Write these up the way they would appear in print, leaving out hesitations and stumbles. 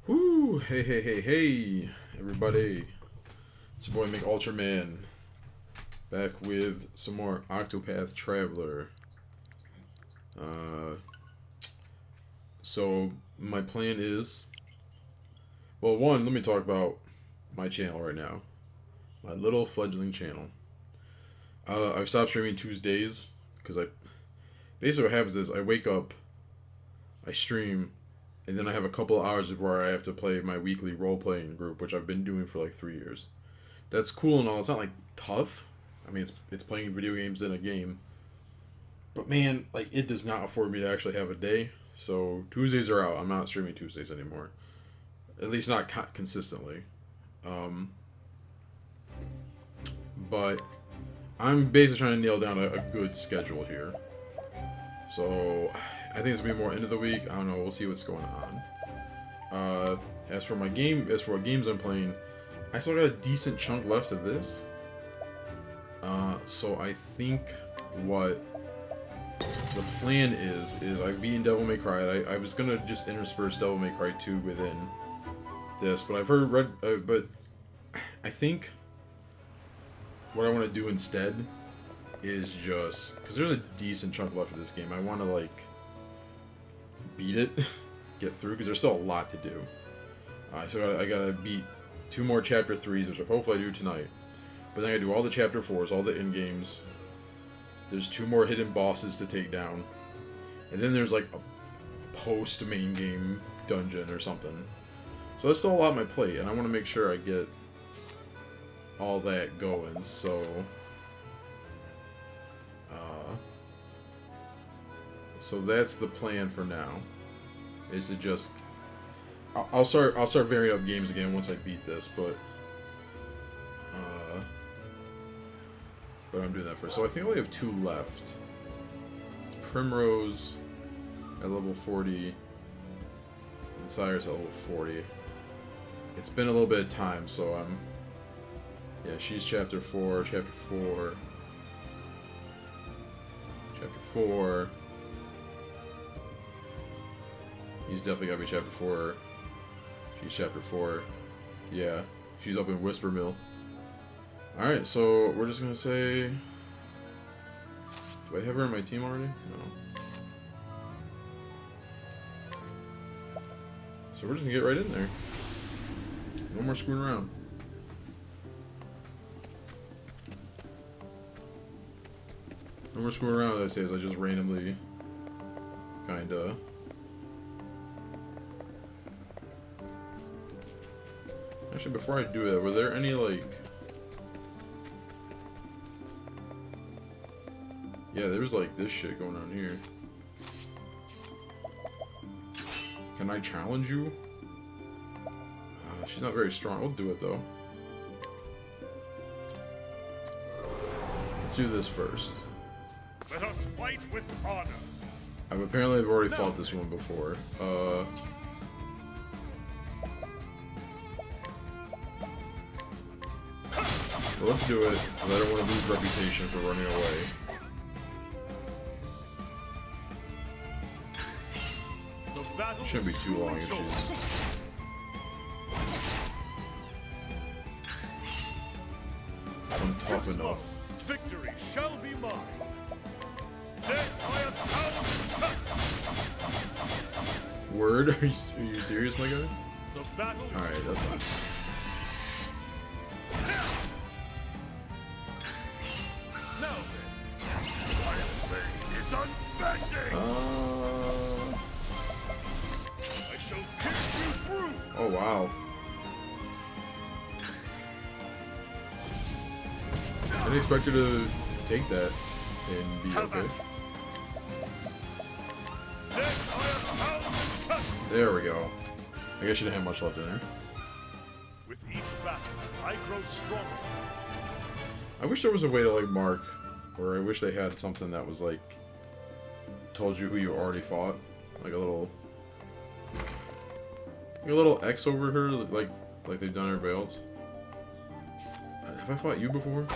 Woo! Hey, hey, hey, hey, everybody. It's your boy McUltraman. Back with some more Octopath Traveler. Uh, so, my plan is... Well, one, let me talk about my channel right now. My little fledgling channel. I've stopped streaming Tuesdays, because basically what happens is I wake up, I stream, and then I have a couple of hours where I have to play my weekly role-playing group, which I've been doing for like 3 years. That's cool and all. It's not like tough. I mean, it's playing video games in a game. But man, like it does not afford me to actually have a day. So Tuesdays are out. I'm not streaming Tuesdays anymore. At least not consistently. But I'm basically trying to nail down a good schedule here. So I think it's gonna be more end of the week. I don't know. We'll see what's going on. As for what games I'm playing, I still got a decent chunk left of this. So I think what the plan is I've beaten Devil May Cry. I was gonna just intersperse Devil May Cry 2 within this, but but I think what I want to do instead is just because there's a decent chunk left of this game. I want to like beat it, get through because there's still a lot to do. So I gotta beat 2 more chapter 3s, which hopefully I do tonight. But then I do all the chapter 4s, all the end games. There's 2 more hidden bosses to take down, and then there's like a post main game dungeon or something. So that's still a lot on my plate, and I want to make sure I get all that going. So that's the plan for now. Is to just I'll start varying up games again once I beat this, but I'm doing that first. So I think I only have 2 left. It's Primrose at level 40 and Cyrus at level 40. It's been a little bit of time, so yeah, she's chapter 4, chapter 4, chapter 4. He's definitely gotta be chapter 4. She's chapter 4. Yeah, she's up in Whisper Mill. Alright, so we're just gonna say... Do I have her in my team already? No. So we're just gonna get right in there. No more screwing around. No more screwing around, as I say, as I just randomly... Kinda... Actually, before I do that, were there any, like... Yeah, there was, like, this shit going on here. Can I challenge you? She's not very strong. We'll do it, though. Let's do this first. Let us fight with honor. Apparently I've already fought this one before. Well, let's do it, because I don't want to lose reputation for running away. Shouldn't be too long if she's... I'm tough enough. Victory shall be mine. Death by 1,000 cuts. Word? Are you serious, my guy? The battle is Alright, that's fine. now then. My blade is unbending. I shall pierce you through. Oh, wow. I didn't expect her to take that and be okay. Death by 1,000 cuts. There we go. I guess she didn't have much left in her. With each battle, I grow stronger. I wish there was a way to, like, mark, or I wish they had something that was, like, told you who you already fought. Like a little X over her, like they've done everybody else. Have I fought you before?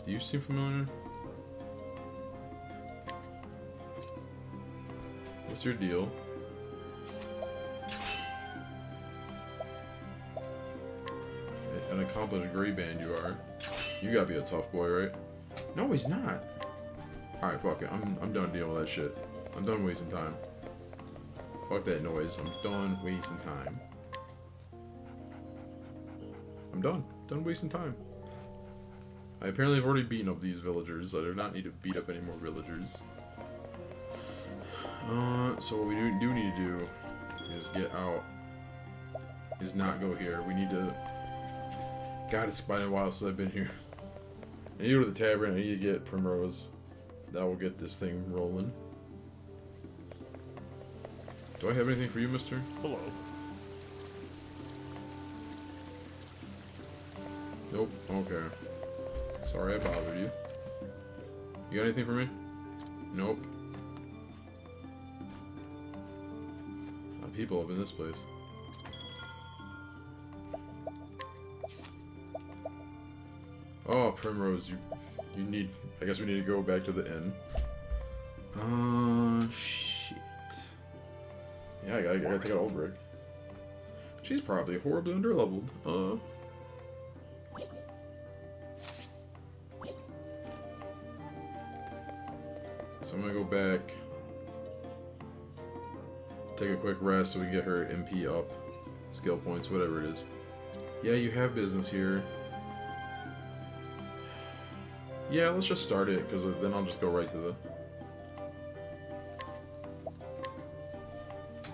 Do you seem familiar? What's your deal? accomplished gray band you are. You gotta be a tough boy, right? No, he's not. Alright, fuck it. I'm done dealing with that shit. I'm done wasting time. Fuck that noise. I'm done wasting time. I'm done. Done wasting time. I apparently have already beaten up these villagers. I do not need to beat up any more villagers. So what we do need to do is get out. Is not go here. We need to... God, it's been a while since I've been here. I need to go to the tavern. I need to get Primrose. That will get this thing rolling. Do I have anything for you, mister? Hello. Nope. Okay. Sorry I bothered you. You got anything for me? Nope. A lot of people up in this place. Oh, Primrose, you need... I guess we need to go back to the inn. Shit. Yeah, I gotta take out Old Brick. She's probably horribly underleveled. So I'm gonna go back. Take a quick rest so we can get her MP up. Skill points, whatever it is. Yeah, you have business here. Yeah, let's just start it, because then I'll just go right to the...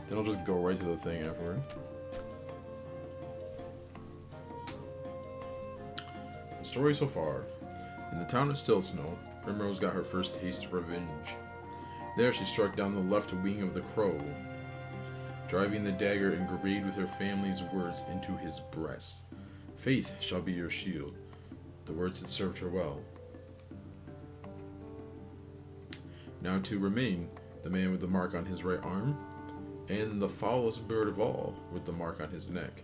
Then I'll just go right to the thing afterward. The story so far. In the town of Stilsnow, Primrose got her first taste of revenge. There she struck down the left wing of the crow, driving the dagger engraved with her family's words into his breast. Faith shall be your shield. The words had served her well. Now to remain, the man with the mark on his right arm, and the foulest bird of all with the mark on his neck.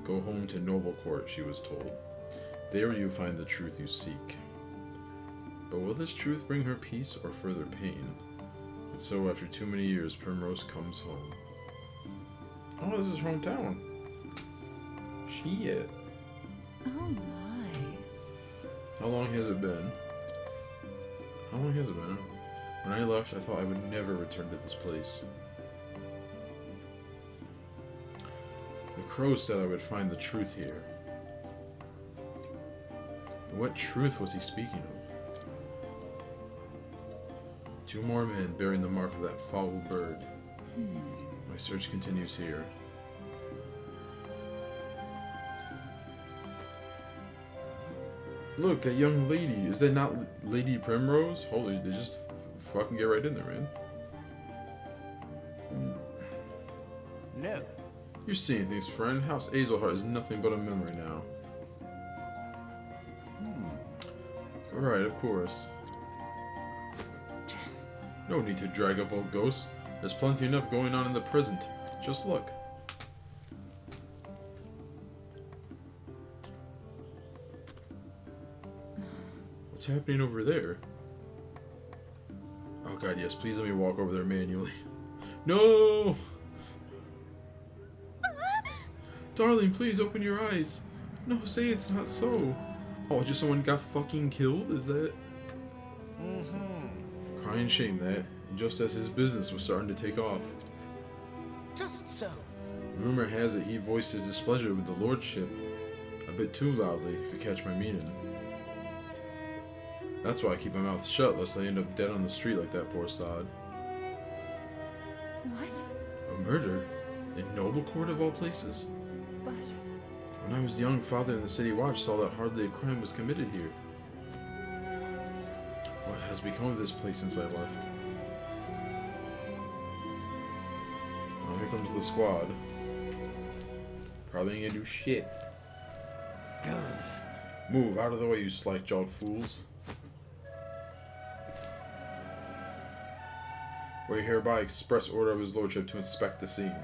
Go home to Noble Court, she was told. There you find the truth you seek. But will this truth bring her peace or further pain? And so after too many years, Primrose comes home. Oh, this is her hometown. Shit. Oh my. How long has it been? How long has it been? When I left, I thought I would never return to this place. The crow said I would find the truth here. But what truth was he speaking of? 2 more men bearing the mark of that foul bird. My search continues here. Look, that young lady. Is that not Lady Primrose? Holy, they just fucking get right in there, man. No. You're seeing things, friend. House Azelhart is nothing but a memory now. Alright, of course. No need to drag up old ghosts. There's plenty enough going on in the present. Just look. What's happening over there? Oh god, yes, please let me walk over there manually. No! Darling, please open your eyes. No, say it's not so. Oh, just someone got fucking killed? Is that... Crying shame, that. And just as his business was starting to take off. Just so. Rumor has it he voiced his displeasure with the lordship. A bit too loudly, if you catch my meaning. That's why I keep my mouth shut, lest I end up dead on the street like that poor sod. What? A murder? In Noble Court of all places? But... When I was young, Father in the City Watch saw that hardly a crime was committed here. What has become of this place since I left? Oh, here comes the squad. Probably ain't gonna do shit. Move out of the way, you slack-jawed fools. We hereby express order of his lordship to inspect the scene.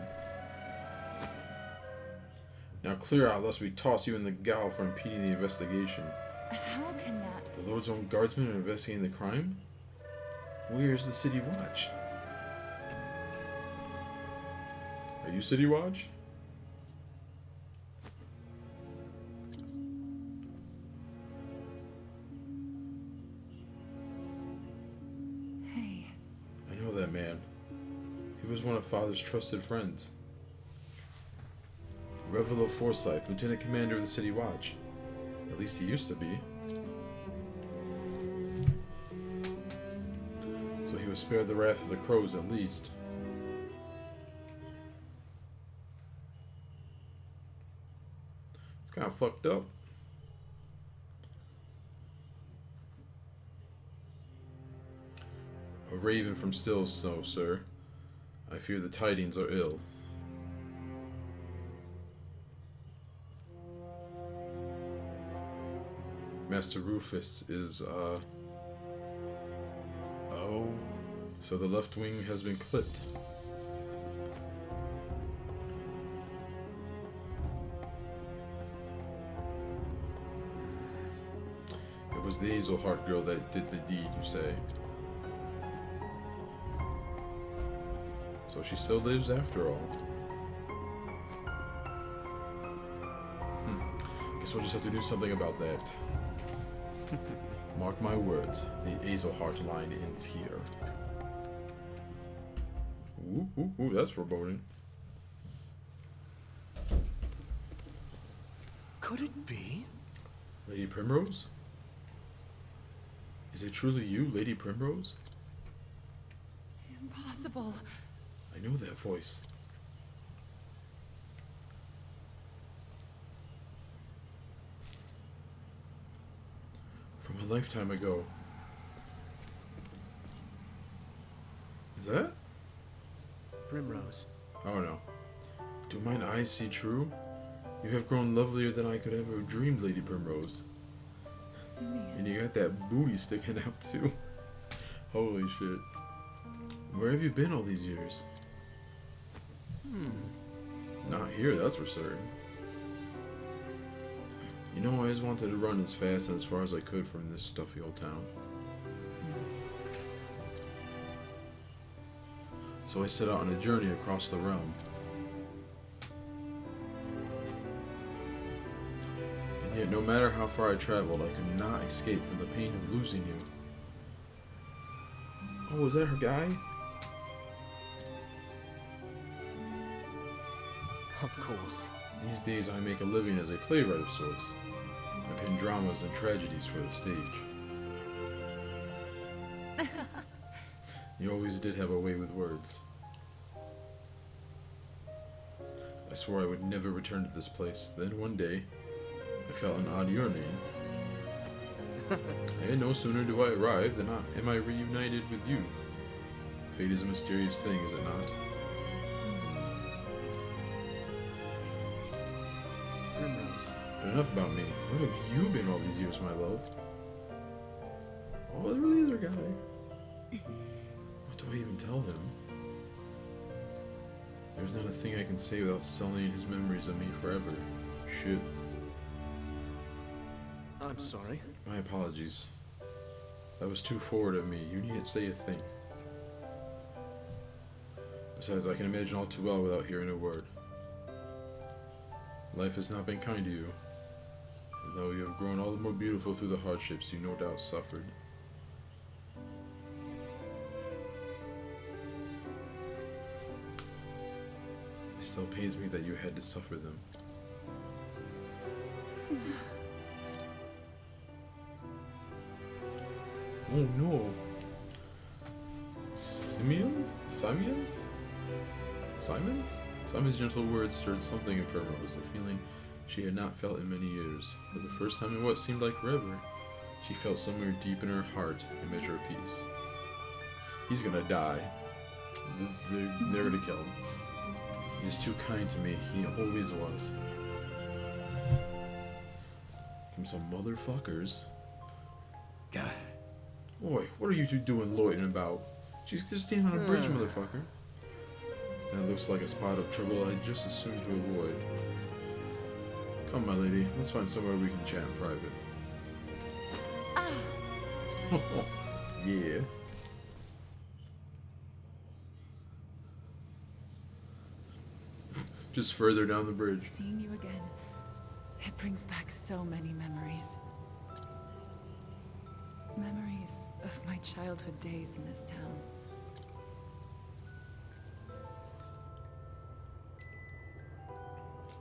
Now clear out, lest we toss you in the gaol for impeding the investigation. How can that... The Lord's own guardsmen are investigating the crime? Where's the City Watch? Are you City Watch? man. He was one of Father's trusted friends. Revelo Forsyth, Lieutenant Commander of the City Watch. At least he used to be. So he was spared the wrath of the crows at least. It's kind of fucked up. A raven from Still Snow, sir. I fear the tidings are ill. Master Rufus is, Oh. So the left wing has been clipped. It was the Hazelheart girl that did the deed, you say? So she still lives after all. Guess we'll just have to do something about that. Mark my words, the Hazelheart line ends here. Ooh, that's foreboding. Could it be? Lady Primrose? Is it truly you, Lady Primrose? Impossible. I know that voice. From a lifetime ago. Is that? Primrose. Oh no. Do mine eyes see true? You have grown lovelier than I could ever have dreamed, Lady Primrose. Simeon. And you got that booty sticking out too. Holy shit. Where have you been all these years? Not here, that's for certain. You know, I always wanted to run as fast and as far as I could from this stuffy old town. So I set out on a journey across the realm. And yet, no matter how far I traveled, I could not escape from the pain of losing you. Oh, is that her guy? Of course. These days I make a living as a playwright of sorts. I pen dramas and tragedies for the stage. You always did have a way with words. I swore I would never return to this place. Then one day, I felt an odd yearning. And no sooner do I arrive than am I reunited with you. Fate is a mysterious thing, is it not? Primrose. But enough about me. Where have you been all these years, my love? Oh, there really is our guy. What do I even tell him? There's not a thing I can say without sullying his memories of me forever. Shit. I'm sorry. My apologies. That was too forward of me. You needn't say a thing. Besides, I can imagine all too well without hearing a word. Life has not been kind to you, and though you have grown all the more beautiful through the hardships you no doubt suffered. It still pains me that you had to suffer them. Oh no. Simeon's? Simeon's? Simon's? Simon's gentle words stirred something in Primrose, a feeling she had not felt in many years. For the first time in what seemed like forever, she felt somewhere deep in her heart a measure of peace. He's gonna die. They're gonna kill him. He's too kind to me. He always was. From some motherfuckers. God. Boy, what are you two doing loitering about? She's just standing on a bridge, motherfucker. That looks like a spot of trouble I'd just as soon to avoid. Come, my lady, let's find somewhere we can chat in private. Yeah. Just further down the bridge. Seeing you again, it brings back so many memories. Memories of my childhood days in this town.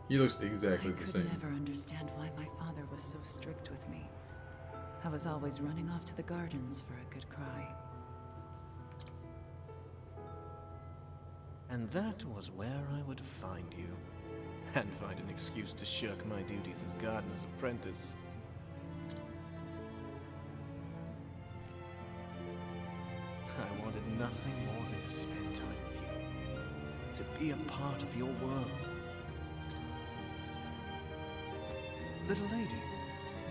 He looks exactly I the could same. never understand why my father was so strict with me. I was always running off to the gardens for a good cry. And that was where I would find you. And find an excuse to shirk my duties as gardener's apprentice. I wanted nothing more than to spend time with you. To be a part of your world. Little lady,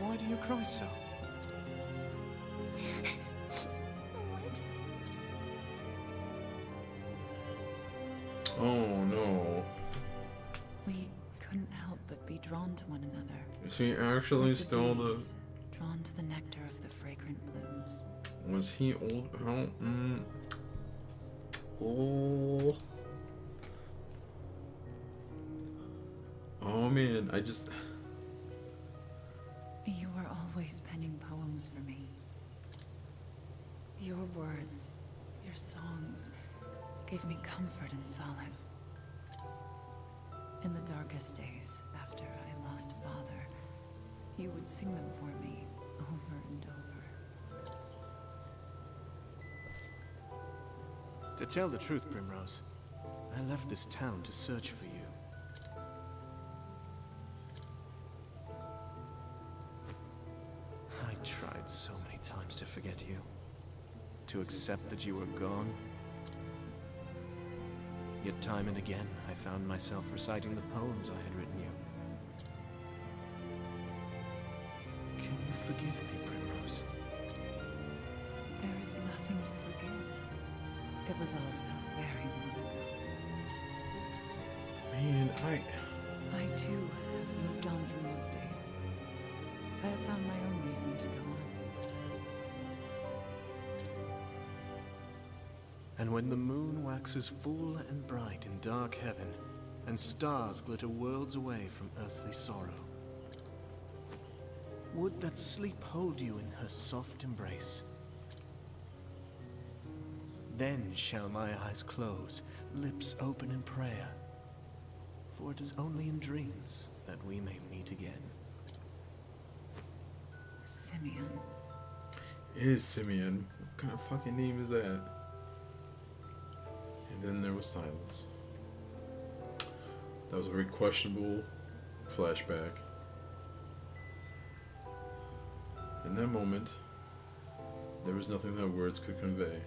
why do you cry so? What? Oh no. We couldn't help but be drawn to one another. Is he actually Like the still the... bees, drawn to the nectar of the fragrant blooms. Was he old? How? Oh. Oh man, I just... You were always penning poems for me. Your words, your songs, gave me comfort and solace. In the darkest days, after I lost father, you would sing them for me over and over. To tell the truth, Primrose, I left this town to search for you. I tried so many times to forget you, to accept that you were gone. Yet time and again, I found myself reciting the poems I had written you. Can you forgive me, Primrose? There is nothing to forgive. It was all so very long ago. Man, I too have moved on from those days. I have found my own reason to go on. And when the moon waxes full and bright in dark heaven, and stars glitter worlds away from earthly sorrow, would that sleep hold you in her soft embrace? Then shall my eyes close, lips open in prayer, for it is only in dreams that we may meet again. Simeon. it is Simeon. What kind of fucking name is that? And then there was silence. That was a very questionable flashback. In that moment, there was nothing that words could convey.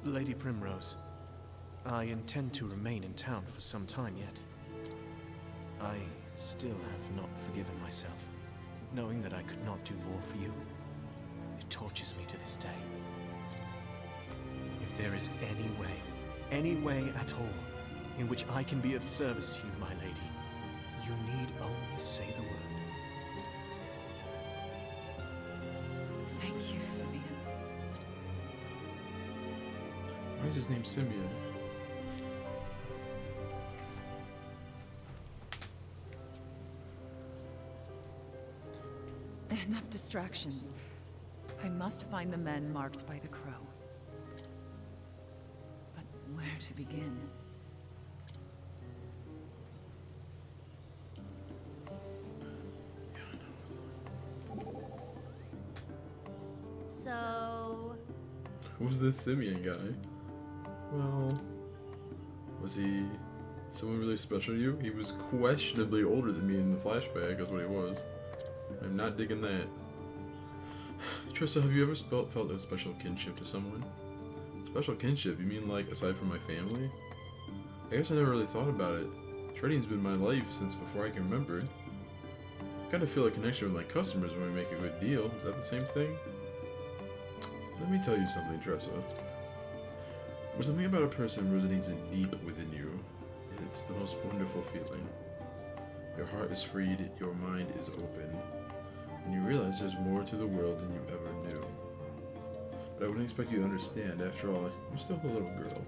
Lady Primrose, I intend to remain in town for some time yet. I still have not forgiven myself, knowing that I could not do more for you. It tortures me to this day. If there is any way at all, in which I can be of service to you, my lady, you need only say the word. Thank you, Simeon. Why is his name Simeon? Enough distractions. I must find the men marked by the crow. But where to begin? So... Who's this Simeon guy? Well, was he someone really special to you? He was questionably older than me in the flashback, that's what he was. I'm not digging that. Tressa, have you ever felt a special kinship to someone? Special kinship? You mean like aside from my family? I guess I never really thought about it. Trading's been my life since before I can remember. I kind of feel a connection with my customers when we make a good deal. Is that the same thing? Let me tell you something, Tressa. There's something about a person resonates in deep within you, and it's the most wonderful feeling. Your heart is freed, your mind is open, and you realize there's more to the world than you ever knew. But I wouldn't expect you to understand. After all, you're still a little girl.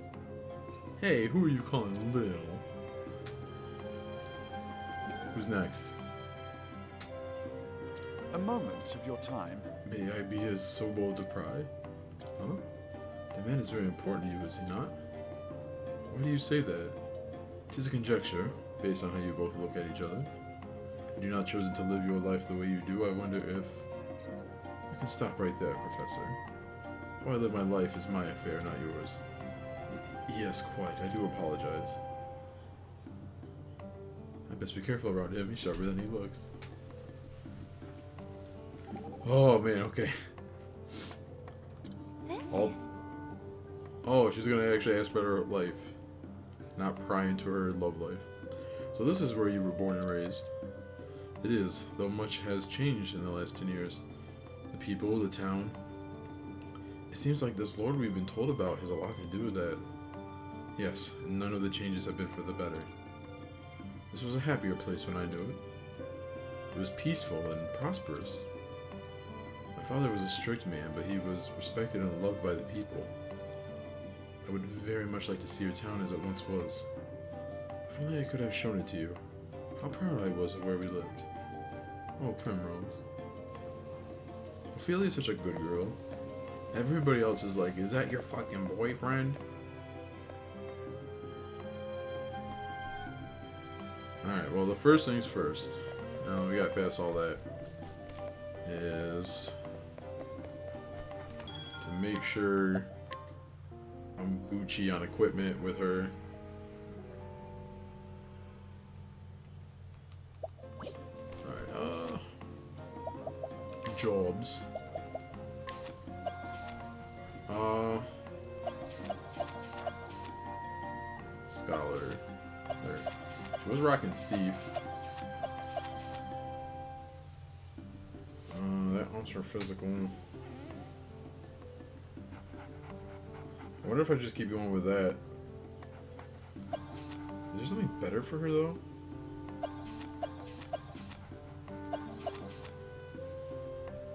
Hey, who are you calling little? Who's next? A moment of your time. May I be as so bold to pry? Huh? The man is very important to you, is he not? Why do you say that? Tis a conjecture, based on how you both look at each other. Had you not chosen to live your life the way you do, I wonder if... You can stop right there, Professor. How I live my life is my affair, not yours. Yes, quite. I do apologize. I best be careful around him. He's sharper than he looks. Oh, man, okay. This Oh. is... Oh, she's gonna actually ask about her life. Not pry into her love life. So this is where you were born and raised. It is, though much has changed in the last 10 years. The people, the town. It seems like this lord we've been told about has a lot to do with that. Yes, and none of the changes have been for the better. This was a happier place when I knew it. It was peaceful and prosperous. My father was a strict man, but he was respected and loved by the people. I would very much like to see your town as it once was. If only I could have shown it to you. How proud I was of where we lived. Oh, Primrose. Ophelia's such a good girl. Everybody else is like, is that your fucking boyfriend? Alright, well, the first things first. Now we got past all that. Is to make sure I'm Gucci on equipment with her. Alright, jobs. Scholar. There. She was rocking Thief. That one's for physical. I wonder if I just keep going with that. Is there something better for her though?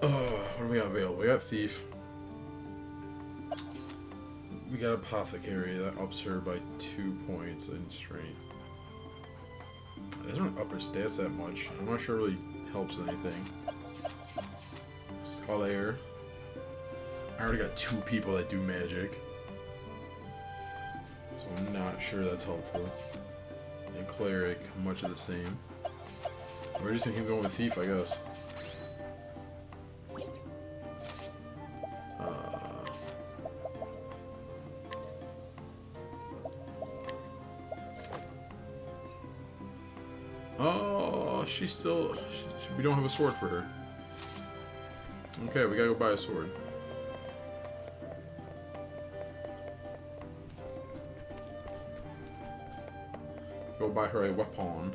What do we got available? We got Thief. We got Apothecary, that ups her by 2 points in strength. It doesn't up her stats that much. I'm not sure it really helps anything. Scholar. I already got 2 people that do magic. So I'm not sure that's helpful. And Cleric, much of the same. We're just gonna keep going with Thief, I guess. Oh, she's still... we don't have a sword for her. Okay, we gotta go buy a sword. Go buy her a weapon.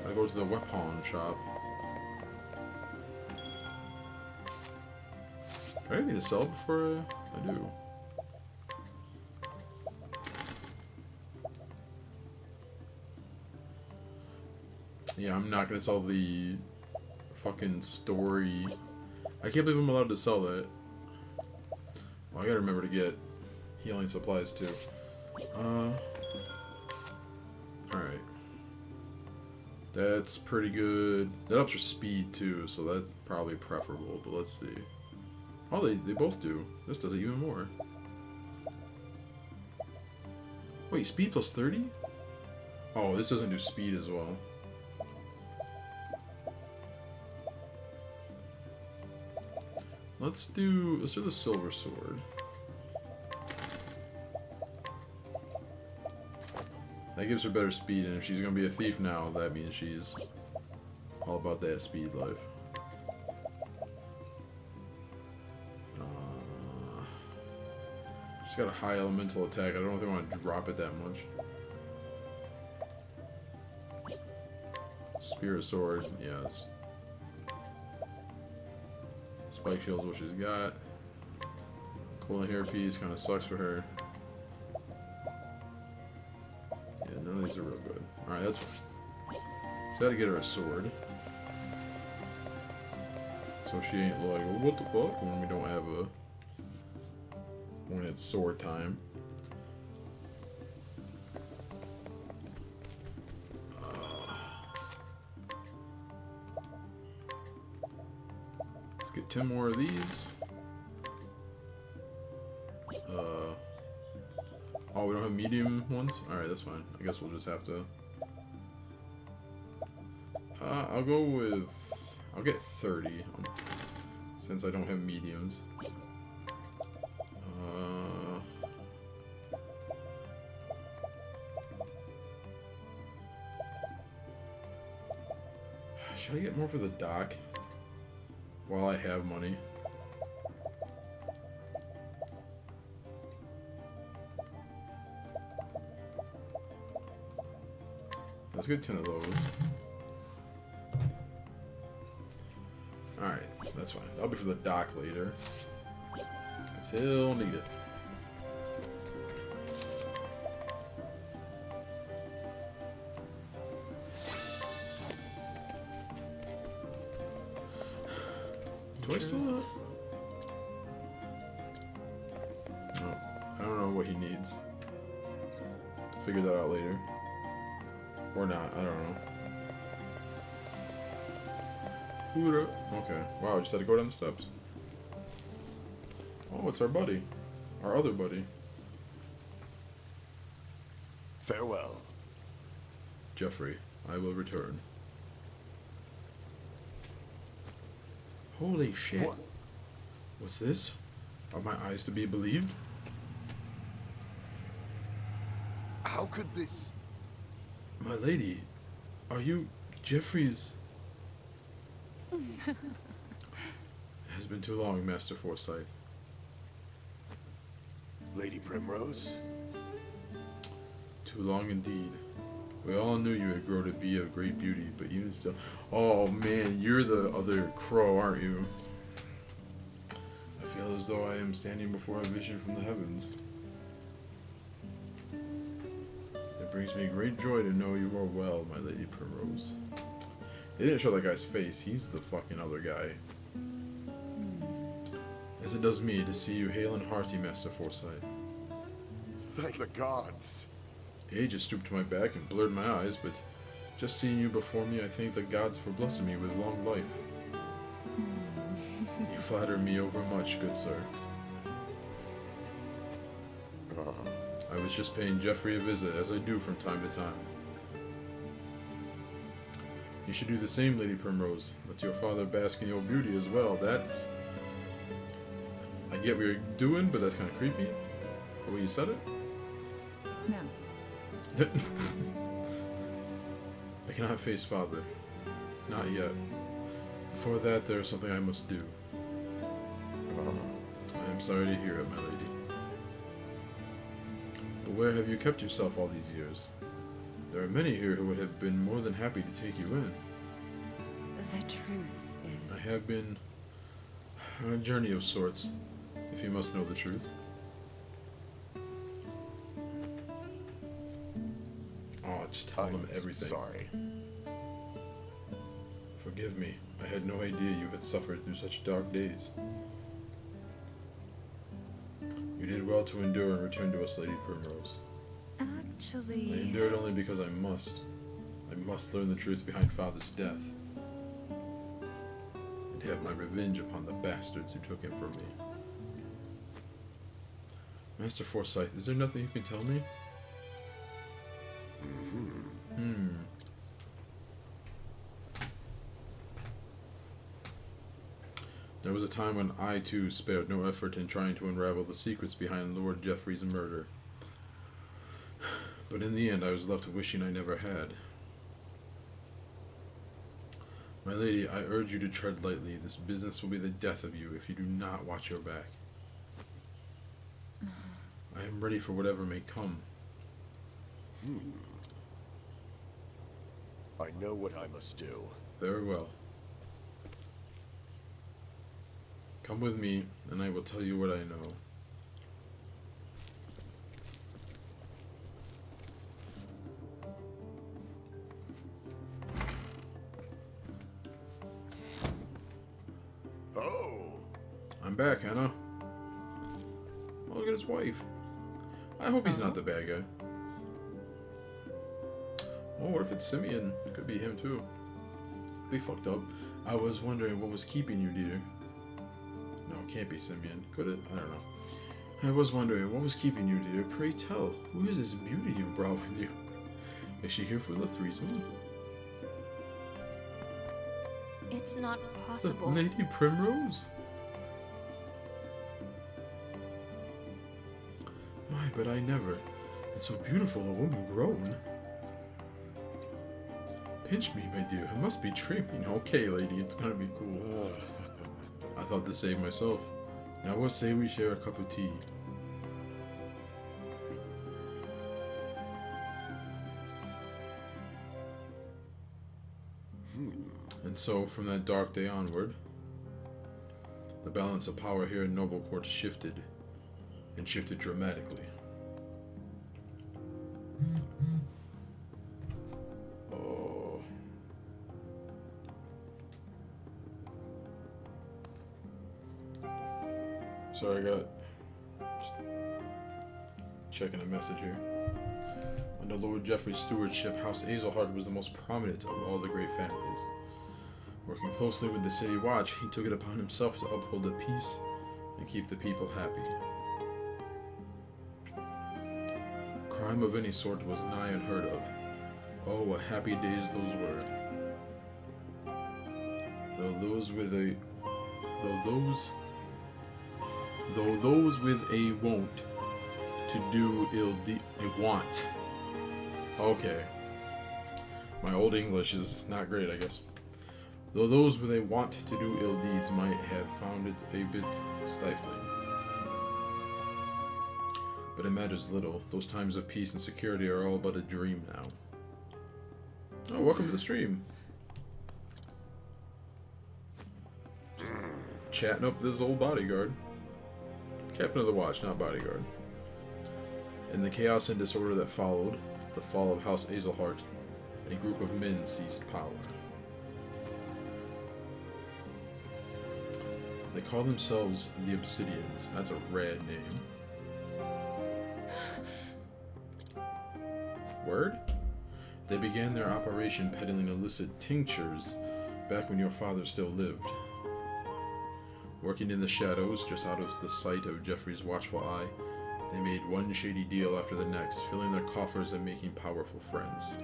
Gotta go to the weapon shop. Do I need to sell before I do? Yeah, I'm not gonna sell the fucking story. I can't believe I'm allowed to sell that. Well, I gotta remember to get healing supplies too. Alright. That's pretty good. That ups your speed too, so that's probably preferable, but let's see. Oh, they both do. This does it even more. Wait, speed plus 30? Oh, this doesn't do speed as well. Let's do the silver sword. That gives her better speed, and if she's gonna be a thief now, that means she's all about that speed life. She's got a high elemental attack. I don't know if they want to drop it that much. Spirit sword, yes. Spike shield's what she's got. Cooling hair piece kind of sucks for her. Yeah, none of these are real good. Alright, that's fine. Just gotta get her a sword. So she ain't like, well, what the fuck, when we don't have a... when it's sword time. get 10 more of these. Oh, we don't have medium ones? Alright, that's fine. I guess we'll just have to... I'll go with... I'll get 30, since I don't have mediums. Should I get more for the dock? While I have money. Let's get 10 of those. Alright, that's fine. That'll be for the dock later. Cause he'll need it. Do I still have... Oh, I don't know what he needs. Figure that out later. Or not, I don't know. Hoorah. Okay. Wow, I just had to go down the steps. Oh, it's our buddy. Our other buddy. Farewell. Jeffrey, I will return. Holy shit. What? What's this? Are my eyes to be believed? How could this... My lady, are you Jeffrey's... It has been too long, Master Forsyth. Lady Primrose? Too long indeed. We all knew you would grow to be of great beauty, but even still... Oh man, you're the other crow, aren't you? I feel as though I am standing before a vision from the heavens. It brings me great joy to know you are well, my Lady Primrose. They didn't show that guy's face. He's the fucking other guy. As it does me to see you hale and hearty, Master Forsyth. Thank the gods. Age has stooped to my back and blurred my eyes, but just seeing you before me, I thank the gods for blessing me with long life. You flatter me overmuch, good sir. I was just paying Jeffrey a visit, as I do from time to time. You should do the same, Lady Primrose. Let your father bask in your beauty as well. That's... I get what you're doing, but that's kind of creepy. The way you said it? No. I cannot face father. Not yet. Before that, there is something I must do. I am sorry to hear it, my lady. But where have you kept yourself all these years? There are many here who would have been more than happy to take you in. The truth is... I have been on a journey of sorts, if you must know the truth. Oh, just tell them everything. Sorry. Forgive me. I had no idea you had suffered through such dark days. You did well to endure and return to us, Lady Primrose. Actually... I endured only because I must. I must learn the truth behind Father's death. And have my revenge upon the bastards who took him from me. Master Forsyth, is there nothing you can tell me? There was a time when I, too, spared no effort in trying to unravel the secrets behind Lord Jeffrey's murder. But in the end, I was left wishing I never had. My lady, I urge you to tread lightly. This business will be the death of you if you do not watch your back. I am ready for whatever may come. I know what I must do. Very well. Come with me, and I will tell you what I know. Oh! I'm back, Hannah. Oh, look at his wife. I hope he's not the bad guy. Oh, what if it's Simeon? It could be him, too. Be fucked up. I was wondering what was keeping you, dear. No, it can't be Simeon. Could it? I don't know. I was wondering, what was keeping you, dear? Pray tell, who is this beauty you brought with you? Is she here for the threesome? It's not possible. Lady Primrose? My, but I never. It's so beautiful, a woman grown. Pinch me, my dear. I must be dreaming. Okay, lady, it's gonna be cool. I thought the same myself. Now what say we share a cup of tea? And so, from that dark day onward, the balance of power here in Noble Court shifted, and shifted dramatically. Oh. Sorry, I got... checking a message here. Under Lord Geoffrey's stewardship, House Azelhard was the most prominent of all the great families. Working closely with the City Watch, he took it upon himself to uphold the peace and keep the people happy. Crime of any sort was nigh unheard of. Oh, what happy days those were. Though those with a wont to do ill a want. Okay. My old English is not great, I guess. Though those with a want to do ill deeds might have found it a bit stifling. But it matters little. Those times of peace and security are all but a dream now. Oh, welcome to the stream. Just chatting up this old bodyguard. Captain of the Watch, not bodyguard. In the chaos and disorder that followed the fall of House Azelhart, a group of men seized power. They call themselves the Obsidians. That's a rad name. Word? They began their operation peddling illicit tinctures back when your father still lived. Working in the shadows, just out of the sight of Geoffrey's watchful eye, they made one shady deal after the next, filling their coffers and making powerful friends.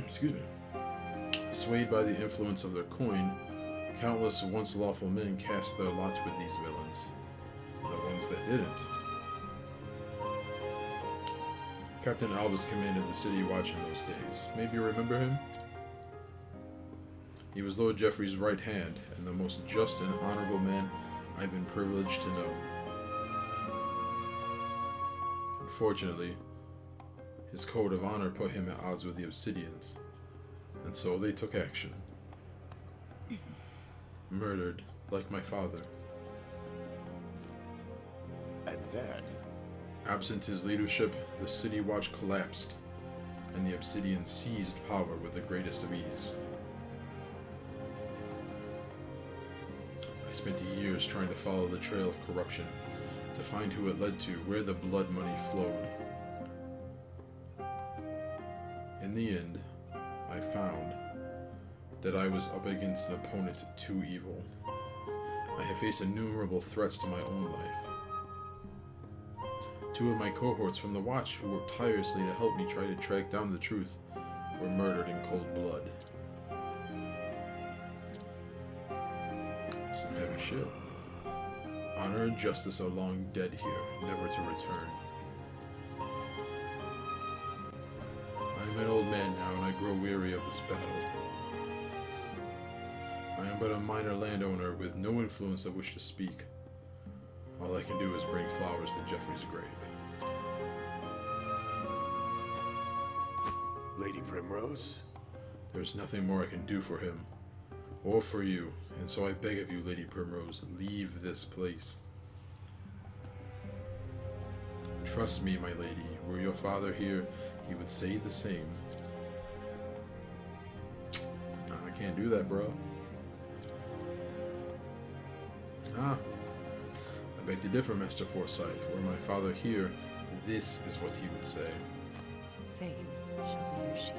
Excuse me. Swayed by the influence of their coin, countless once lawful men cast their lots with these villains, and the ones that didn't. Captain Albus commanded the City Watch in those days. Maybe you remember him? He was Lord Geoffrey's right hand, and the most just and honorable man I've been privileged to know. Unfortunately, his code of honor put him at odds with the Obsidians, and so they took action. Murdered, like my father. And then, Absent his leadership, the City Watch collapsed, and the Obsidians seized power with the greatest of ease. I spent years trying to follow the trail of corruption, to find who it led to, where the blood money flowed. In the end, I found that I was up against an opponent too evil. I have faced innumerable threats to my own life. Two of my cohorts from the Watch, who worked tirelessly to help me try to track down the truth, were murdered in cold blood. Some heavy shit. Honor and justice are long dead here, never to return. I am an old man now, and I grow weary of this battle. I am but a minor landowner with no influence of which to speak. All I can do is bring flowers to Geoffrey's grave. Lady Primrose? There's nothing more I can do for him, or for you, and so I beg of you, Lady Primrose, leave this place. Trust me, my lady, were your father here, he would say the same. Nah, I can't do that, bro. I beg to differ, Master Forsyth. Were my father here, this is what he would say. Faith shall be your shield.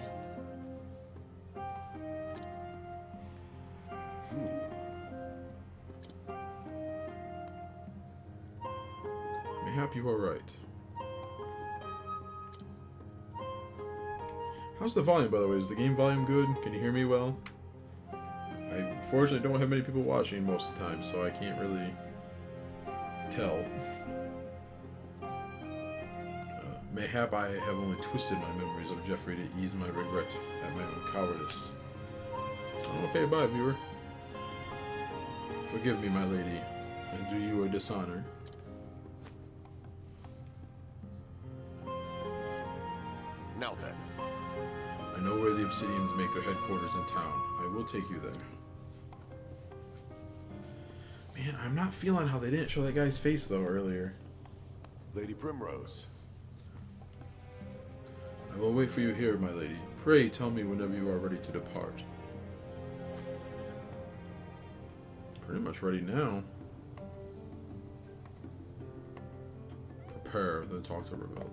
Mayhap you are right. How's the volume, by the way? Is the game volume good? Can you hear me well? I unfortunately don't have many people watching most of the time, so I can't really tell. Mayhap I have only twisted my memories of Jeffrey to ease my regret at my own cowardice. Okay, bye, viewer. Forgive me, my lady, and do you a dishonor. Now then. I know where the Obsidians make their headquarters in town. I will take you there. Man, I'm not feeling how they didn't show that guy's face, though, earlier. Lady Primrose. I will wait for you here, my lady. Pray tell me whenever you are ready to depart. Pretty much ready now. Prepare, then talk to Rebel.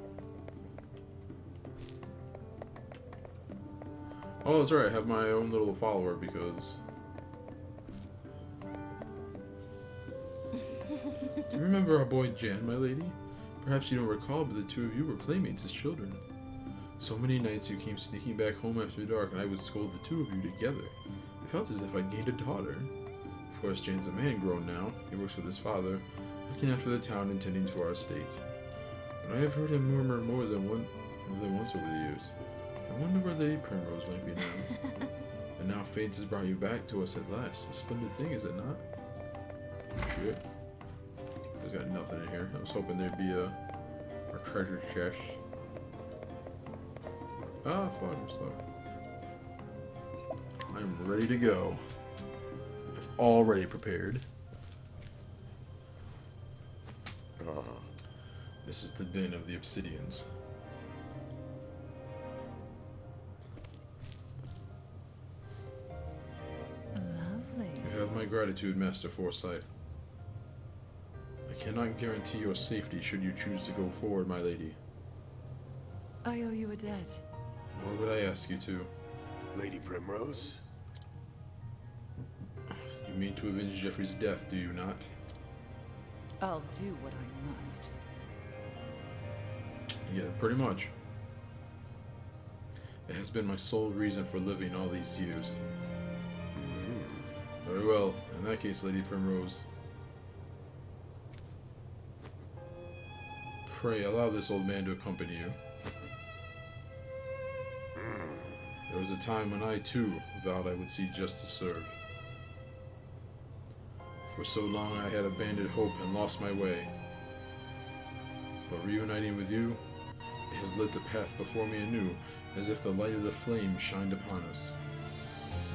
Oh, that's right, I have my own little follower because... Do you remember our boy Jan, my lady? Perhaps you don't recall, but the two of you were playmates as children. So many nights you came sneaking back home after dark, and I would scold the two of you together. It felt as if I'd gained a daughter. Of course, Jan's a man grown now. He works with his father, looking after the town and tending to our estate. But I have heard him murmur more than once over the years. I wonder where Lady Primrose might be now. And now fate has brought you back to us at last. A splendid thing, is it not? Shit. There's got nothing in here. I was hoping there'd be our treasure chest. Ah, fine, stuff. I'm ready to go. I've already prepared. This is the den of the Obsidians. Lovely. You have my gratitude, Master Foresight. I cannot guarantee your safety should you choose to go forward, my lady. I owe you a debt. Nor would I ask you to. Lady Primrose? You mean to avenge Jeffrey's death, do you not? I'll do what I must. Yeah, pretty much. It has been my sole reason for living all these years. Very well. In that case, Lady Primrose. Pray allow this old man to accompany you. There was a time when I, too, vowed I would see justice served. For so long I had abandoned hope and lost my way. But reuniting with you, it has lit the path before me anew, as if the light of the flame shined upon us.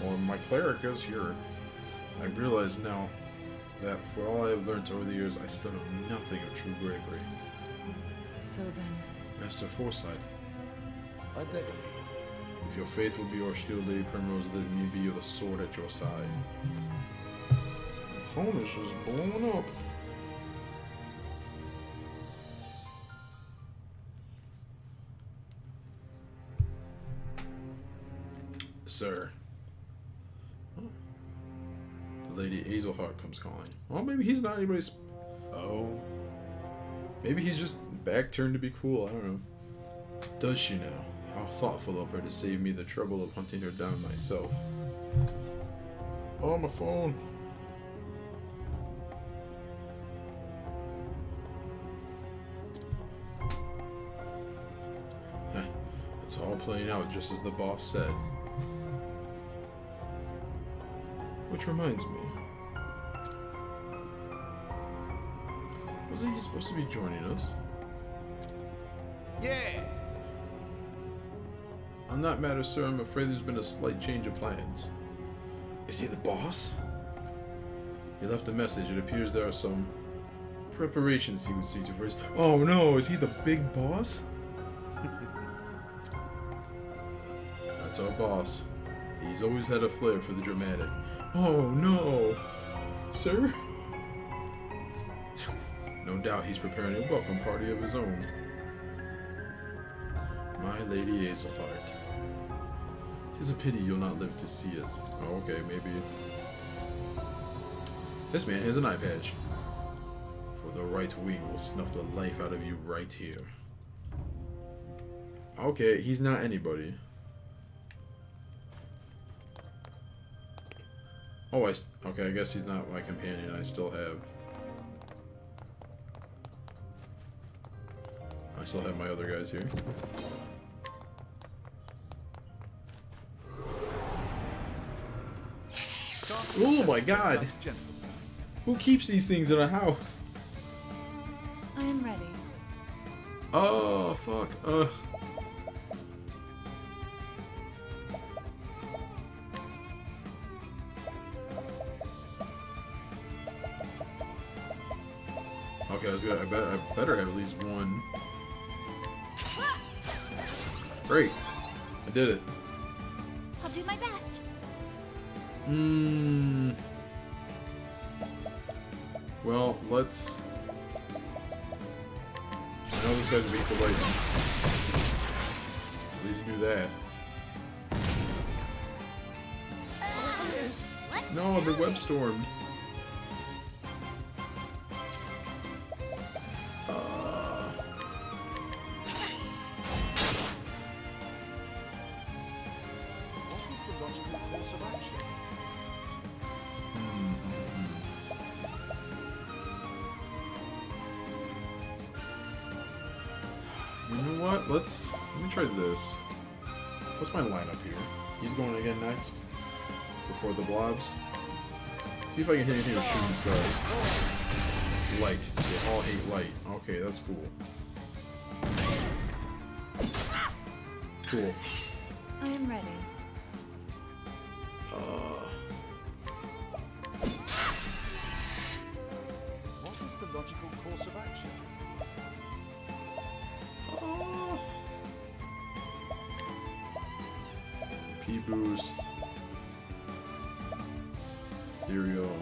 Well, my cleric is here. I realize now that for all I have learned over the years, I still know nothing of true bravery. So then... Master Foresight, I beg of you. if your faith will be your shield, Lady Primrose, let me be the sword at your side. The phone is just blowing up. Sir. Oh. The Lady Hazelheart comes calling. Well, maybe he's not anybody's... Oh. Maybe he's just back turned to be cool, I don't know. Does she now? How thoughtful of her to save me the trouble of hunting her down myself. Oh, my phone. It's all playing out just as the boss said. Which reminds me. Wasn't he supposed to be joining us? Yeah! On that matter, sir, I'm afraid there's been a slight change of plans. Is he the boss? He left a message. It appears there are some preparations he would see to first. Oh no, is he the big boss? That's our boss. He's always had a flair for the dramatic. Oh no! Sir? No doubt he's preparing a welcome party of his own. My Lady Hazelheart. 'Tis a pity you'll not live to see it. Oh, okay, maybe. This man has an eye patch. For the right wing will snuff the life out of you right here. Okay, he's not anybody. Oh, okay, I guess he's not my companion. I still have my other guys here. Oh my god! Who keeps these things in a house? I am ready. Oh, fuck. Okay, I better have at least one. Great. I did it. I'll do my best. Well, let's... I know this guy's weak to lightning. At least do that. No, the web storm. What is the logical course of action? You know what? Let me try this. What's my lineup here? He's going again next. Before the blobs. See if I can hit anything with shooting stars. Light. They all hate light. Okay, that's cool. Cool. I am ready. What is the logical course of action? P-boost. Ethereal.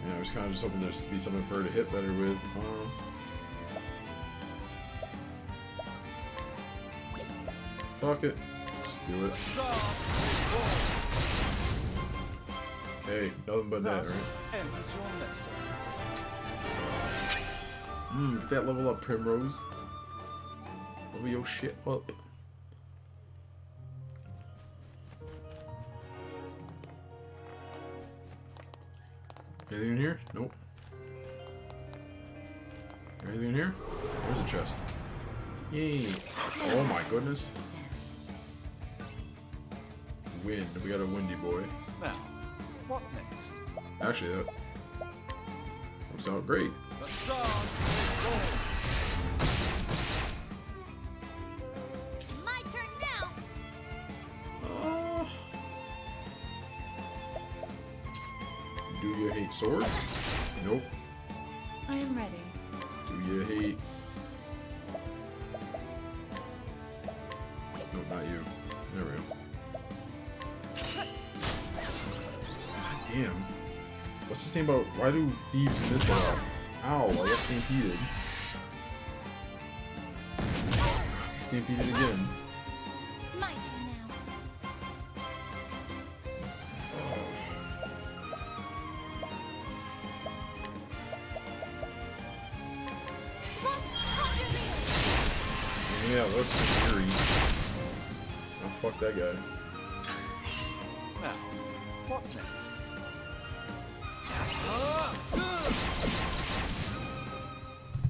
Yeah, I was kind of just hoping there'd be something for her to hit better with. Fuck it. Just do it. Hey, nothing but that, right? Ends your lesson. Get that level up, Primrose. Level your shit up. Anything in here? Nope. Anything in here? There's a chest. Yay. Oh my goodness. Wind. We got a windy boy. Now, what next? Actually, that works out great. The stars My turn now. Do you hate swords? Nope. I am ready. Do you hate... Nope, not you. There we go. God damn. What's this thing about... Why do thieves miss a lot? Ow, I got stampeded. Stampeded again. My turn now. Yeah, let's just hurry. Oh, fuck that guy. now. What next?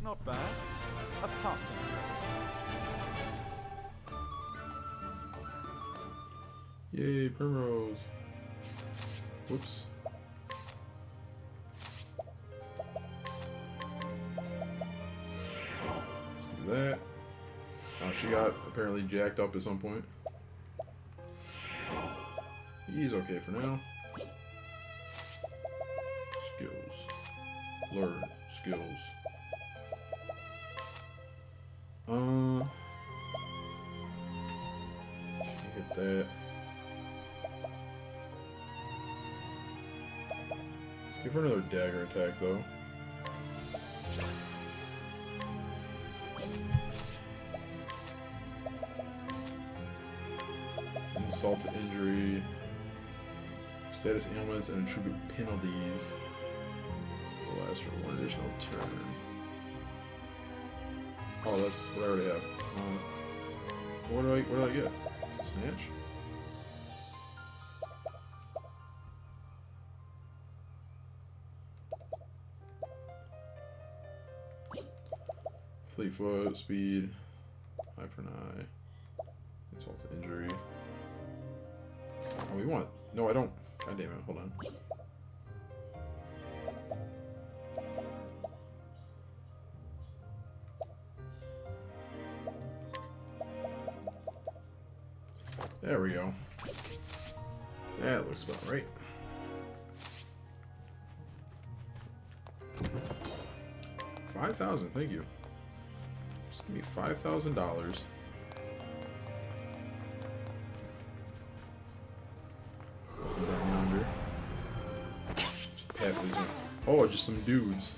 Not bad. A passing grade. Yay, Primrose. Whoops. Let's do that. She got apparently jacked up at some point. He's okay for now. Skills. Learn. Skills. Hit that. Let's give her another dagger attack though. Assault to injury. Status ailments and attribute penalties. Will last for one additional turn. Oh, that's what I already have. What do I get? Snatch? Fleetfoot, speed, eye for an eye, insult to injury. Oh, we want. No, I don't. God damn it, hold on. There we go. That looks about right. $5,000, thank you. Just give me $5,000. Down yonder. Just pat these in. Oh, just some dudes.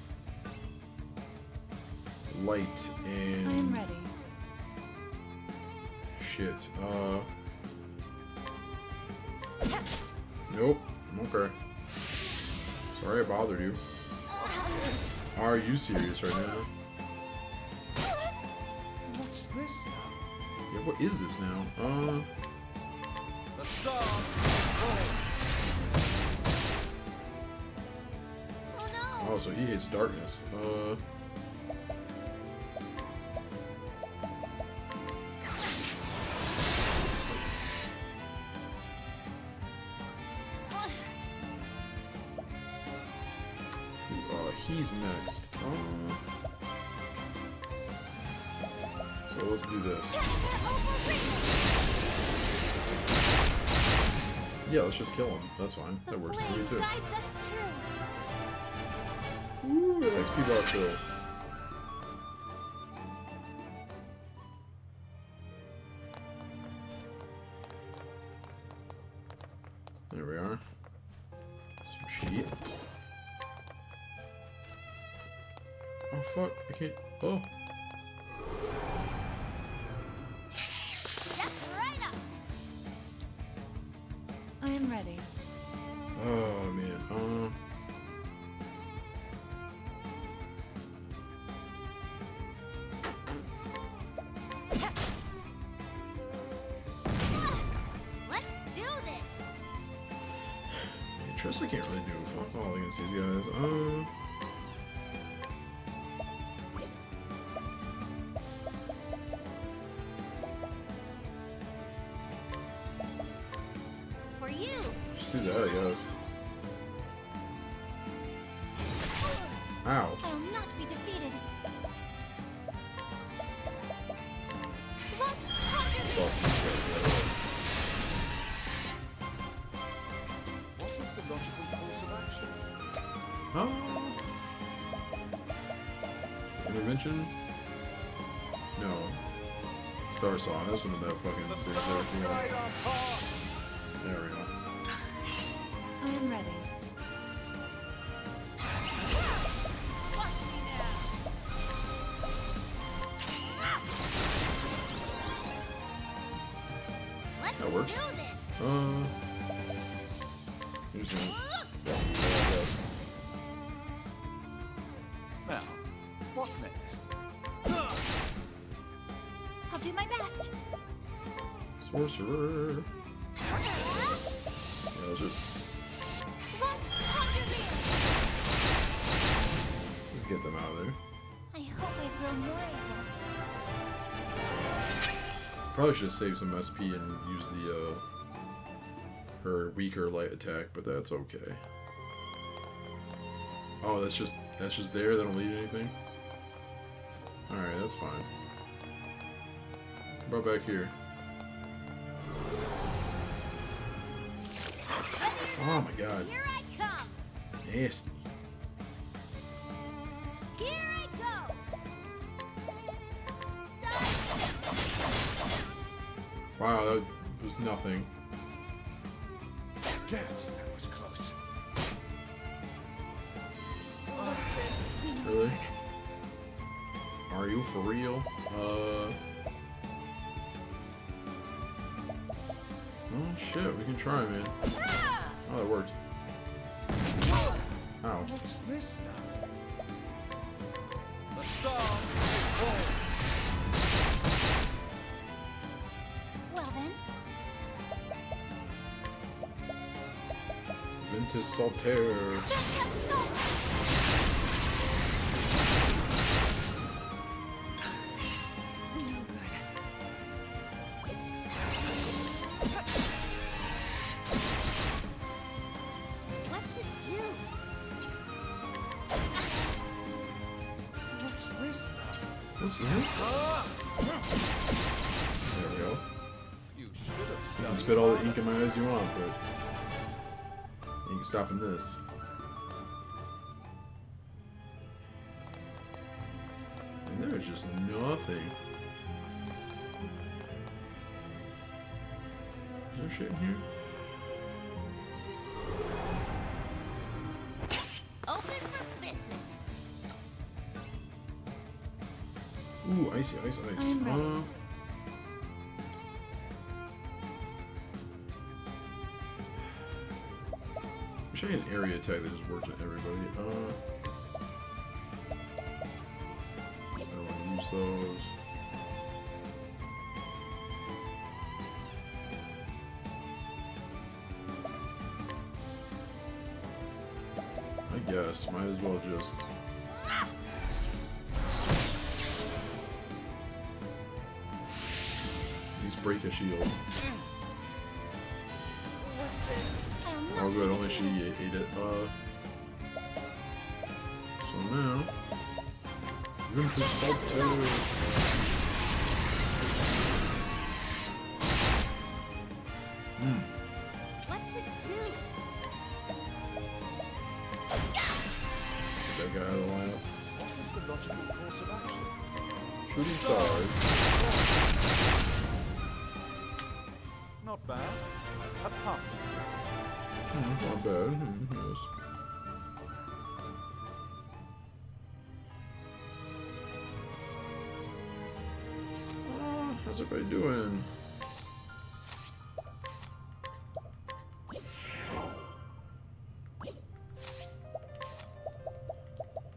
Light and. I am ready. Shit. Nope. Okay. Sorry I bothered you. Are you serious right now? What's this now? Yeah, what is this now? The star. Oh no! Oh, so he hates darkness. He's next. So let's do this. Yeah, let's just kill him. That's fine. That works for me too. Guides us true. Ooh, XP bar fill. There we are. Some shit. Oh fuck, I can't. Oh. Step right up. I am ready. Oh man. Let's do this. Man, Trust I can't really do fuck all against these guys. For you. Just do that, I guess. Ow. I will not be defeated. Let's conquer this. Fuck. What is the logical course of action? Oh. Intervention? No. Star Song. That's one of that fucking The things stars everything guide else. our path. There we go. I am ready. Watch me now. Let's That works. do this. You're just gonna fuck me, I Now, what next? I'll do my best. guess. Sorcerer. Yeah, let's just get them out of there. I hope I grow more able. Probably should have saved some SP and used the her weaker light attack, but that's okay. Oh, that's just there. They don't lead anything. All right, that's fine. What about back here? Oh my god, Here I come. nasty. Here I go. Wow, that was nothing. Yes, that was close. Really? Are you for real? Oh shit, we can try, man. Oh, that worked. Ow. What's this now? The song is born. Well then, Ventus Saltaire. what to do? What's this now? What's this? There we go. You should have You studied can spit all the harder. ink in my eyes you want, but you can stop in this. And there's just nothing. Is there shit in here? Open for business. Ooh, icy, ice, ice. I'm ready. Wish I had an area tag that just worked with everybody. I don't want to use those. I guess might as well just. At least break a shield. What's this? I'm not Oh good, only she ate it. So now Ventus Saltaire. what to do? Get that guy out of the lineup. What is the logical course of action? Shooting stars. Not bad. A passing. Not bad. Yes. How's everybody doing?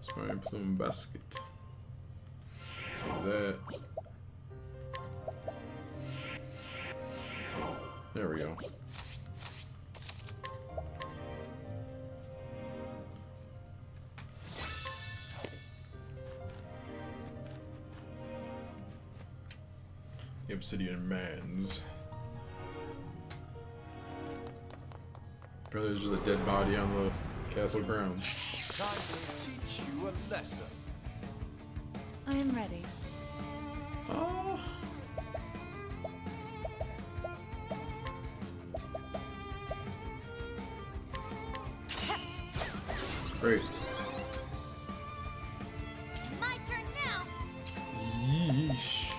Spine plume basket. See that. There we go. The Obsidian Mans. Apparently there's just a dead body on the castle grounds. Time to teach you a lesson. I am ready. Oh. Great. My turn now. Yeesh.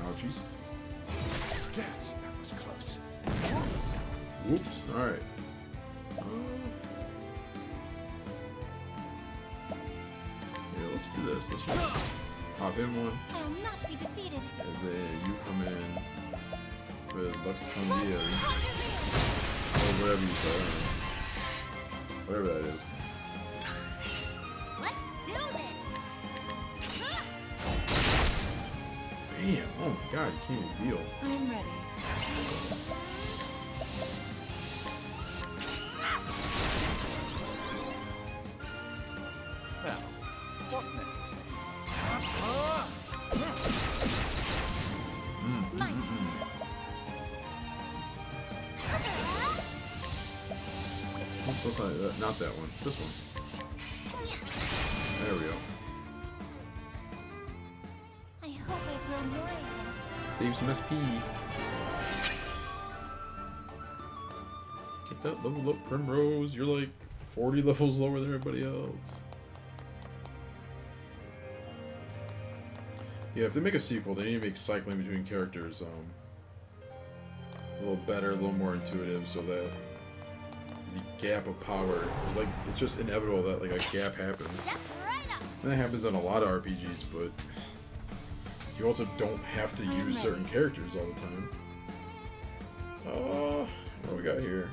Ouchies. Gats, that was close. Whoops. Alright. Yeah, let's do this. Let's just pop in one. I will not be defeated. And then you come in with Lux Condia. Or whatever you say. I don't know. Whatever that is. Let's do this. Damn. Oh my god, you can't even deal. I am ready. Now, what next? My turn. What's that? Not that one. This one. There we go. I hope I grow more able. Save some SP. Get that level up, Primrose. You're like 40 levels lower than everybody else. Yeah, if they make a sequel, they need to make cycling between characters a little better, a little more intuitive, so that the gap of power is like, it's just inevitable that like a gap happens. Step right up. And that happens in a lot of RPGs, but you also don't have to use certain characters all the time. Oh, what do we got here?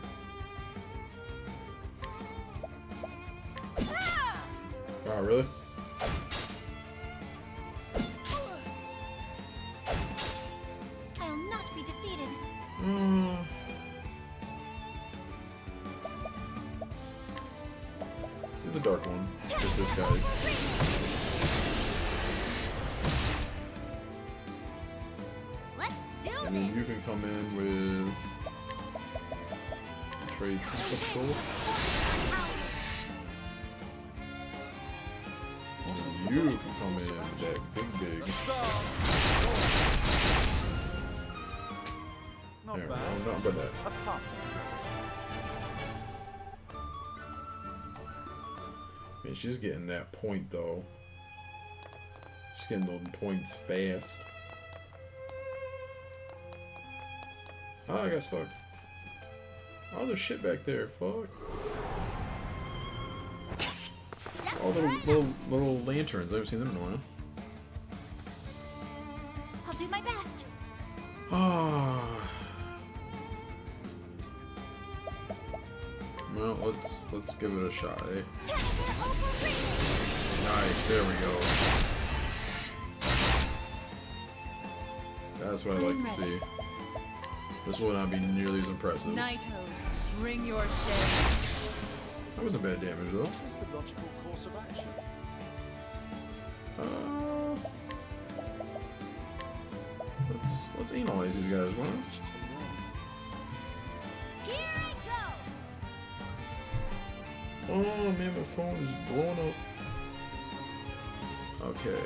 Oh, really? I'll not be defeated. See the dark one. Get this guy. Let's do And then you this. can come in with trade pistol. And you can come in with that big. Not There, bad. no, not but that. A passing. Man, she's getting that point though. She's getting those points fast. Oh, I got stuck. Oh, there's shit back there. Fuck. Oh, little lanterns. I haven't seen them in a while. I'll do my best. Ah. Well, let's give it a shot, eh? Nice, there we go. That's what I like to see. This will not be nearly as impressive. Knighthood, bring your shame. That wasn't bad damage though. What is the logical course of action? Let's analyze these guys, why not? Much to learn. Here I go. Oh man, my phone is blowing up. Okay,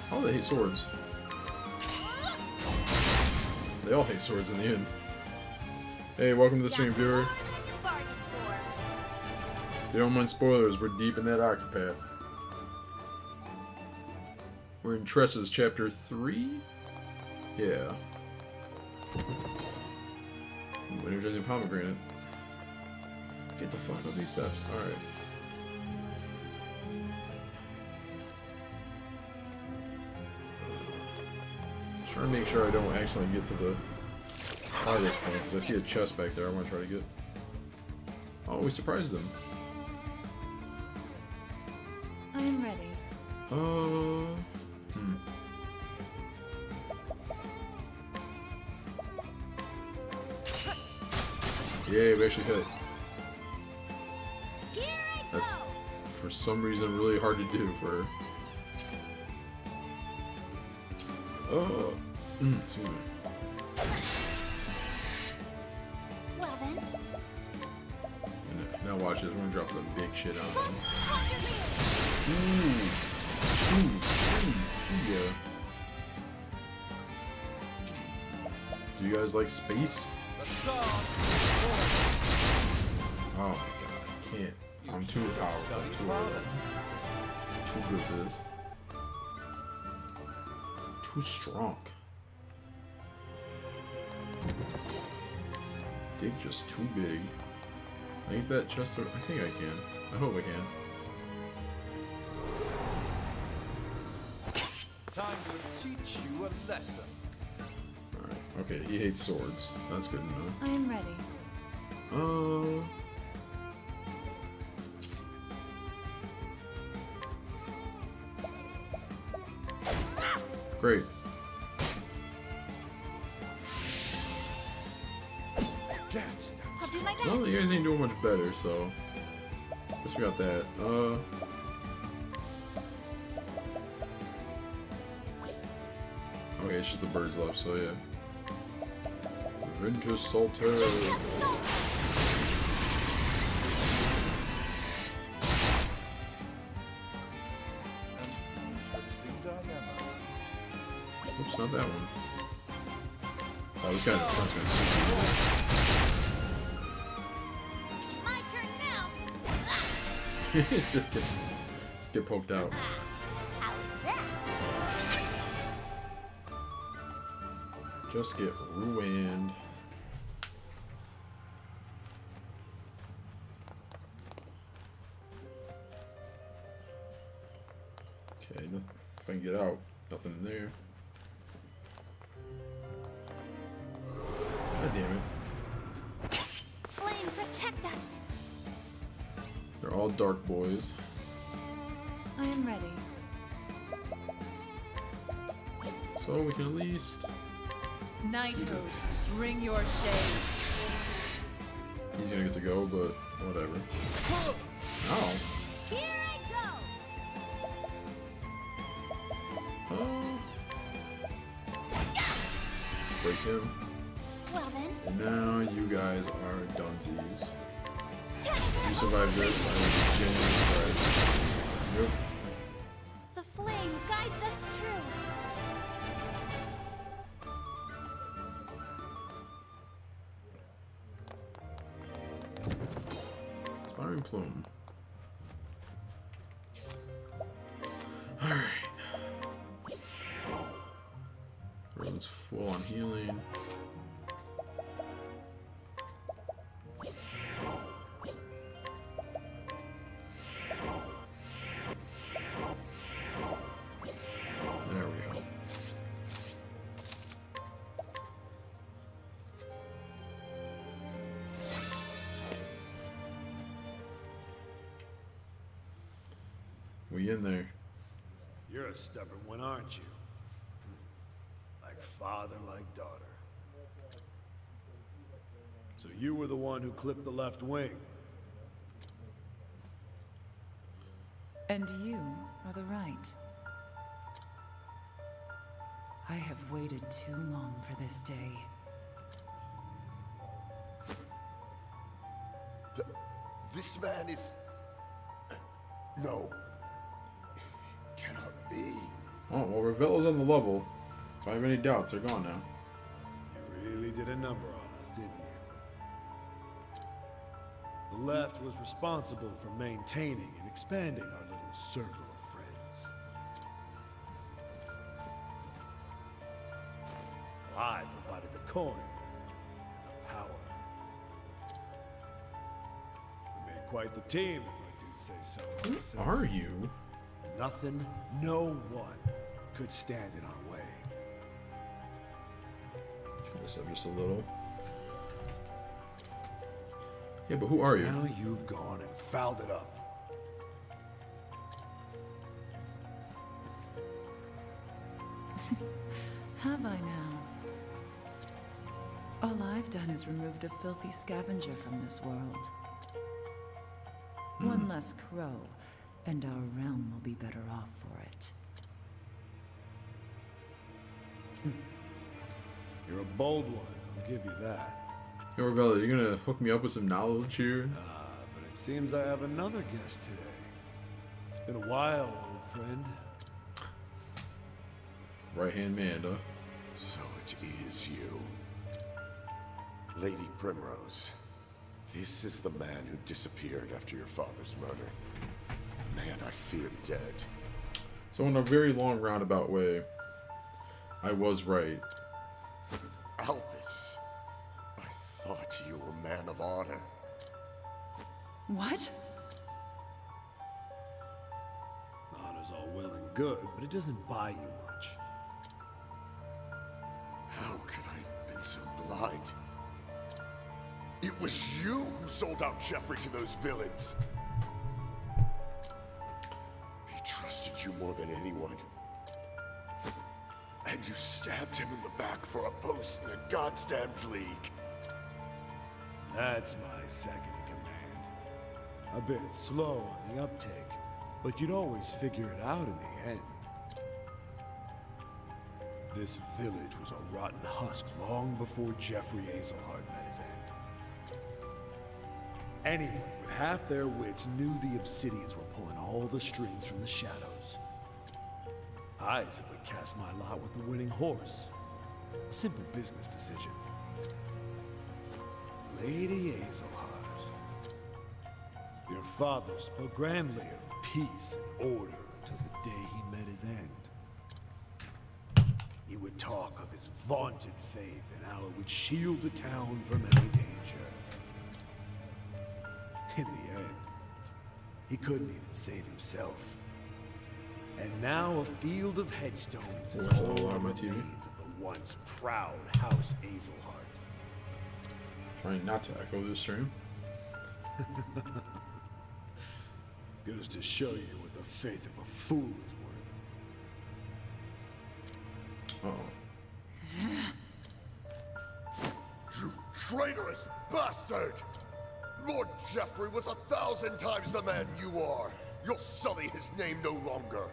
how do they hate swords? They all hate swords in the end. Hey, welcome to the stream, viewer. More than you bargained for. If you don't mind spoilers, we're deep in that Octopath. We're in Tressa's chapter 3? Yeah. Ooh, energizing pomegranate. Get the fuck up these steps. Alright. Trying to make sure I don't accidentally get to the hardest point, because I see a chest back there I want to try to get. Oh, we surprised them. I am ready. Yeah, we actually hit. Here I That's go. for some reason really hard to do for. Excuse me. Well then, And now watch this. We're gonna drop the big shit on them. hold your Ooh, please, see ya. Do you guys like space? Oh my god, I can't. I'm too powerful. I'm too good for this. Too strong. Dig just too big. I think that chest. I think I can. I hope I can. Time to teach you a lesson. Alright. Okay, he hates swords. That's good to know. I am ready. Great. Gets them. I'll do my best. Well, you guys ain't doing much better, so. Guess we got that. Okay, it's just the birds left, so yeah. Ventus Salter. An interesting dilemma. Oops, not that one. Oh, this guy's My turn now. just get poked out. How's that? Just get ruined. Okay, nothing, if I can get out, nothing in there. God damn it. Flame, protect us. They're all dark boys. I am ready. So we can at least... Knighthood, bring your shade. He's gonna get to go, but whatever. Ow. Here I go. Oh. Break him. Well then, And now you guys are dunsies. take You it. survived this, I was genuinely surprised. Yep. The flame guides us true. Inspiring plume. Alright. Everyone's full on healing. There we go. We in there. You're a stubborn one, aren't you? Like father, like daughter. So you were the one who clipped the left wing. And you are the right. I have waited too long for this day. This man is... No. Cannot be. Oh, well, Ravella's on the level. If I have any doubts, they're gone now. You really did a number on us, didn't you? The left was responsible for maintaining and expanding our little circle of friends. I provided the coin and the power. We made quite the team, if I do say so Who myself. are you? Nothing, no one could stand in our way. Turn this up just a little. Yeah, but who are you? Now you've gone and fouled it up. Have I now? All I've done is removed a filthy scavenger from this world. One less crow, and our realm will be better off for it. You're a bold one, I'll give you that. Yo, Ravella, you gonna hook me up with some knowledge here? But it seems I have another guest today. It's been a while, old friend. Right-hand man, huh? So it is you. Lady Primrose. This is the man who disappeared after your father's murder. The man I feared dead. So in a very long roundabout way, I was right. Albus. I thought you were a man of honor. What? Honor's all well and good, but it doesn't buy you much. How could I have been so blind? It was you who sold out Jeffrey to those villains. He trusted you more than anyone. And you stabbed him in the back for a post in the Goddamned League. That's my second in command. A bit slow on the uptake, but you'd always figure it out in the end. This village was a rotten husk long before Jeffrey Azelhard met his end. Anyone with half their wits knew the Obsidians were pulling all the strings from the shadows. I simply cast my lot with the winning horse. A simple business decision. Lady Azelhard. Your father spoke grandly of peace and order until the day he met his end. He would talk of his vaunted faith and how it would shield the town from any danger. In the end, he couldn't even save himself. And now a field of headstones is What's all all the on my TV? remains of the once proud House Azelhart. Trying not to echo this stream. Goes to show you what the faith of a fool is worth. Uh-oh. You traitorous bastard! Lord Jeffrey was 1,000 times the man you are. You'll sully his name no longer.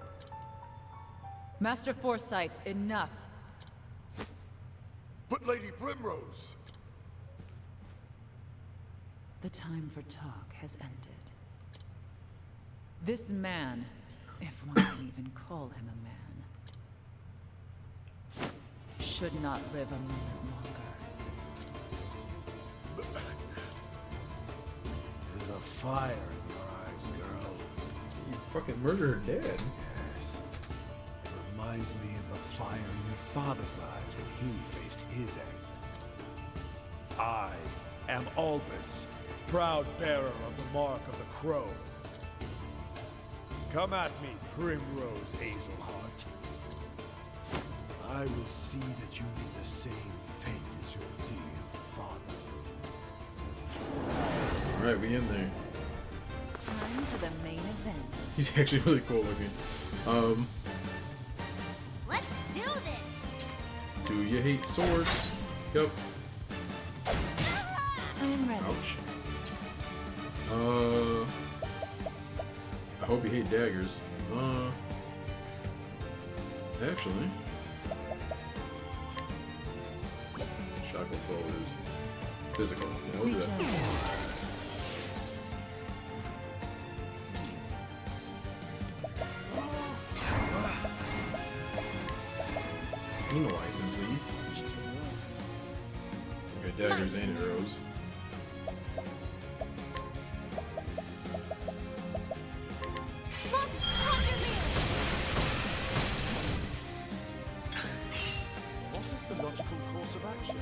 Master Forsyth, enough. But Lady Primrose... The time for talk has ended. This man, if one can even call him a man, should not live a moment longer. There's a fire in your eyes, girl. You fucking murdered her dad. Yes. It reminds me of the fire in your father's eyes when he faced his end. I am Albus, proud bearer of the mark of the crow. Come at me, Primrose Azelhart. I will see that you meet the same fate as your dear father. Alright, we in there. Time for the main event. He's actually really cool looking. Let's do this! Do you hate swords? Yep. I am ready. Ouch. I hope you hate daggers. Actually, Shackle Flow is physical. Yeah, we'll do that. Penalizing, please. Okay, daggers and arrows. What is the logical course of action?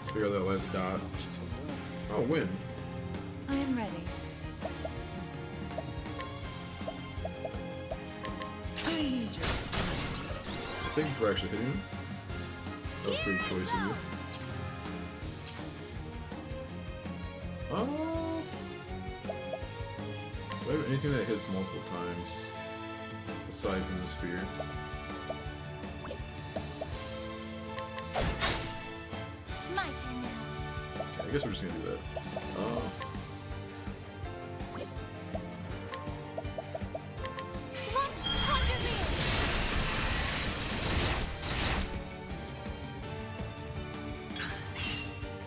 Figure out that last dot. Oh, win. I am ready. I need your strength. Thank you for actually hitting him. That was pretty choice of you. Do I have anything that hits multiple times aside from the spear? My turn now. I guess we're just gonna do that. Let's conquer this!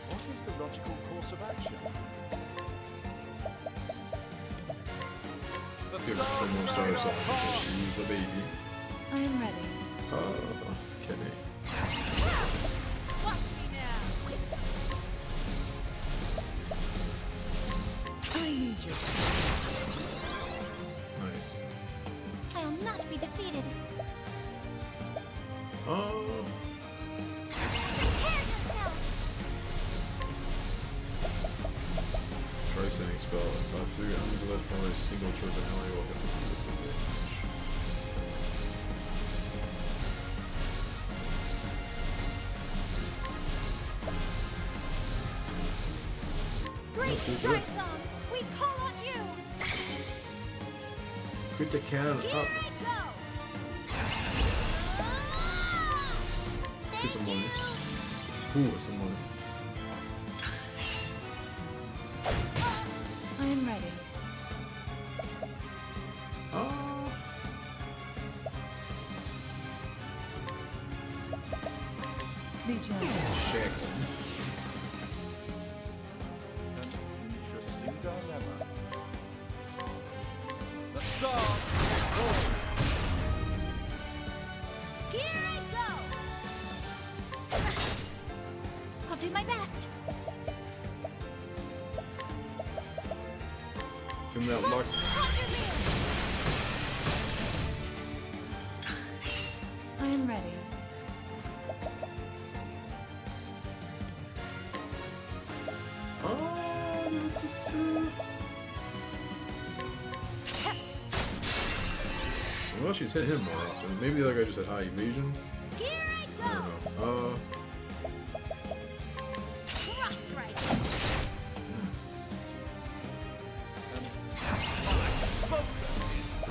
What is the logical course of action? Let's give her more stars off. She's a baby. I am ready. Okay. Watch me now! I need your strength. Nice. I'll not be defeated. Prepare yourself! Try sending spell. If 3 enemies are left from a single towards an ally will hit them with damage. Great Let's do Joy that. Song! We call on you! Crit the cannon Here up. I go! Get some money. Ooh, some money. I am ready. Be gentle. Check. Interesting dilemma. The stars Here I go! I'll do my best. Give me that luck. Conquer me! I am ready. thought she's hit him more often. Maybe that guy just had high evasion. Here I I go! don't know. Cross strike!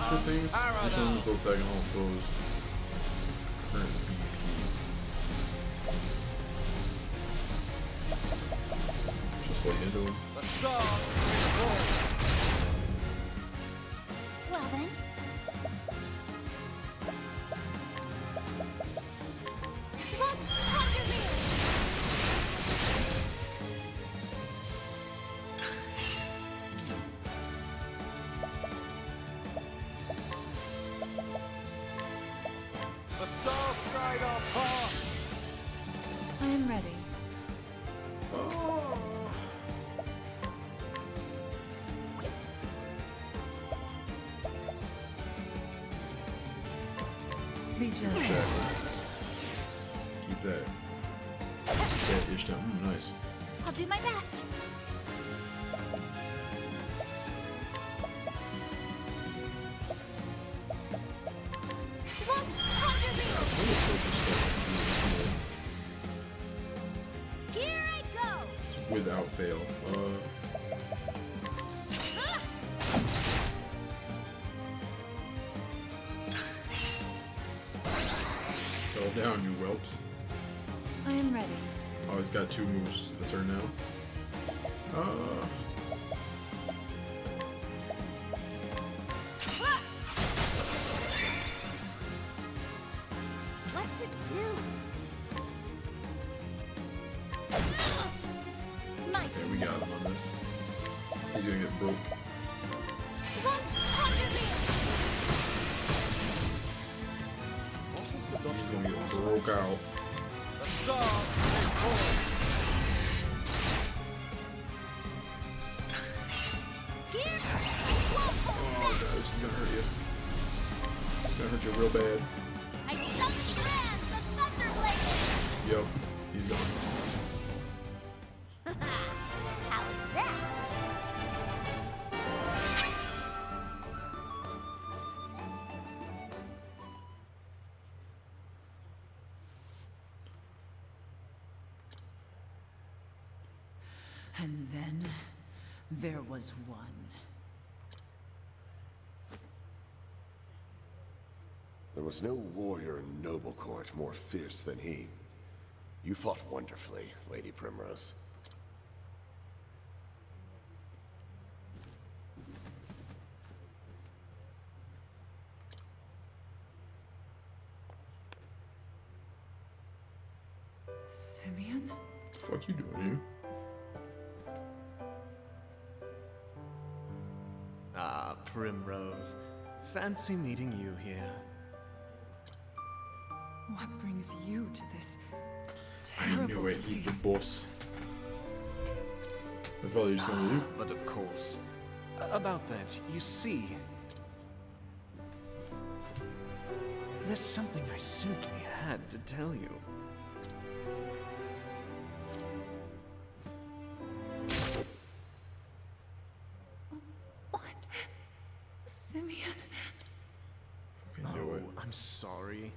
Good things. Each one is both tagging all foes. Current BP. Just lay into him. Well then. Let's conjure me! The stars guide our path. I am ready. Be gentle. Keep that. Keep that ish down. Nice. I'll do my best. Let's conjure me! Here I go! Without fail. Ah! Fell down, you whelps. I am ready. Oh, he's got 2 moves a turn now. Ah! What to do? My Okay, we got him on this. He's gonna get broke. Let's conjure me! He's gonna get broke out. The stars take hold. Here! Oh god, this is gonna hurt you. It's gonna hurt you real bad. I summon Brand, the Thunderblade! Yup, he's gone. How's that? And then there was one. There was no warrior in noble court more fierce than he. You fought wonderfully, Lady Primrose. Simeon? What the fuck you doing here? Ah, Primrose. Fancy meeting you here. What brings you to this I terrible knew it, he's place? the boss. I thought you were just gonna leave. But of course. About that, you see... There's something I simply had to tell you. What? Simeon? Fucking knew it. I'm sorry.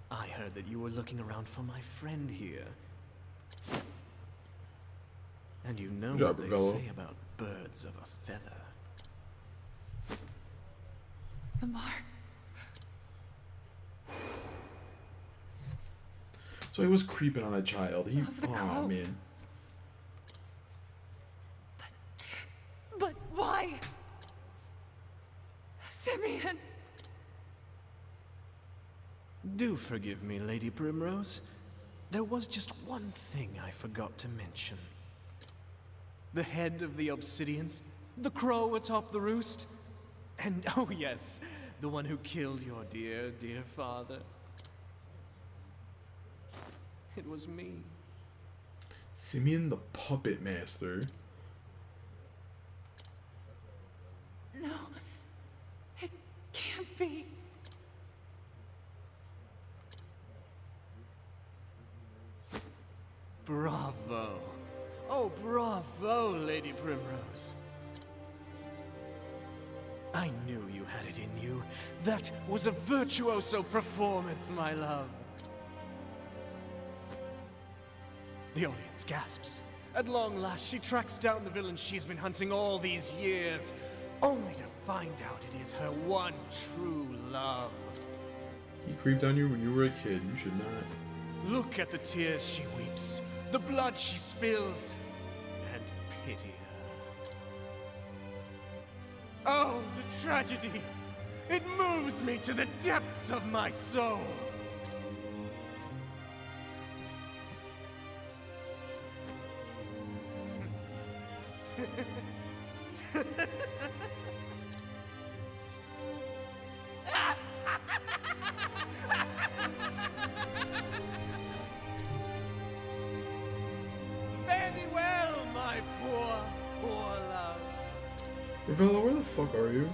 I heard that you were looking around for my friend here. And you know Good job, what they Ravello. say about birds of a feather. The mark. So he was creeping on a child. He, Of the oh crow. man. But why? Simeon! Do forgive me, Lady Primrose. There was just one thing I forgot to mention. The head of the Obsidians, the crow atop the roost, and oh yes, the one who killed your dear, dear father. It was me. Simeon the Puppet Master. No. It can't be. Bravo. Oh, bravo, Lady Primrose. I knew you had it in you. That was a virtuoso performance, my love. The audience gasps. At long last, she tracks down the villain she's been hunting all these years, only to find out it is her one true love. He creeped on you when you were a kid. You should not. Look at the tears she weeps, the blood she spills, and pity her. Oh, the tragedy! It moves me to the depths of my soul! Fare thee well, my poor, poor love. Ravella, where the fuck are you?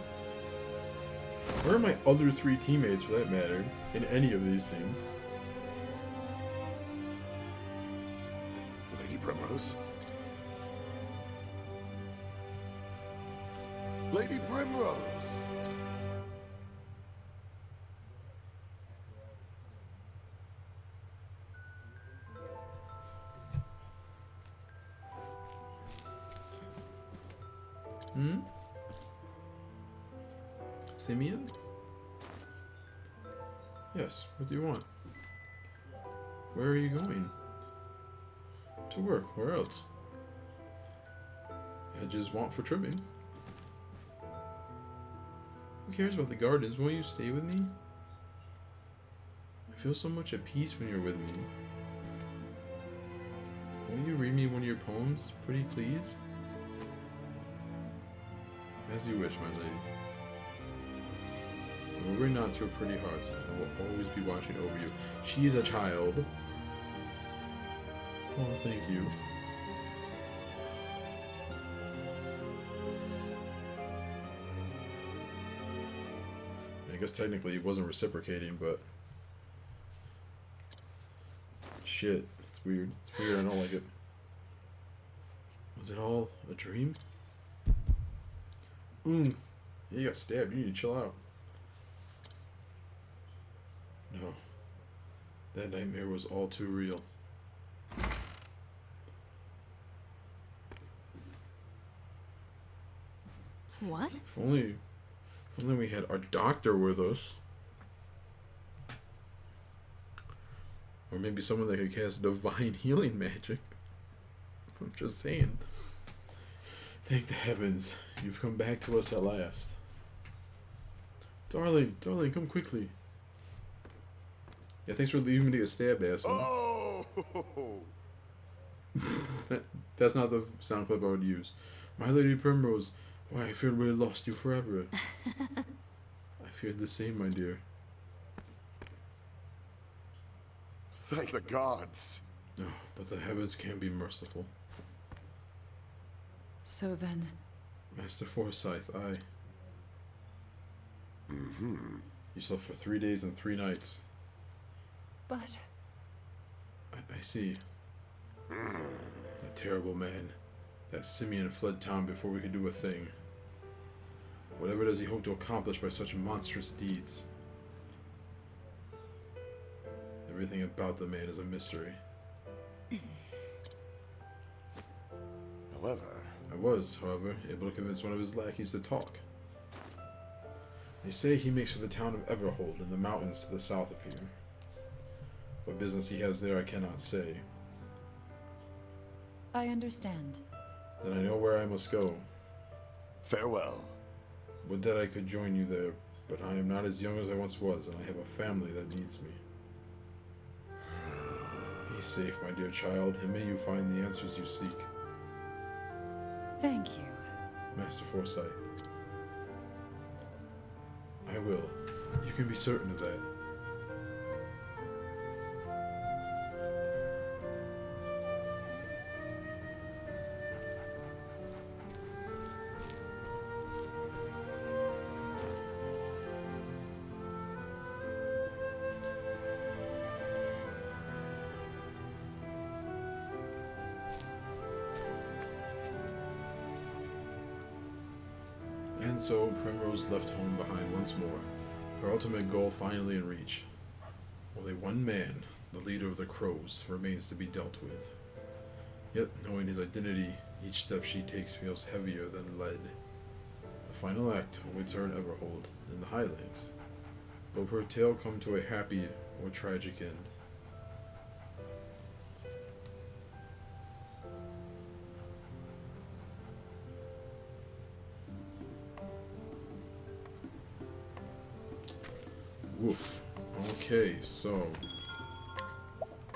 Where are my other 3 teammates, for that matter, in any of these scenes? Lady Primrose? Lady Primrose! Hmm? Simeon? Yes, what do you want? Where are you going? To work, where else? I just want for trimming. Who cares about the gardens? Won't you stay with me? I feel so much at peace when you're with me. Won't you read me one of your poems, pretty please? As you wish, my lady. Worry not your pretty hearts, I will always be watching over you. She is a child. Oh, thank you. I guess technically it wasn't reciprocating, but shit, it's weird. It's weird, I don't like it. Was it all a dream? Yeah, you got stabbed. You need to chill out. No. That nightmare was all too real. What? If only we had our doctor with us. Or maybe someone that could cast divine healing magic. I'm just saying. Thank the heavens, you've come back to us at last. Darling, come quickly. Yeah, thanks for leaving me to get stabbed, asshole. Oh! That's not the sound clip I would use. My Lady Primrose, why, I feared we had lost you forever. I feared the same, my dear. Thank the gods. No, but the heavens can be merciful. So then, Master Forsyth, You slept for 3 days and 3 nights. but I see. That terrible man. That Simeon fled town before we could do a thing. Whatever does he hope to accomplish by such monstrous deeds? Everything about the man is a mystery. However, I was, however, able to convince one of his lackeys to talk. They say he makes for the town of Everhold in the mountains to the south of here. What business he has there I cannot say. I understand. Then I know where I must go. farewell. Would that I could join you there, but I am not as young as I once was, and I have a family that needs me. Be safe, my dear child, and may you find the answers you seek. Thank you. Master Forsyth. I will. You can be certain of that. And And so Primrose left home behind once more, her ultimate goal finally in reach. Only one man, the leader of the Crows, remains to be dealt with. Yet, knowing his identity, each step she takes feels heavier than lead. The final act awaits her in Everhold, in the Highlands. Will her tale come to a happy or tragic end? Woof. Okay, so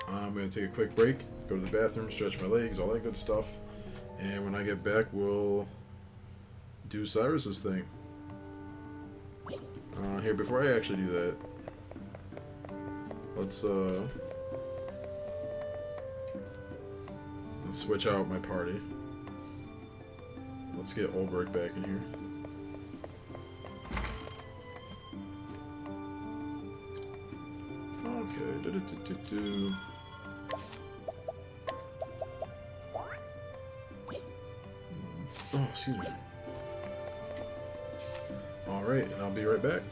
I'm gonna take a quick break, go to the bathroom, stretch my legs, all that good stuff, and when I get back, we'll do Cyrus's thing. Here, before I actually do that, let's switch out my party. Let's get Olberg back in here. Okay, do-do-do-do-do. Oh, excuse me. Alright, and I'll be right back.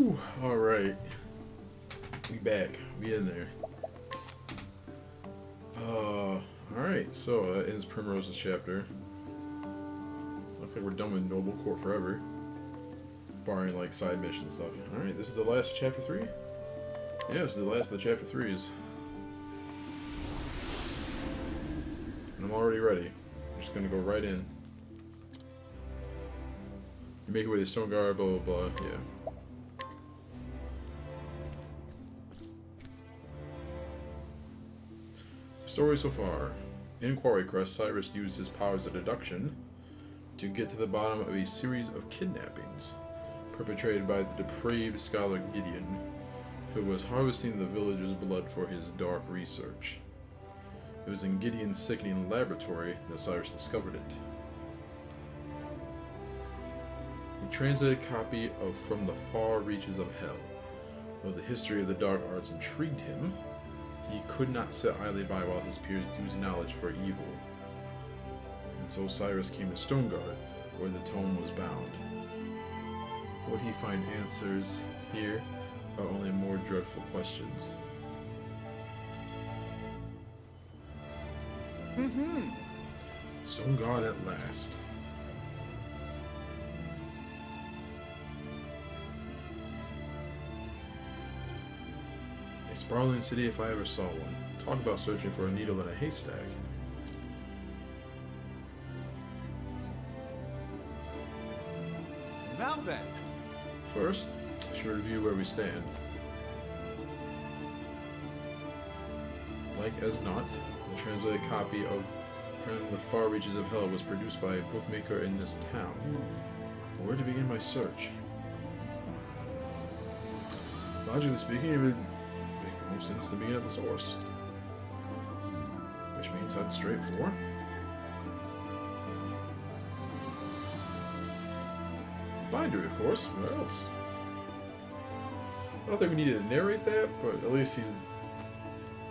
Whew. Alright. We back. We in there. Alright, so that ends Primrose's chapter. Looks like we're done with Noble Court forever. Barring like side mission stuff. Alright, this is the last of chapter 3? Yeah, this is the last of the chapter 3s. And I'm already ready. I'm just gonna go right in. You make your way to Stone Guard, blah blah blah, yeah. Story so far. In Quarry Crest, Cyrus used his powers of deduction to get to the bottom of a series of kidnappings perpetrated by the depraved scholar Gideon, who was harvesting the villagers' blood for his dark research. It was in Gideon's sickening laboratory that Cyrus discovered it. He translated a copy of From the Far Reaches of Hell. Though the history of the dark arts intrigued him, he could not sit idly by while his peers used knowledge for evil. And so Cyrus came to Stoneguard, where the tome was bound. Would he find answers here, or only more dreadful questions? Stoneguard at last. A sprawling city if I ever saw one. Talk about searching for a needle in a haystack. Now then. First, I should review where we stand. Like as not, the translated copy of From the Far Reaches of Hell was produced by a bookmaker in this town. But where to begin my search? Logically speaking, it would make more sense to begin at the source. Which means head straight for... Bindery, of course. Where else? I don't think we needed to narrate that, but at least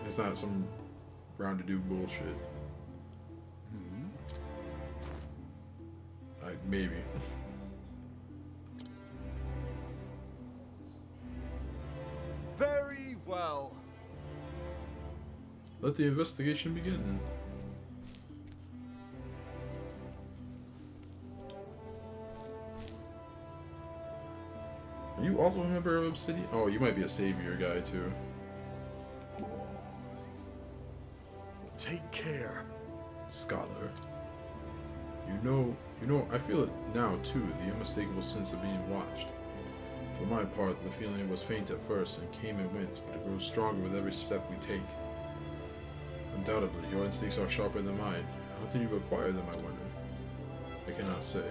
it's not some round-to-do bullshit. Maybe. Very well. Let the investigation begin. Are you also a member of Obsidian? Oh, you might be a savior guy too. Take care. Scholar. You know, I feel it now too, the unmistakable sense of being watched. For my part, the feeling was faint at first and came and went, but it grows stronger with every step we take. Undoubtedly, your instincts are sharper than mine. How did you acquire them, I wonder? I cannot say.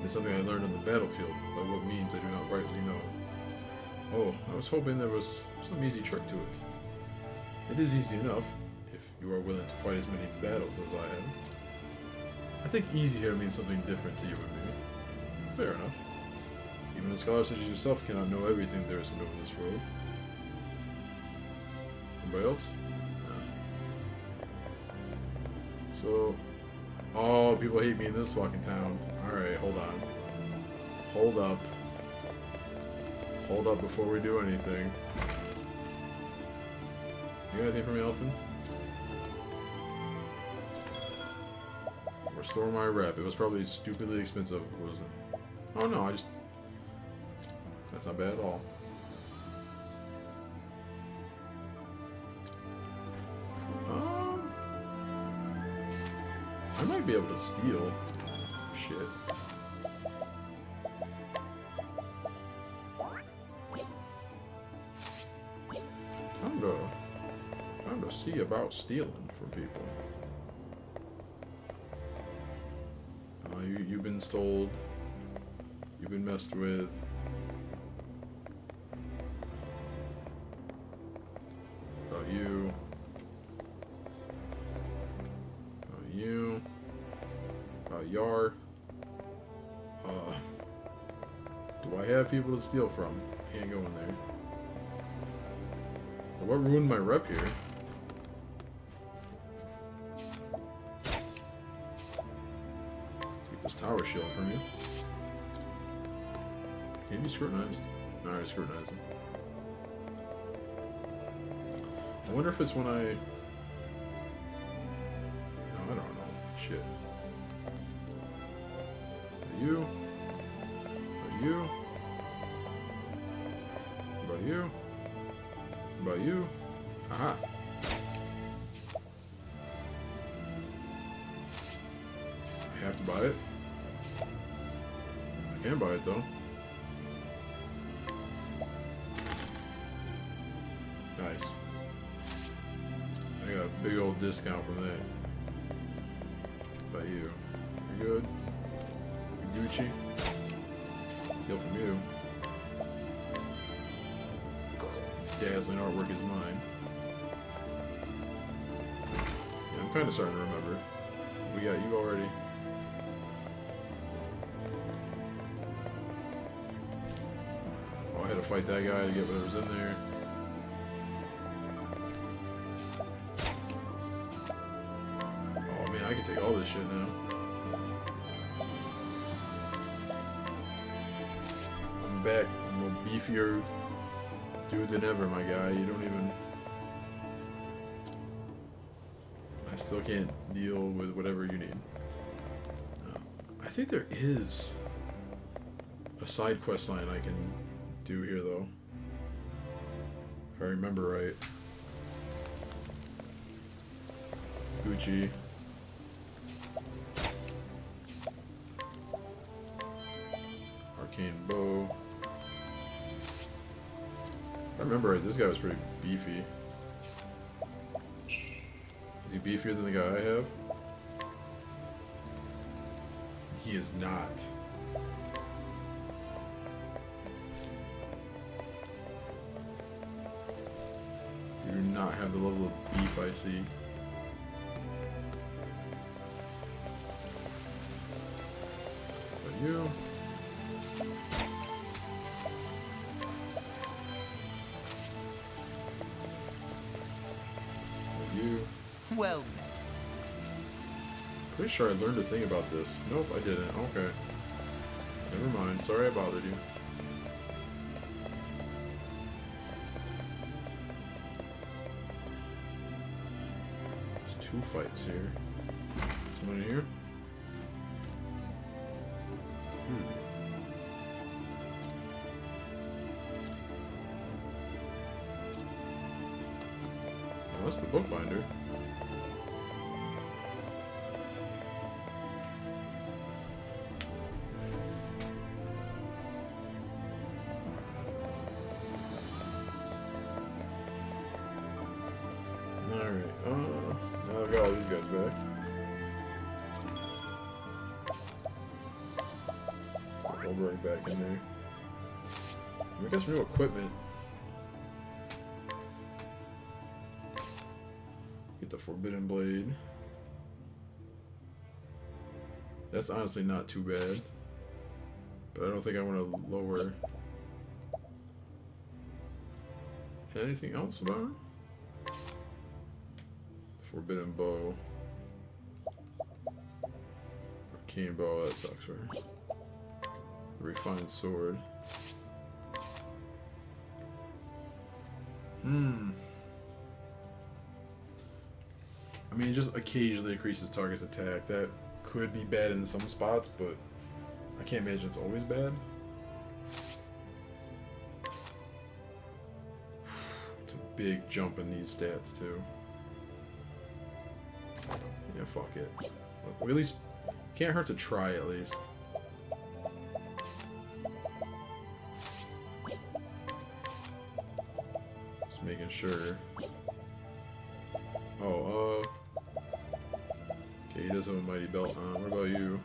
It's something I learned on the battlefield, by what means I do not rightly know. Oh, I was hoping there was some easy trick to it. It is easy enough, if you are willing to fight as many battles as I am. I think easy here means something different to you and me. Fair enough. Even a scholar such as yourself cannot know everything there is to know in this world. Anybody else? No. So, oh, people hate me in this fucking town. Alright, hold on. Hold up. Hold up before we do anything. You got anything for me, Elfin? Restore my rep. It was probably stupidly expensive, wasn't it? Oh no, I just... That's not bad at all. I might be able to steal. Shit. Time to see about stealing from people. You've been stole. You've been messed with. About you. About you. About Yar. Do I have people to steal from? Can't go in there. But what ruined my rep here? This tower shield from you. Can you be scrutinized? Alright, scrutinizing. I wonder if it's when I... No, I don't know. Shit. You? About you? About you? About you? Aha! I have to buy it. I can buy it though. Nice. I got a big old discount from that. By you. You're good. You're Gucci. Steal from you. Dazzling artwork is mine. Yeah, I'm kind of starting to remember. We got you already. Oh, I had to fight that guy to get whatever's in there. Oh man, I can take all this shit now. I'm back. I'm a beefier dude than ever, my guy. You don't even... I still can't deal with whatever you need. I think there is a side quest line I can do here, though. If I remember right. Gucci. Arcane bow. I remember right, this guy was pretty beefy. Is he beefier than the guy I have? He is not. You do not have the level of beef I see. But you... Well met. Pretty sure I learned a thing about this. Nope, I didn't. Okay. Never mind. Sorry I bothered you. There's 2 fights here. Someone in here? Well, that's the bookbinder. Now I've got all these guys back. So Goldberg back in there. We got some new equipment. Get the Forbidden Blade. That's honestly not too bad. But I don't think I want to lower anything else about it. Forbidden bow. Arcane bow, that sucks for her. Refined sword. I mean, it just occasionally increases target's attack. That could be bad in some spots, but I can't imagine it's always bad. It's a big jump in these stats, too. Yeah, fuck it. Well, at least, can't hurt to try at least. Just making sure. Oh, okay, he does have a mighty belt on. What about you?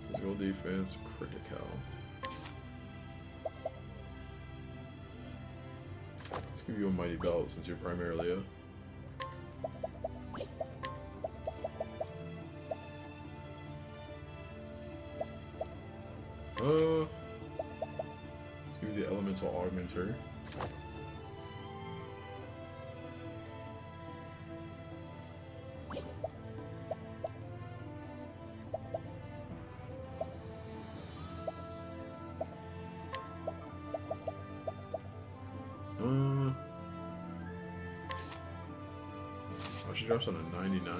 Physical defense, critical. Let's give you a mighty belt since you're primarily a... Let's give you the elemental augmenter. she drops on a 99.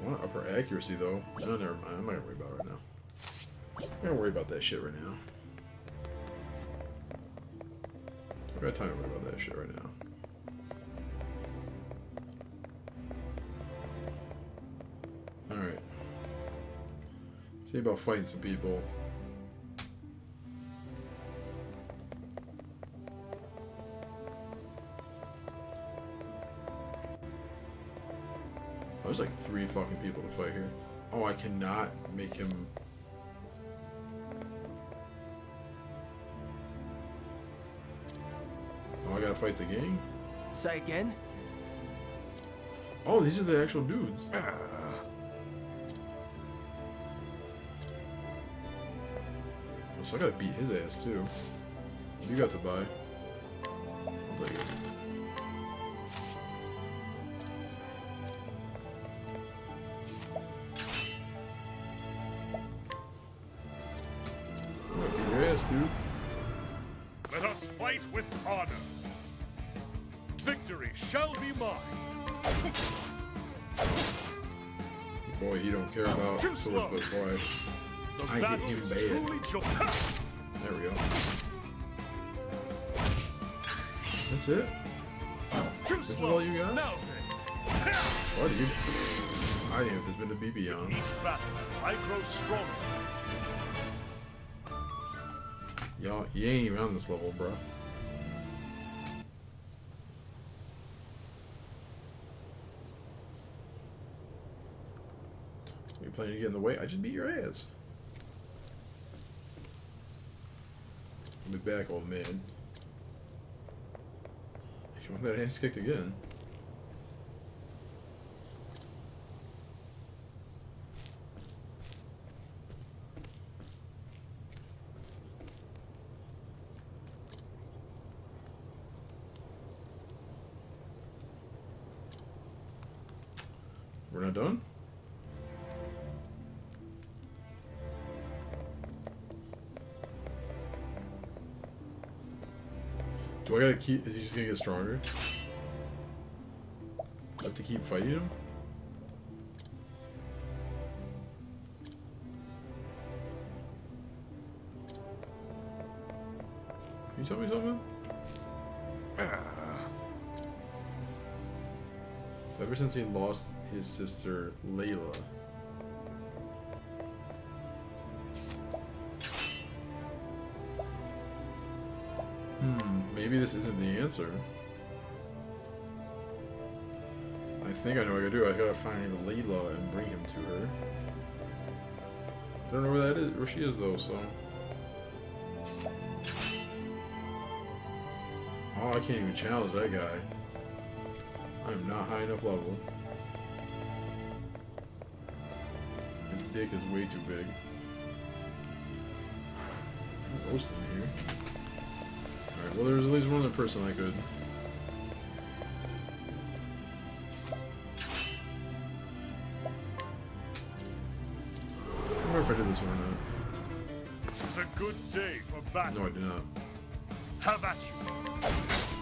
I want to up her accuracy though. No, never mind. I'm not gonna worry about it right now. I'm not gonna worry about that shit right now. I got time to worry about that shit right now. Alright. See about fighting some people. There's like 3 fucking people to fight here. Oh, I cannot make him... Oh, I gotta fight the gang? Say again? Oh, these are the actual dudes. So I gotta beat his ass too. What you got to buy? I'll take it. I'm gonna beat your ass, dude. Let us fight with honor. Victory shall be mine. Boy, he don't care about Too swords, slow. but boy, The I battle get him is bad. truly joyous. There we go. That's it? Too This is slow. all you got? Now then. What do you? I didn't know if there's been a BB on. Each battle, I grow stronger. Y'all, you ain't even on this level, bro. You planning to get in the way? I just beat your ass. I'll be back, old man. If you want that ass kicked again. We're not done? Do I gotta keep... Is he just gonna get stronger? I have to keep fighting him? Can you tell me something? Ever since he lost his sister, Layla. Maybe this isn't the answer. I think I know what I gotta do. I gotta find Layla and bring him to her. I don't know where that is, where she is though, so. Oh, I can't even challenge that guy. I'm not high enough level. His dick is way too big. I'm roasting here. Alright, well there's at least one other person I could. I wonder if I did this one or not. This is a good day for battle. No, I did not. Have at you.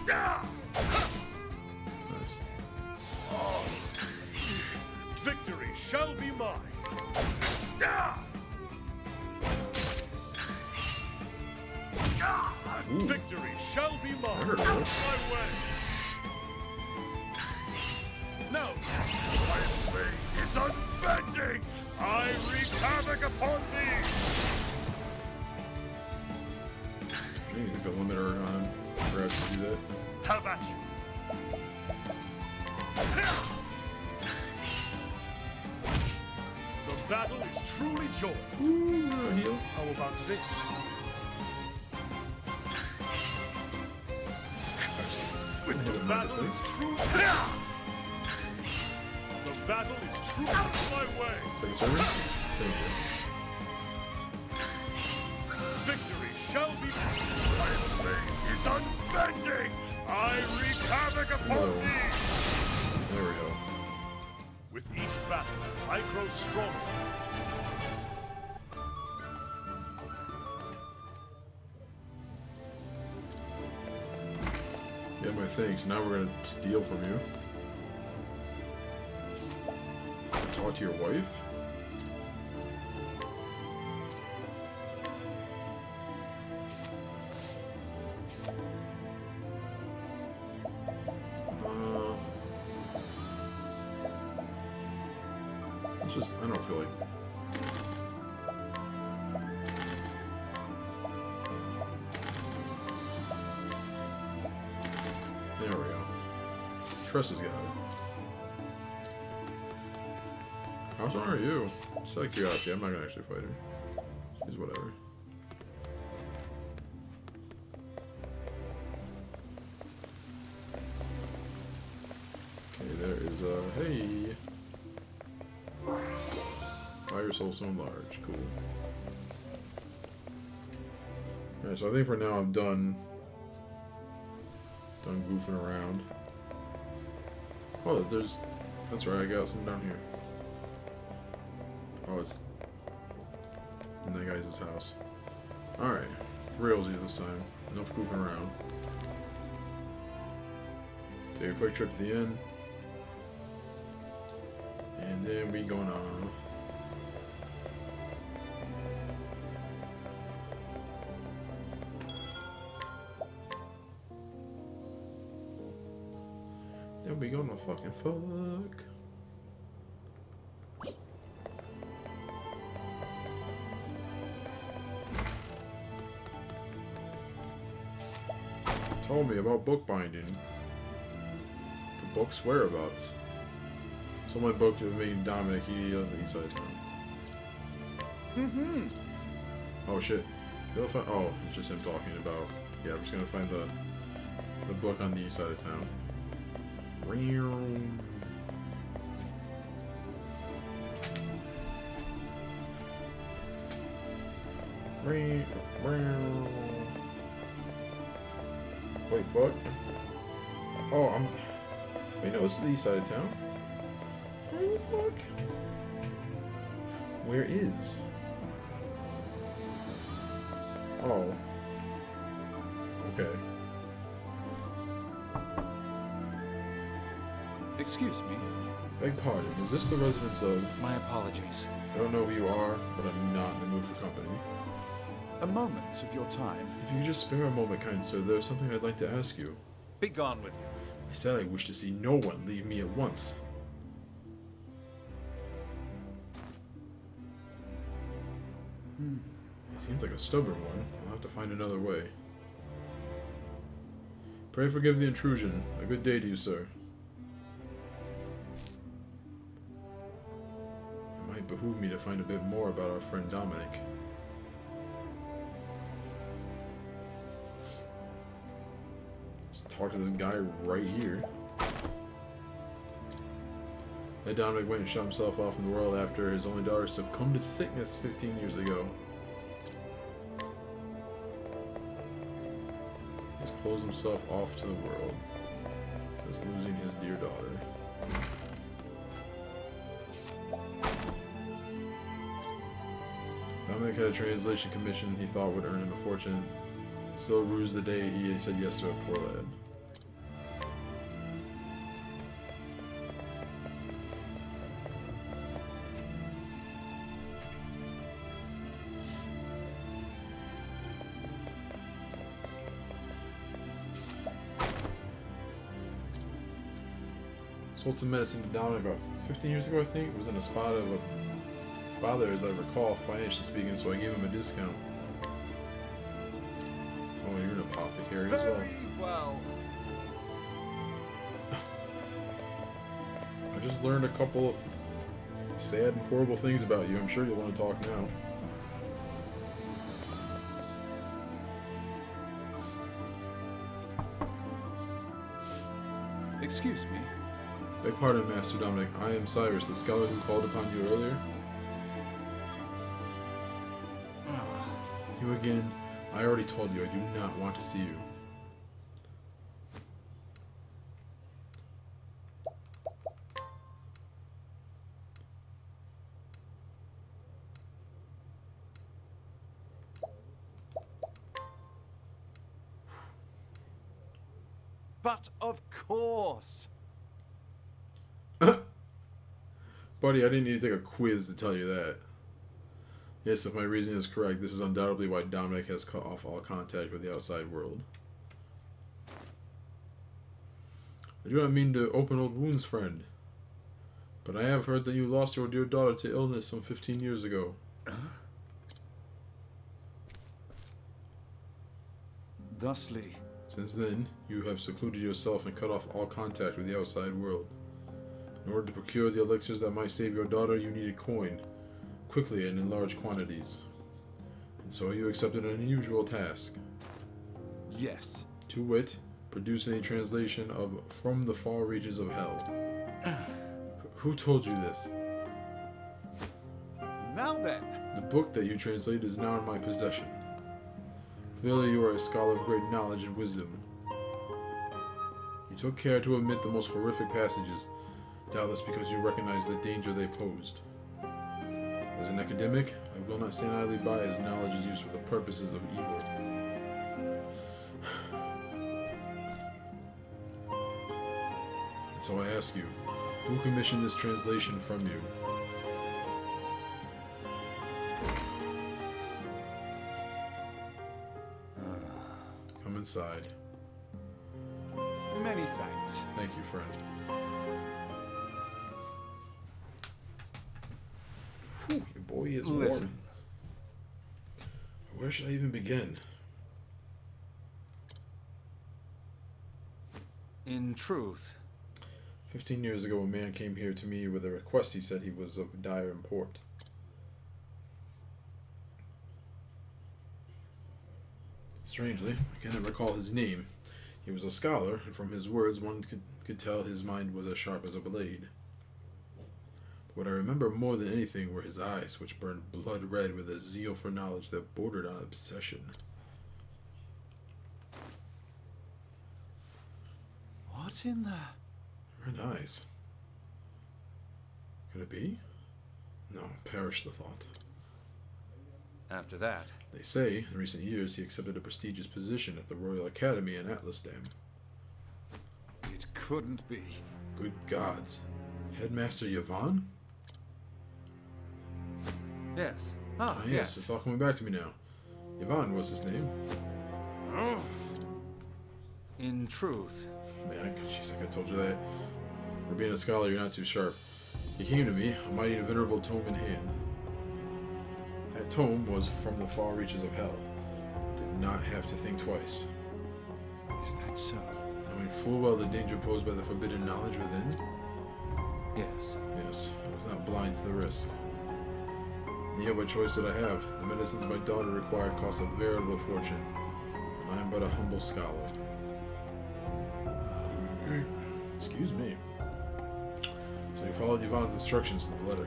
Yeah! Nice. Victory shall be mine. Yeah! Ooh. Victory shall be mine. I heard Out it. my way. No. My blade is unbending. I wreak havoc upon thee. I need to put a limiter on him for us to do that. Have at you. The battle is truly joy. Ooh, heal. How about this? The battle is true. The battle is true. Out my way. Second server? Thank you. Victory shall be. My blade is unbending. I wreak havoc upon Whoa. thee. There we go. With each battle, I grow stronger. Same way thanks. Now we're gonna steal from you. Talk to your wife? It's just, I don't feel like... There we go. Tress has got it. How strong are you? Just out of curiosity, I'm not gonna actually fight her. She's whatever. Okay, there is a... Hey! Why are your soul so large? Cool. Alright, so I think for now I'm done goofing around. Oh, there's... That's right, I got some down here. Oh, it's in that guy's house. Alright, for realsies this time. Enough goofing around. Take a quick trip to the inn. And then we going on. Then we gonna fucking fuck. Told me about bookbinding. The book's whereabouts. So my book is making Dominic, he lives on the east side of town. Oh shit. Oh, it's just him talking about, yeah, we're just gonna find the book on the east side of town. Wait, what? Oh, wait, no, this is the east side of town. Where the fuck? Where is? Oh. Okay. Excuse me. Beg pardon, is this the residence of... My apologies. I don't know who you are, but I'm not in the mood for company. A moment of your time. If you could just spare a moment, kind sir, there's something I'd like to ask you. Be gone with you. I said I wish to see no one leave me at once. He seems like a stubborn one. I'll have to find another way. Pray forgive the intrusion. A good day to you, sir. It might behoove me to find a bit more about our friend Dominic. Just talk to this guy right here. That Dominic went and shut himself off from the world after his only daughter succumbed to sickness 15 years ago. He's closed himself off to the world, just losing his dear daughter. Dominic had a translation commission he thought would earn him a fortune. Still rues the day he said yes to a poor lad. Sold some medicine to Dominic about 15 years ago, I think. It was in a spot of a father, as I recall, financially speaking, so I gave him a discount. Oh, you're an apothecary as well. Very well. I just learned a couple of sad and horrible things about you. I'm sure you'll want to talk now. Excuse me. Beg pardon, Master Dominic. I am Cyrus, the scholar who called upon you earlier. You again. I already told you I do not want to see you. But of course. Buddy, I didn't need to take a quiz to tell you that. Yes, if my reasoning is correct, this is undoubtedly why Dominic has cut off all contact with the outside world. I do not mean to open old wounds, friend, but I have heard that you lost your dear daughter to illness some 15 years ago. Thusly, Since then, you have secluded yourself and cut off all contact with the outside world. In order to procure the elixirs that might save your daughter, you needed coin, quickly and in large quantities. And so you accepted an unusual task. yes. To wit, producing a translation of From the Far Reaches of Hell. Who told you this? Now then. The book that you translated is now in my possession. Clearly you are a scholar of great knowledge and wisdom. You took care to omit the most horrific passages, doubtless because you recognized the danger they posed. As an academic, I will not stand idly by as knowledge is used for the purposes of evil. And so I ask you, who commissioned this translation from you? Come inside. Many thanks. Thank you, friend. Whew, your boy is warm. Listen. Where should I even begin? In truth, 15 years ago, a man came here to me with a request. He said he was of dire import. Strangely, I cannot recall his name. He was a scholar, and from his words one could tell his mind was as sharp as a blade. But what I remember more than anything were his eyes, which burned blood red with a zeal for knowledge that bordered on obsession. what in the... Red eyes. Could it be? No, perish the thought. After that, They say, in recent years, he accepted a prestigious position at the Royal Academy in Atlasdam. it couldn't be. Good gods. Headmaster Yvonne? Yes. Ah, yes, it's all coming back to me now. Yvonne was his name. In truth, Man, jeez, like I told you that. For being a scholar, you're not too sharp. He came to me, a mighty and venerable tome in hand. That tome was From the Far Reaches of Hell. I did not have to think twice. is that so? Knowing full well the danger posed by the forbidden knowledge within, Yes. yes, I was not blind to the risk. And yet what choice did I have? The medicines my daughter required cost a veritable fortune, and I am but a humble scholar. Excuse me. So you followed Yvonne's instructions to the letter.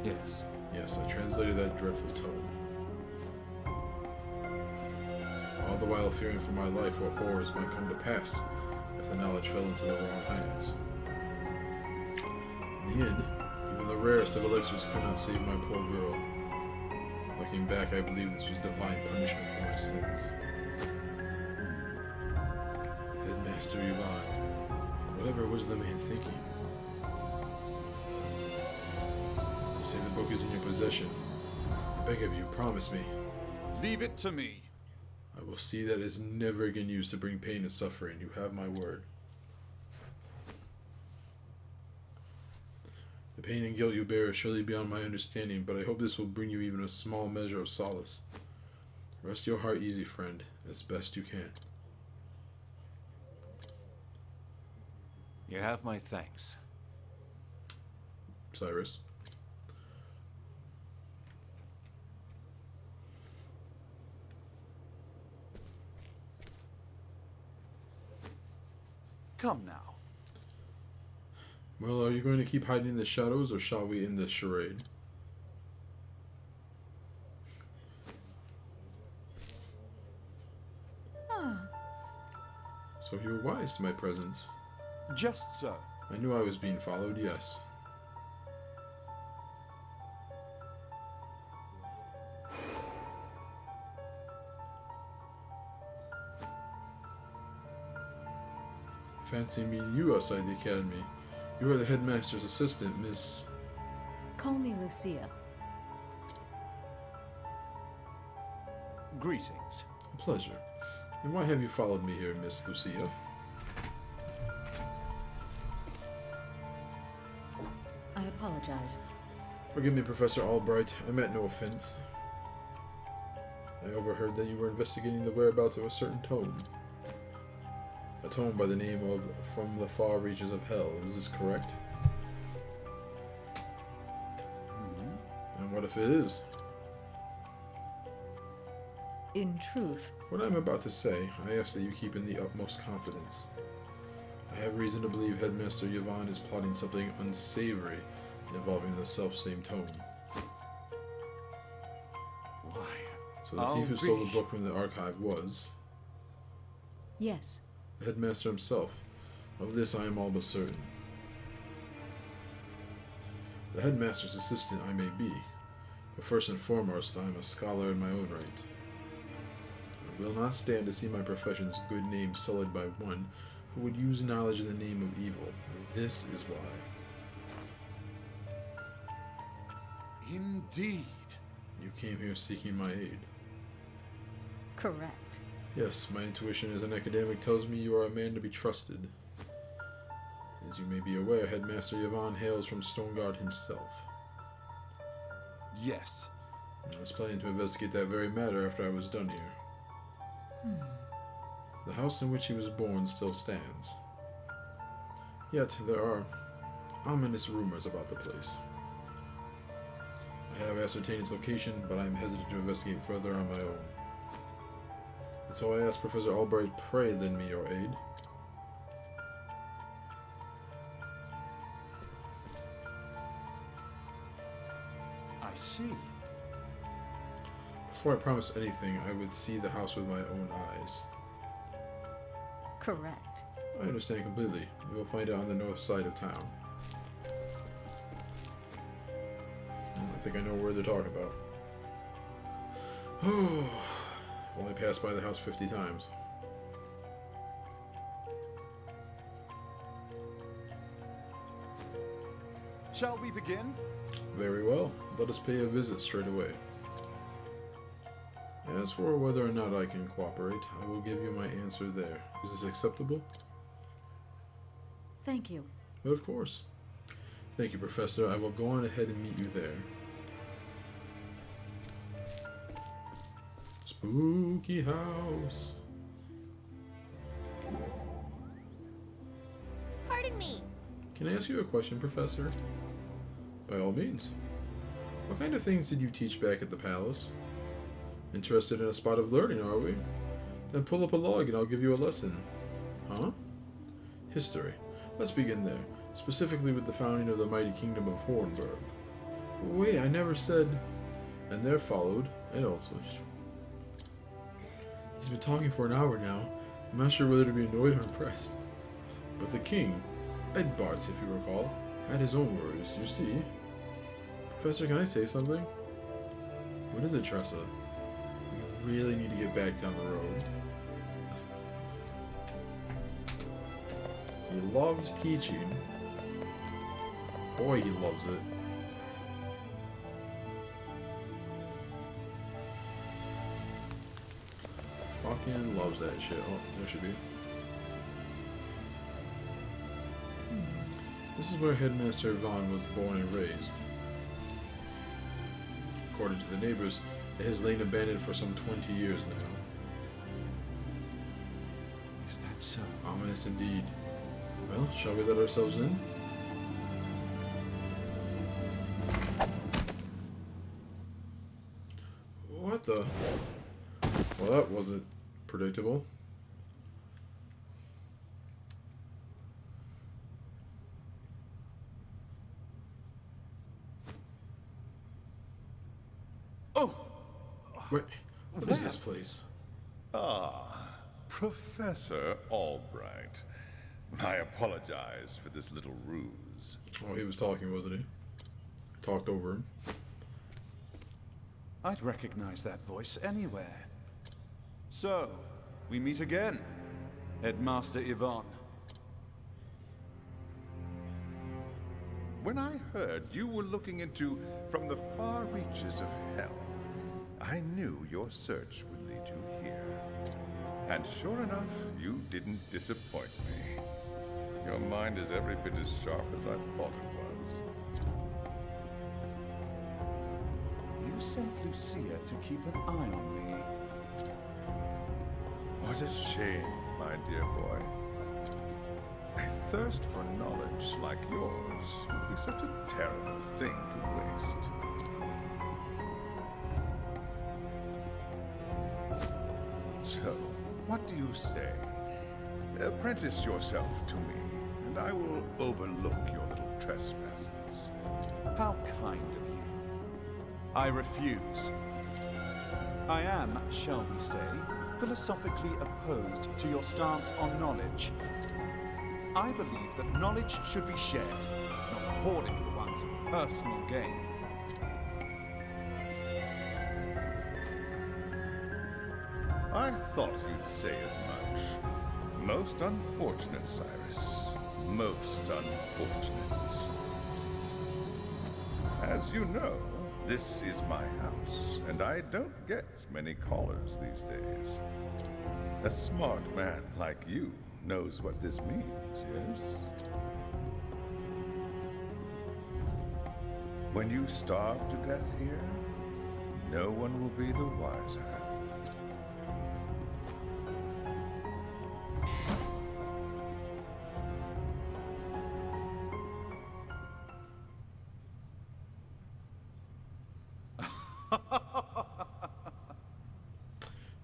Yes. Yes, I translated that dreadful tome. All the while fearing for my life what horrors might come to pass if the knowledge fell into the wrong hands. In the end, even the rarest of elixirs could not save my poor girl. Looking back, I believe this was divine punishment for my sins. Headmaster Yvonne, whatever was the man thinking? You say the book is in your possession. I beg of you, promise me. Leave it to me. I will see that it is never again used to bring pain and suffering. You have my word. The pain and guilt you bear is surely beyond my understanding, but I hope this will bring you even a small measure of solace. Rest your heart easy, friend, as best you can. You have my thanks. Cyrus. Come now. Well, are you going to keep hiding in the shadows, or shall we end this charade? So you were wise to my presence. Just so. I knew I was being followed, yes. Fancy meeting you outside the academy. You are the headmaster's assistant, Miss... Call me Lucia. Greetings. A pleasure. And why have you followed me here, Miss Lucia? I apologize. Forgive me, Professor Albright. I meant no offense. I overheard that you were investigating the whereabouts of a certain tome. A tome by the name of From the Far Reaches of Hell. Is this correct? And what if it is? In truth, What I'm about to say, I ask that you keep in the utmost confidence. I have reason to believe Headmaster Yvonne is plotting something unsavory involving the self-same tome. Why? So the thief who stole the book from the archive was yes. the headmaster himself. Of this I am all but certain. The headmaster's assistant I may be, but first and foremost I am a scholar in my own right. I will not stand to see my profession's good name sullied by one who would use knowledge in the name of evil. This is why. Indeed. You came here seeking my aid. Correct. Yes, my intuition as an academic tells me you are a man to be trusted. As you may be aware, Headmaster Yvonne hails from Stoneguard himself. Yes. I was planning to investigate that very matter after I was done here. The house in which he was born still stands. Yet there are ominous rumors about the place. I have ascertained its location, but I am hesitant to investigate further on my own. And so I ask Professor Albright, pray lend me your aid. I see. Before I promise anything, I would see the house with my own eyes. Correct. I understand completely. You will find it on the north side of town. I think I know where they're talking about. Oh, I've only passed by the house 50 times. Shall we begin? Very well. Let us pay a visit straight away. As for whether or not I can cooperate, I will give you my answer there. Is this acceptable? Thank you. But of course. Thank you, Professor. I will go on ahead and meet you there. Spooky house. Pardon me. Can I ask you a question, Professor? By all means. What kind of things did you teach back at the palace? Interested in a spot of learning, are we? Then pull up a log and I'll give you a lesson. Huh? History. Let's begin there, specifically with the founding of the mighty kingdom of Hornburg. Wait, I never said... And there followed, and also... He's been talking for an hour now. I'm not sure whether to be annoyed or impressed. But the king, Edbart, if you recall, had his own worries, you see. Professor, can I say something? What is it, Tressa? We really need to get back down the road. He loves teaching. Boy, he loves it. Fucking loves that shit. Oh, there should be. This is where Headmaster Vaughn was born and raised. According to the neighbors, it has lain abandoned for some 20 years now. Is that so? Ominous indeed. Well, shall we let ourselves in? What the? Well, that wasn't predictable. Oh! Wait, what is this place? Ah, Professor Albright. I apologize for this little ruse. Oh, he was talking, wasn't he? Talked over him. I'd recognize that voice anywhere. So, we meet again, Headmaster Yvonne. when I heard you were looking into from the far reaches of hell, I knew your search would lead you here. And sure enough, you didn't disappoint me. Your mind is every bit as sharp as I thought it was. You sent Lucia to keep an eye on me. What a shame, my dear boy. A thirst for knowledge like yours would be such a terrible thing to waste. So, what do you say? Apprentice yourself to me, and I will overlook your little trespasses. How kind of you. I refuse. I am, shall we say, philosophically opposed to your stance on knowledge. I believe that knowledge should be shared, not hoarded for one's personal gain. I thought you'd say as much. Most unfortunate, Cyrus. Most unfortunate. As you know, this is my house, and I don't get many callers these days. A smart man like you knows what this means, yes? When you starve to death here, no one will be the wiser.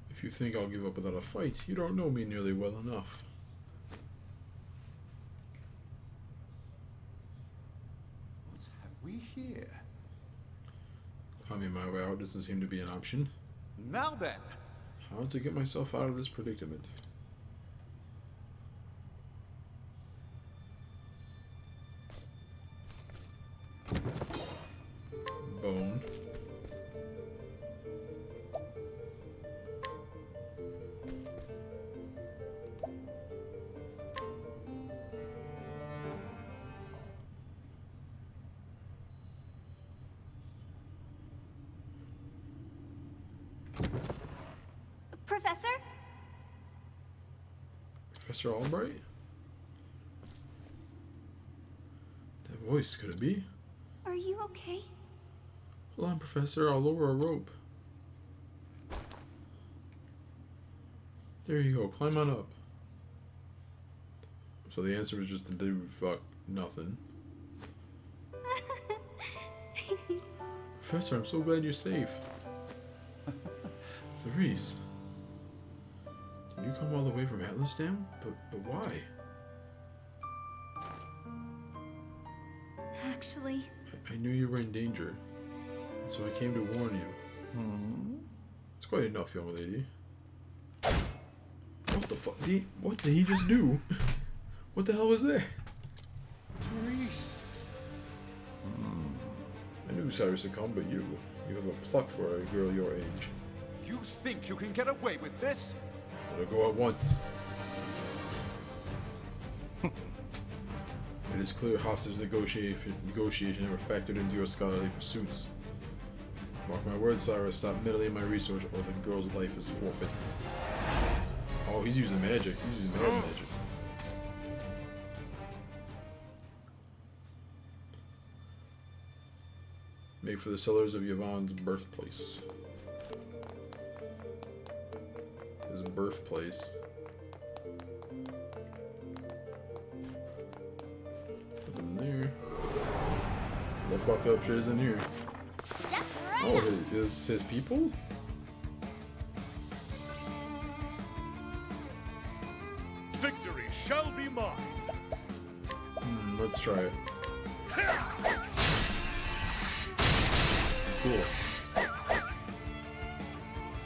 If you think I'll give up without a fight, you don't know me nearly well enough. What have we here? Climbing my way out doesn't seem to be an option. Now then, How to get myself out of this predicament? Bone. Professor? Professor Albright? That voice, could it be? Are you okay? Hold on, Professor, I'll lower a rope. There you go, climb on up. So the answer was just to do fuck nothing. Professor, I'm so glad you're safe. Therese. Did you come all the way from Atlasdam? But why? Actually, I knew you were in danger, and so I came to warn you. It's quite enough, young lady. What the fuck? What did he just do? What the hell was that? Therese. I knew Cyrus would come, but you have a pluck for a girl your age. You think you can get away with this? Let her go at once. It is clear hostage negotiation never factored into your scholarly pursuits. Mark my words, Cyrus, stop meddling my research or the girl's life is forfeit. Oh, he's using magic. He's using magic. Make for the cellars of Yvonne's birthplace. His birthplace. Nothing there. The fucked up shit is in here. step right Oh, up. his people? Victory shall be mine. Let's try it. Cool.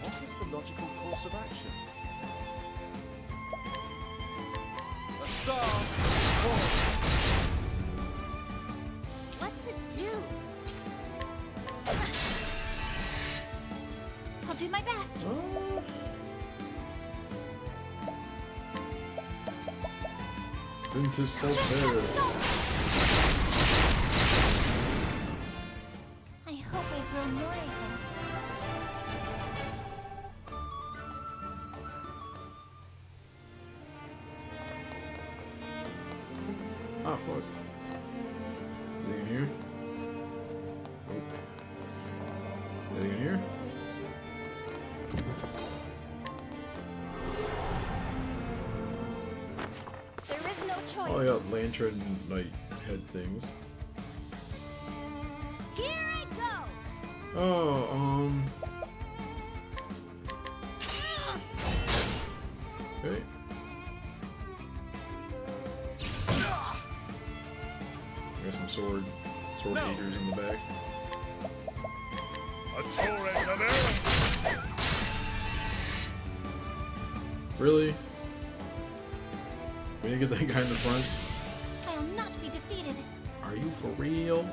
What is the logical course of action? A star! What to do? I'll do my best. Into self-care. Ah, fuck. Anything in here? Nope. Anything in here? There is no choice. Oh, I got lantern night head things. Here I go. Oh, okay. Got some sword eaters in the back. A torrent of arrows. Really? We didn't get that guy in the front? I will not be defeated. Are you for real?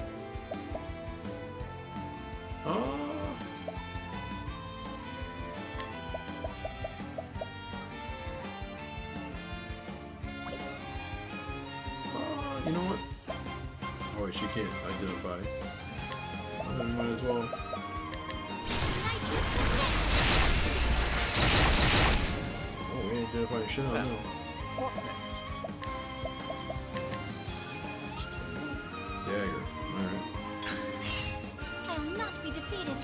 Oh. You know what? Oh wait, she can't identify. Then might as well. Oh, we ain't identifying shit on them. What next? Dagger. Alright. I will not be defeated.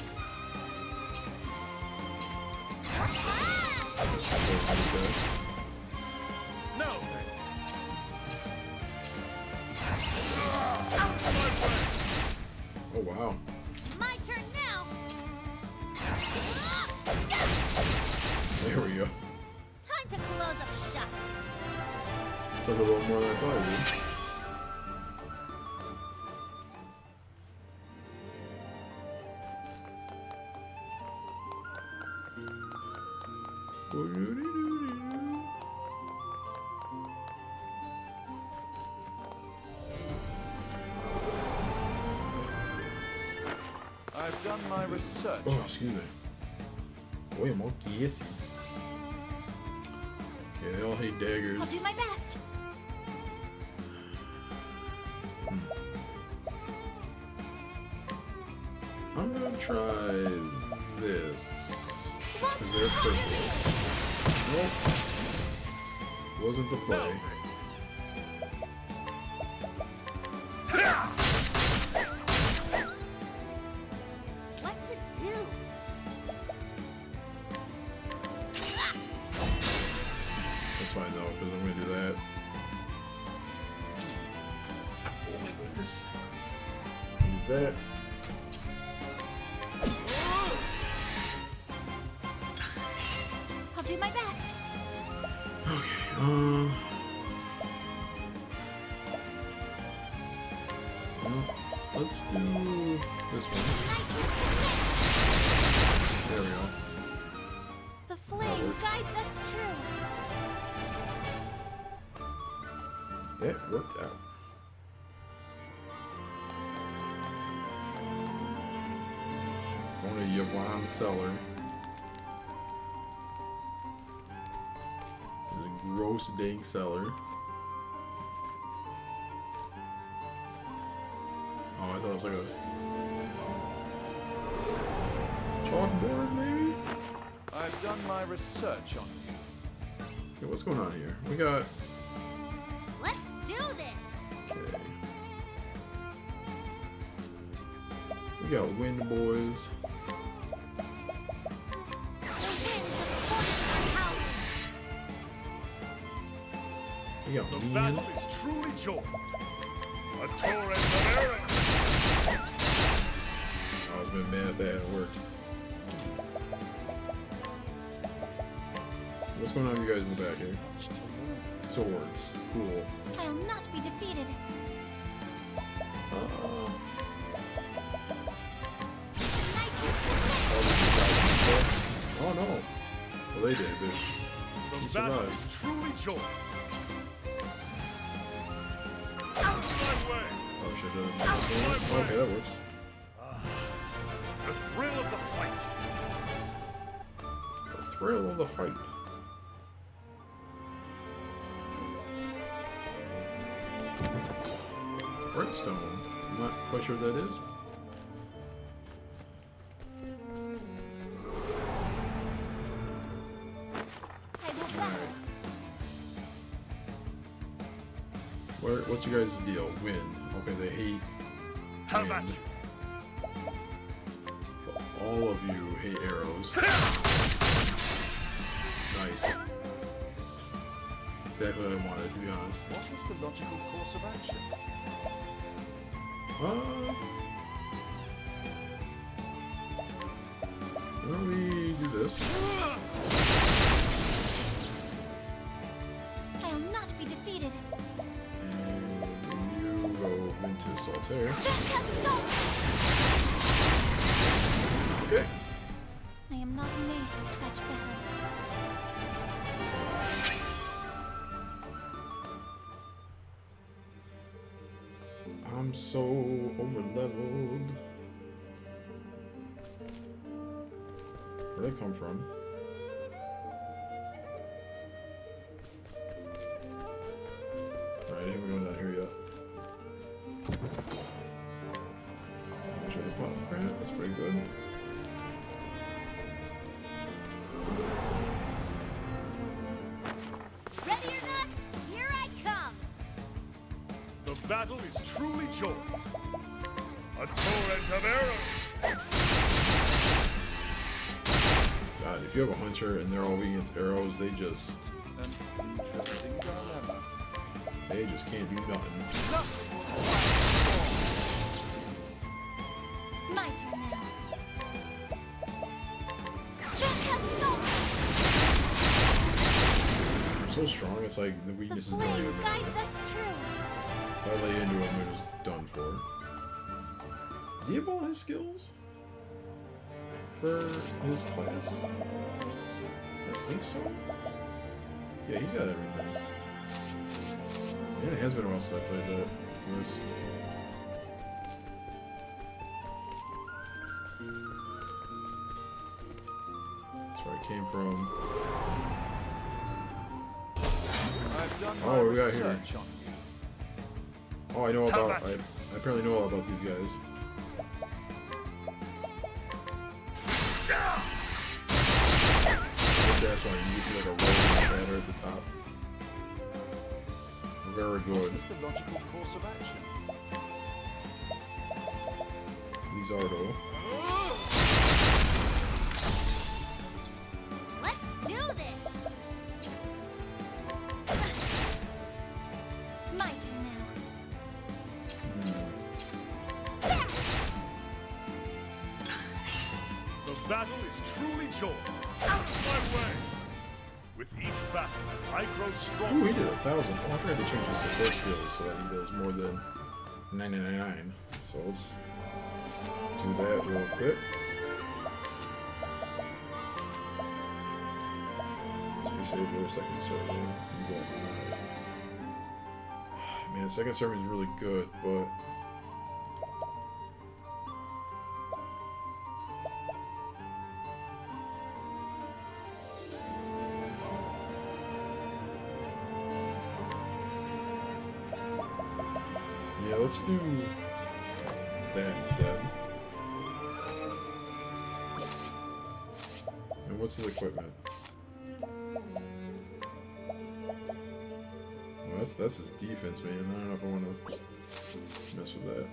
No! Oh wow. My turn now. There we go. Time to close up shop. Took a little more than I thought it would. I've done my research. Oh, excuse me. Boy, I'm all gassy. Okay, they all hate I'll daggers. do my best. I'm gonna try this. Cause they're purple. Nope. Wasn't the play. What to do? That's fine though, because I'm gonna do that. Oh my goodness. Do that. I'll do my best. Okay, well, let's do this one. There we go. The flame guides us true. That worked out. Going to Yvonne's cellar. It's a gross dank cellar. Oh, I thought it was like a chalkboard, maybe? I've done my research on you. Okay, what's going on here? We got. Let's do this. Okay. We got wind boys. The winds of fortune are howling. We got The me. battle is truly joined. A torrent of arrows. I was been mad if that hadn't worked. What's going on with you guys in the back here? Swords. Cool. I will not be defeated. Oh no. Well, they did, but The you battle survived. is truly joined. Out. My way. Oh shit, okay, that works. The thrill of the fight. The thrill of the fight. Brightstone. I'm not quite sure what that is. what's your guys' deal? Wind. Okay, they hate How about wind. you? All of you hate arrows. Nice. Exactly what I wanted, to be honest. What is the logical course of action? Why don't we do this? I will not be defeated. And you go into Saltaire. Okay. I am not made for such battles. I'm so over-leveled. Where'd I come from? Alright, I think we're going down here yet. Sure, the pot grant, that's pretty good. Ready or not, here I come. The battle is truly joined. A torrent of arrows. God, if you have a hunter and they're all weak against arrows, they just An interesting dilemma. can't do nothing. My turn now. I'm so strong, it's like the The weaknesses don't flame even guides matter. us true. If I lay into him, they're just done for. Does he have all his skills? For his class? I think so. Yeah, he's got everything. Yeah, it has been a while since I played this. That's where I came from. I've done Oh, my what we got here? research on you. Oh, I know How about. about I apparently know all about these guys. Dash on you see like a rolling banner at the top. Very What good. is the logical course of action? Lizardo. Let's do this. My turn now. The battle is truly joined. Out of my way. With each battle, I grow Ooh, stronger. he did 1,000. Oh, I forgot to change his support skills so that he does more than 999. So let's do that real quick. Let's save for a second server. Man, second server is really good, but yeah, let's do that instead. And what's his equipment? Well, that's his defense, man. I don't know if I want to mess with that.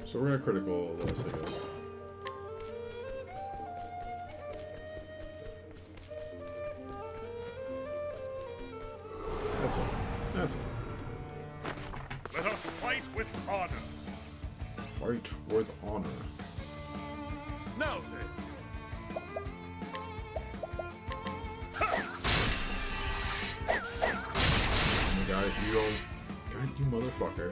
So we're gonna critical this, I guess. That's all. That's all. Let us fight with honor. Fight with honor. Now then. Oh my god, if you don't... God, you motherfucker.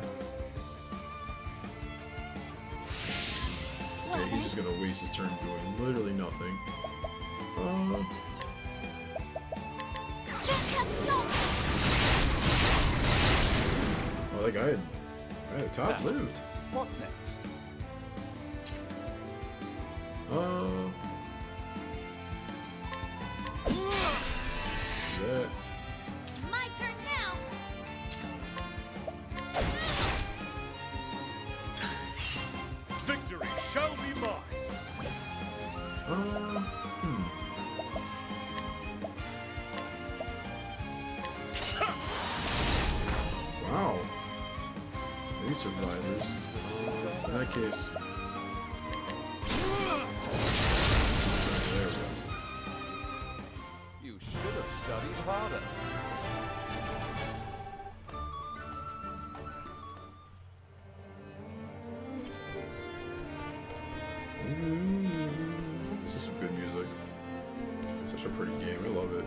Yeah, he's just gonna waste his turn doing literally nothing. Oh, that guy had top lived. What next? That. My turn now. Victory shall be mine. 3 survivors. In that case... There we go. You should have studied harder. This is some good music. Such a pretty game. I love it.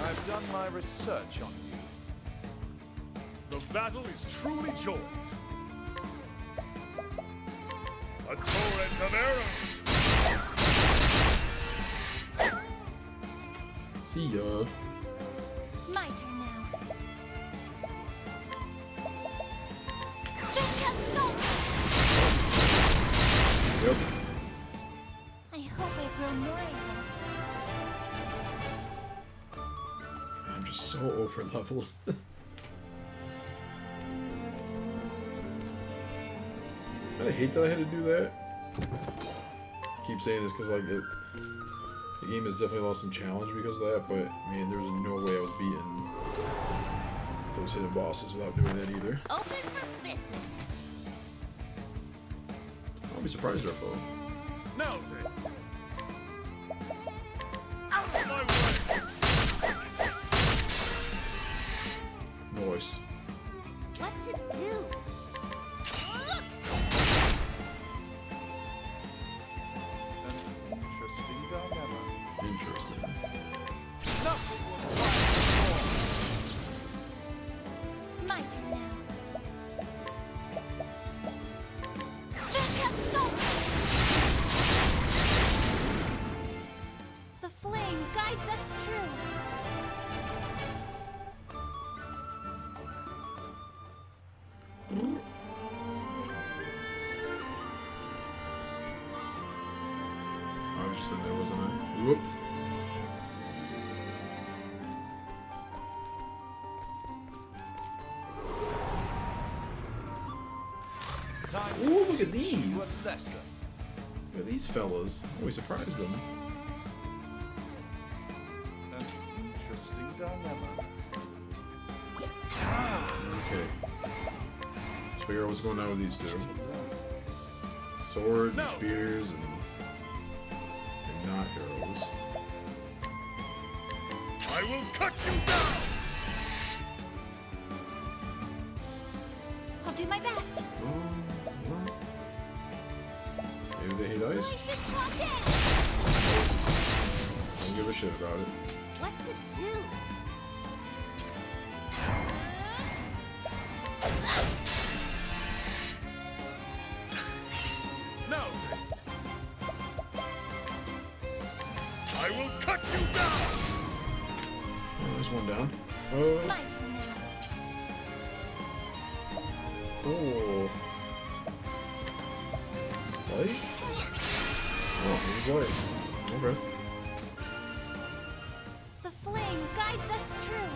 I've done my research on you. The battle is truly joined. A torrent of arrows. See ya. My turn now. Yep. I hope I grow more able. I'm just so over leveled. I hate that I had to do that. I keep saying this because like the game has definitely lost some challenge because of that, but man, there's no way I was beating those hidden bosses without doing that either. Open for business. I'll be surprised, Raffo. Now then. Out of my way. Nice. What to do? An interesting dilemma. Interesting. Nothing will fight My turn now. The flame guides us true. I was just in there, wasn't I? Whoop. Time Ooh, look at these. to a lesson. Look at these fellas. Always surprise them. An interesting dilemma. Okay. Let's figure out what's going on with these two. Swords, and spears, and not arrows. I will cut you down. I'll do my best. Well, maybe they hate ice. Delicious walking. Don't give a shit about it. What to do? Now then. I will cut you down. Oh, there's one down. My Oh, turn now. oh. Light? Oh, he's light. Okay. The flame guides us true.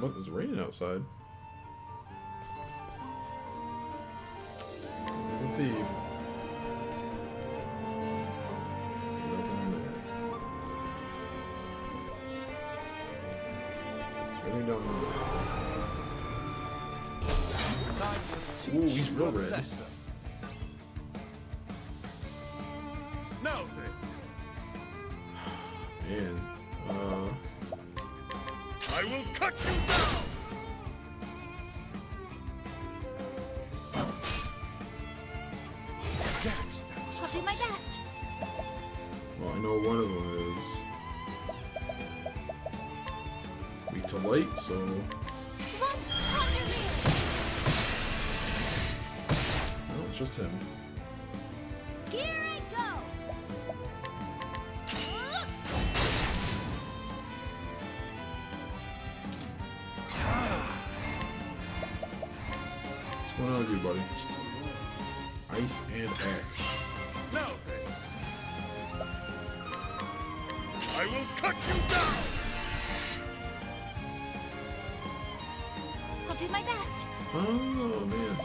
But it's raining outside. There's a thief. Nothing in there. It's raining down Time to teach Ooh, he's you real a red. lesson. Now then. there. Man. I will cut you down. Yes, that was I'll do my best. Well, I know one of them is weak to light, so Let's conjure me. no, it's just him. Here I go. What's going on with you, buddy? Ice and axe. Now then. I will cut you down. I'll do my best. Oh man.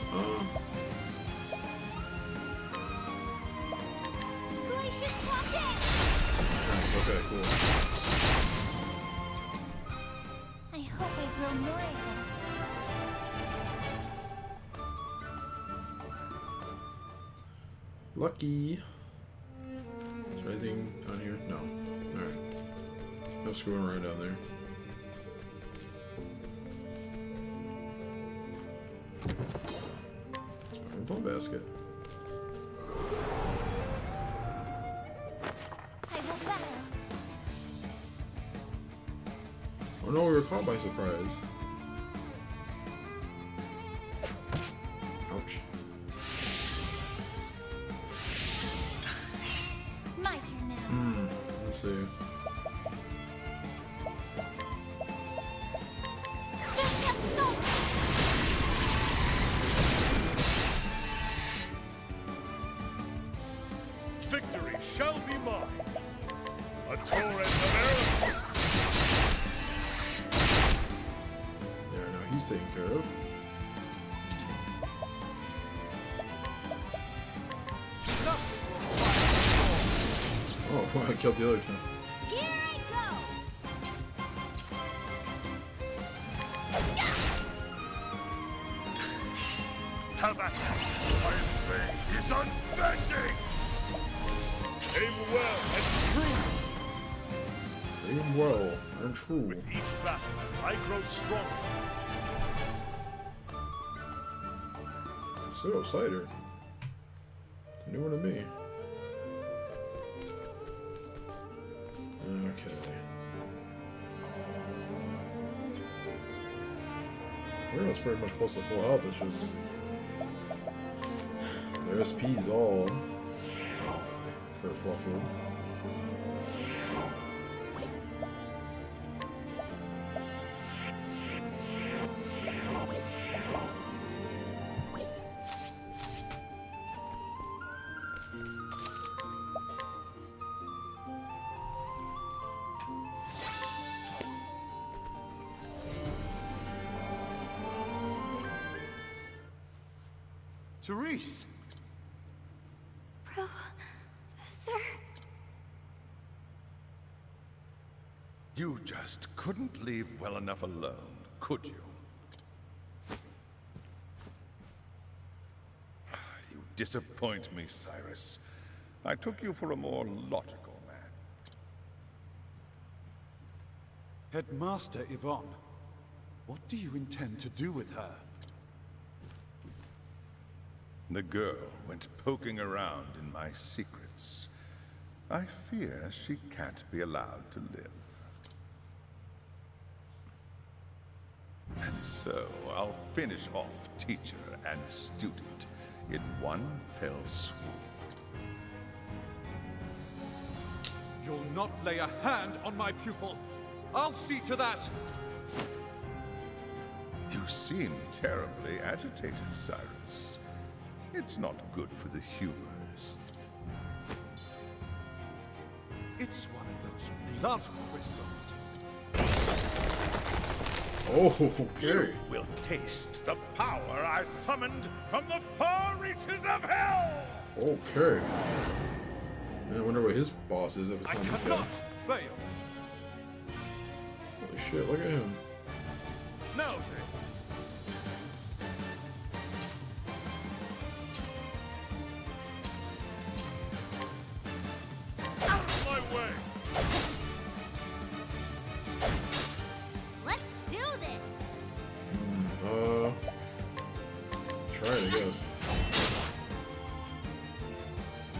Gracious walking. Okay, cool. I hope I grow more able. Lucky. Is there anything down here? No. Alright. No screwing around down there. Ball basket. I will battle. Oh no, we were caught by surprise. Ouch. My turn now. Let's see. Victory shall be mine. A torrent of arrows. There, now he's taken care of. Oh, I killed the other two. Here I go. Have at it. My blade is unbending. Aim well and true. Aim well and true. With each battle, I grow stronger. Pseudo cider. It's a new one to me. Okay. We're almost pretty much close to full health. It's just their SP's all kerfluffled. Therese! Professor. You just couldn't leave well enough alone, could you? You disappoint me, Cyrus. I took you for a more logical man. Headmaster Yvonne, what do you intend to do with her? The girl went poking around in my secrets. I fear she can't be allowed to live. And so I'll finish off teacher and student in one fell swoop. You'll not lay a hand on my pupil. I'll see to that. You seem terribly agitated, Cyrus. It's not good for the humors. It's one of those blood crystals. Oh, okay. You will taste the power I summoned from the far reaches of hell! Okay. Man, I wonder what his boss is if it's I not this guy. cannot fail. Holy shit, look at him. Now then, out of my way! Let's do this. Try it, I guess.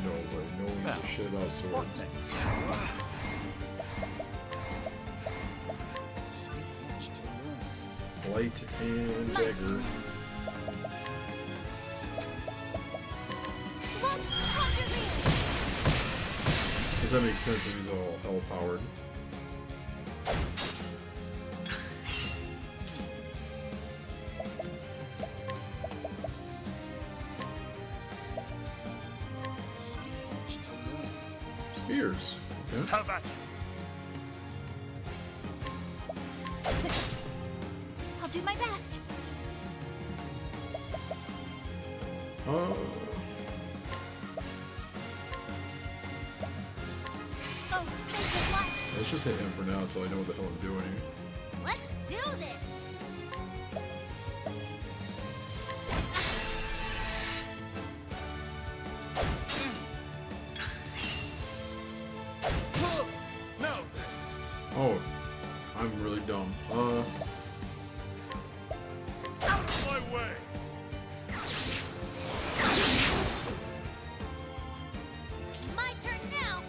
No way, knowing the shit about swords. Light and dagger. Does that make sense if he's all hell powered? Spears. Okay. Have at you! I'll do my best. Uh, Oh, sacred Let's just hit him for now until I know what the hell I'm doing. Let's do this! No! Oh, I'm really dumb. Out of my way! My turn now!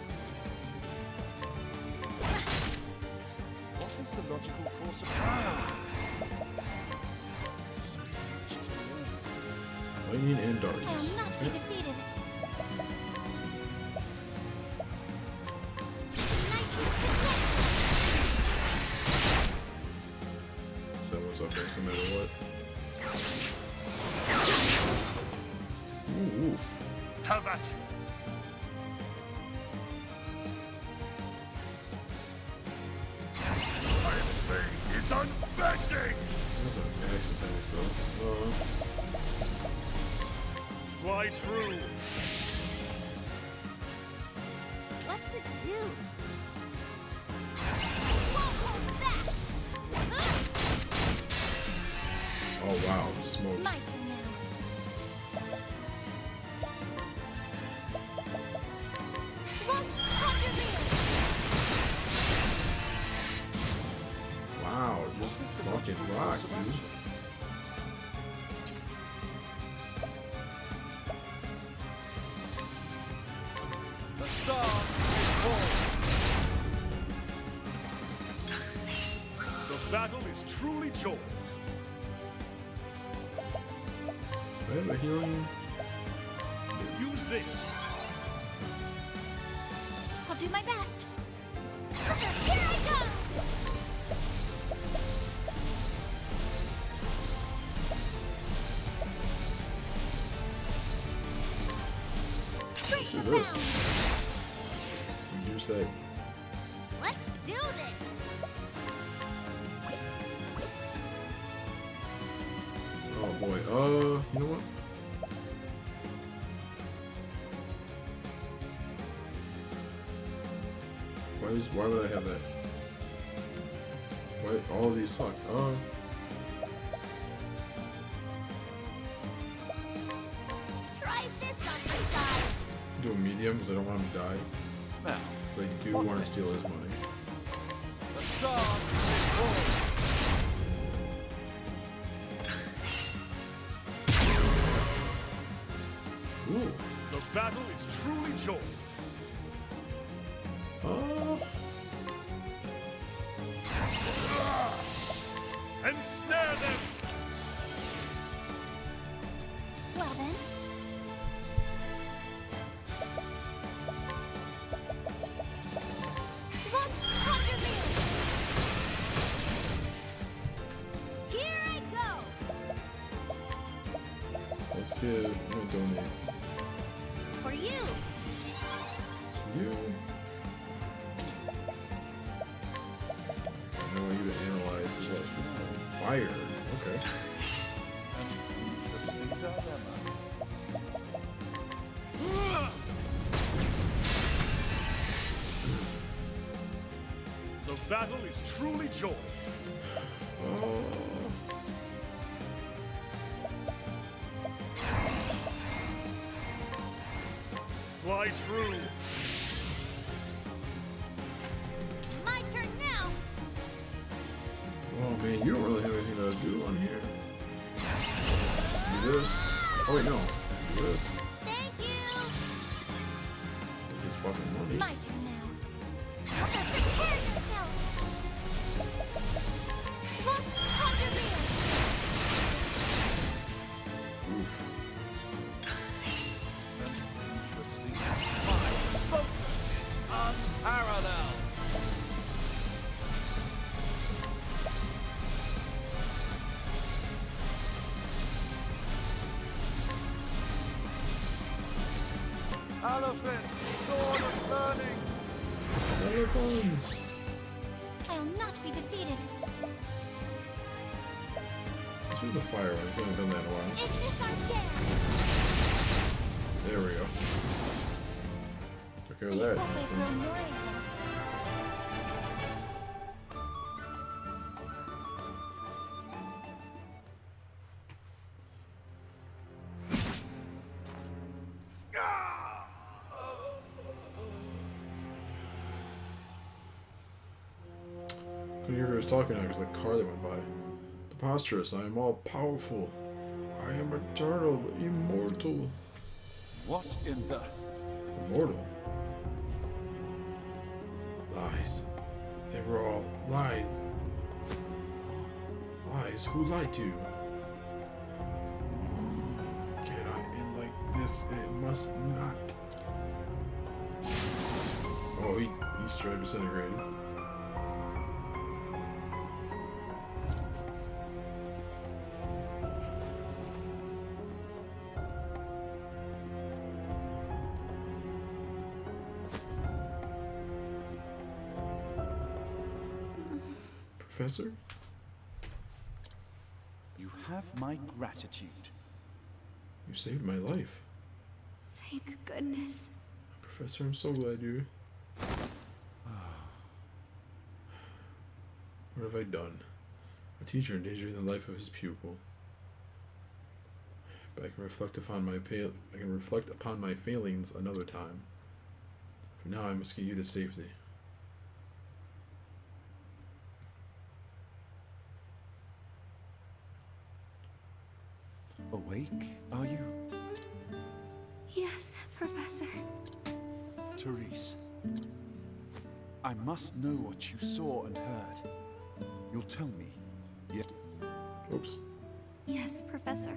What is the logical course of Lightning and I darkness. will not be defeated. So what's up next, no matter what. Ooh, oof. How about you? Is unbending! That's an axe attack, so. Fly true! What's it do? Won't hold back! Oh wow, smoke. My turn now. Let's conjure me! Wow, just fucking rock, dude. The star is born! The battle is truly joy. Do I have a healing? Use this! I'll do my best. Here I go! Bring See him this. down! Use that. Let's do this! Oh boy. You know what? Why would I have that? Why all of these suck? Try this on the side! Do a medium because I don't want him to die. Now, But I do What want to next? steal his money. the star is born! Ooh. The battle is truly joy. Ensnare them! Well then. Let's conjure me! Here I go! Let's get. I'm gonna donate For you! to you. I want you to analyze this last one. Fire. Okay. Interesting dilemma. The battle is truly joy. Oh. Fly true. My turn now! Oh man, you don't really have anything to do on here. Do this. Oh wait, no. Do this. Thank you! Take this fucking money. My turn now. Prepare yourself! Let's conjure me! Oof. Interesting. My focus is unparalleled. Elephant, sword of learning. I will not be defeated. Let's use the fire one. I haven't done that in a while. Ignis Arcana! There we go. Took care of I that hope I nonsense. grow more able. couldn't hear who was talking now because the car that went by. Preposterous, I am all powerful. I am eternal, immortal. What in the... Immortal? Lies. They were all lies. Lies? Who lied to you? Cannot end like this. It must not. Oh, he's straight disintegrated. Professor? You have my gratitude. You saved my life. Thank goodness. Professor, I'm so glad you... What have I done? A teacher endangering the life of his pupil. But I can reflect upon my failings another time. For now, I must get you to safety. Awake, are you? Yes, Professor. Therese, I must know what you saw and heard. You'll tell me, yeah? Oops. Yes, Professor.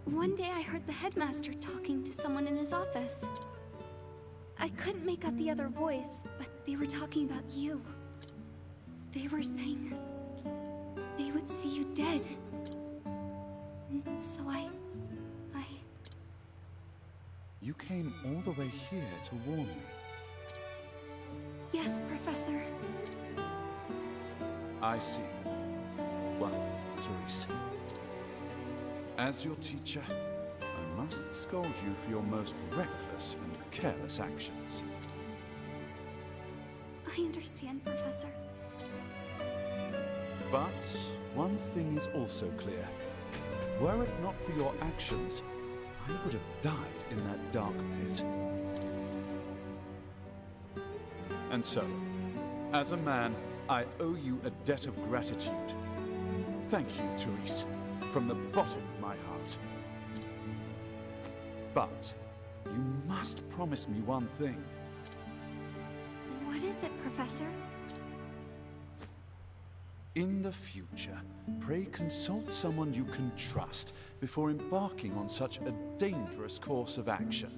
One day I heard the headmaster talking to someone in his office. I couldn't make out the other voice, but they were talking about you. They were saying they would see you dead. And so I... You came all the way here to warn me. Yes, Professor. I see. Well, Therese, as your teacher, I must scold you for your most reckless and careless actions. I understand, Professor. But one thing is also clear. Were it not for your actions, I would have died in that dark pit. And so, as a man, I owe you a debt of gratitude. Thank you, Therese, from the bottom of my heart. But you must promise me one thing. What is it, Professor? In the future, pray consult someone you can trust before embarking on such a dangerous course of action.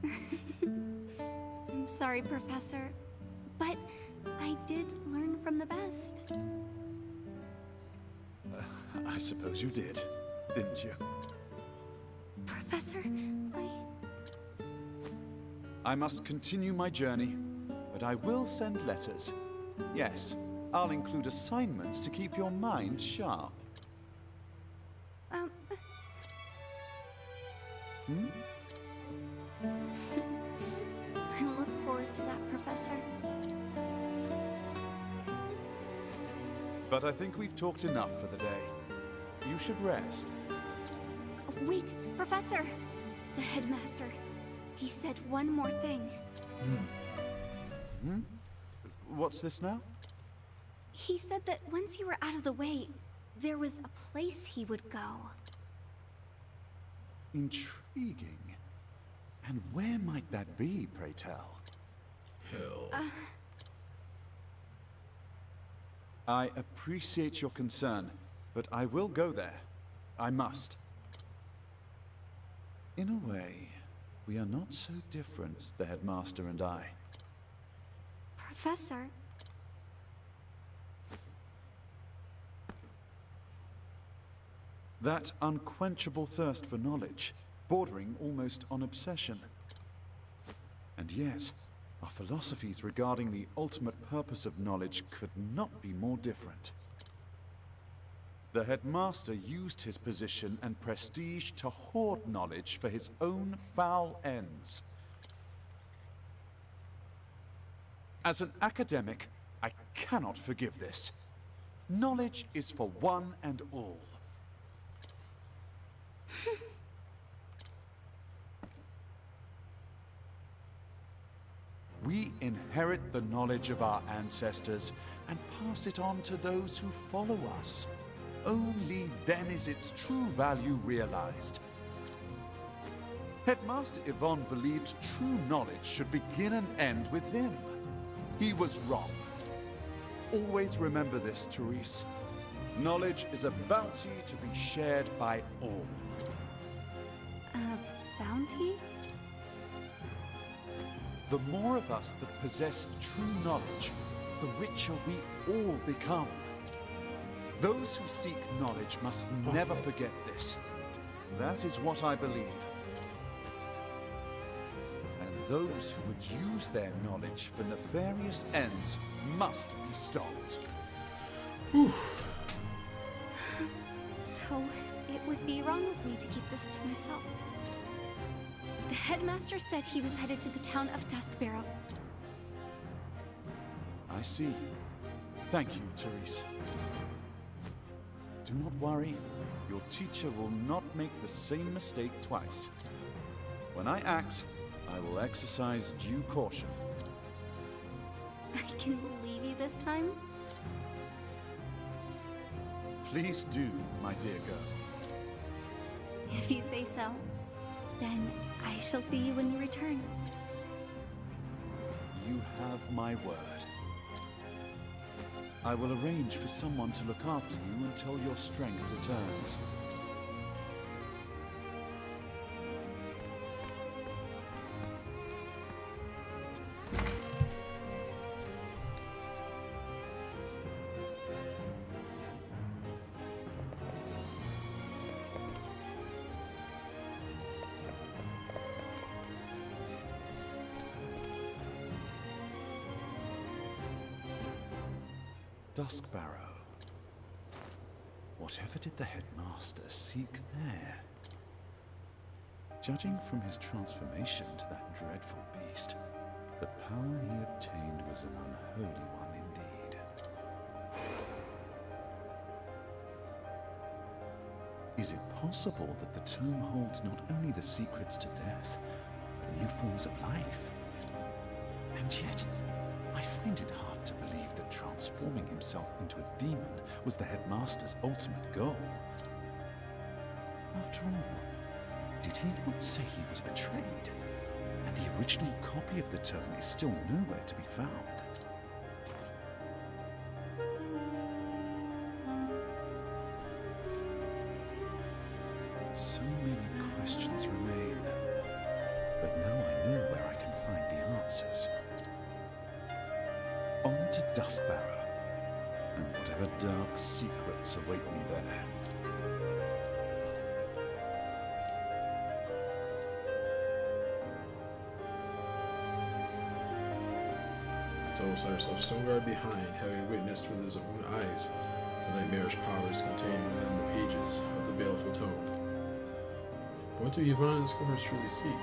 I'm sorry, Professor, but I did learn from the best. I suppose you did, didn't you? Professor, I must continue my journey, but I will send letters. Yes, I'll include assignments to keep your mind sharp. I look forward to that, Professor. But I think we've talked enough for the day. You should rest. Wait, Professor! The headmaster. He said one more thing. What's this now? He said that once you were out of the way, there was a place he would go. Intriguing. And where might that be, pray tell? Hell. I appreciate your concern, but I will go there. I must. In a way, we are not so different, the headmaster and I. Professor? That unquenchable thirst for knowledge, bordering almost on obsession. And yet, our philosophies regarding the ultimate purpose of knowledge could not be more different. The headmaster used his position and prestige to hoard knowledge for his own foul ends. As an academic, I cannot forgive this. Knowledge is for one and all. We inherit the knowledge of our ancestors and pass it on to those who follow us. Only then is its true value realized. Headmaster Yvonne believed true knowledge should begin and end with him. He was wrong. Always remember this, Therese. Knowledge is a bounty to be shared by all. A bounty? The more of us that possess true knowledge, the richer we all become. Those who seek knowledge must never forget this. That is what I believe. And those who would use their knowledge for nefarious ends must be stopped. So, it would be wrong of me to keep this to myself. The headmaster said he was headed to the town of Duskbarrow. I see. Thank you, Therese. Do not worry. Your teacher will not make the same mistake twice. When I act, I will exercise due caution. I can believe you this time? Please do, my dear girl. If you say so, then I shall see you when you return. You have my word. I will arrange for someone to look after you until your strength returns. Duskbarrow. Whatever did the headmaster seek there? Judging from his transformation to that dreadful beast, the power he obtained was an unholy one indeed. Is it possible that the tomb holds not only the secrets to death, but new forms of life? And yet, I find it hard to believe that transforming himself into a demon was the headmaster's ultimate goal. After all, did he not say he was betrayed? And the original copy of the tome is still nowhere to be found. So many questions remain, but now I know where I can find the answers. On to Duskbarrow, and whatever dark secrets await me there. So Osiris left Stoneguard behind, having witnessed with his own eyes the nightmarish powers contained within the pages of the baleful tome. But what do Yvonne's scholars truly seek?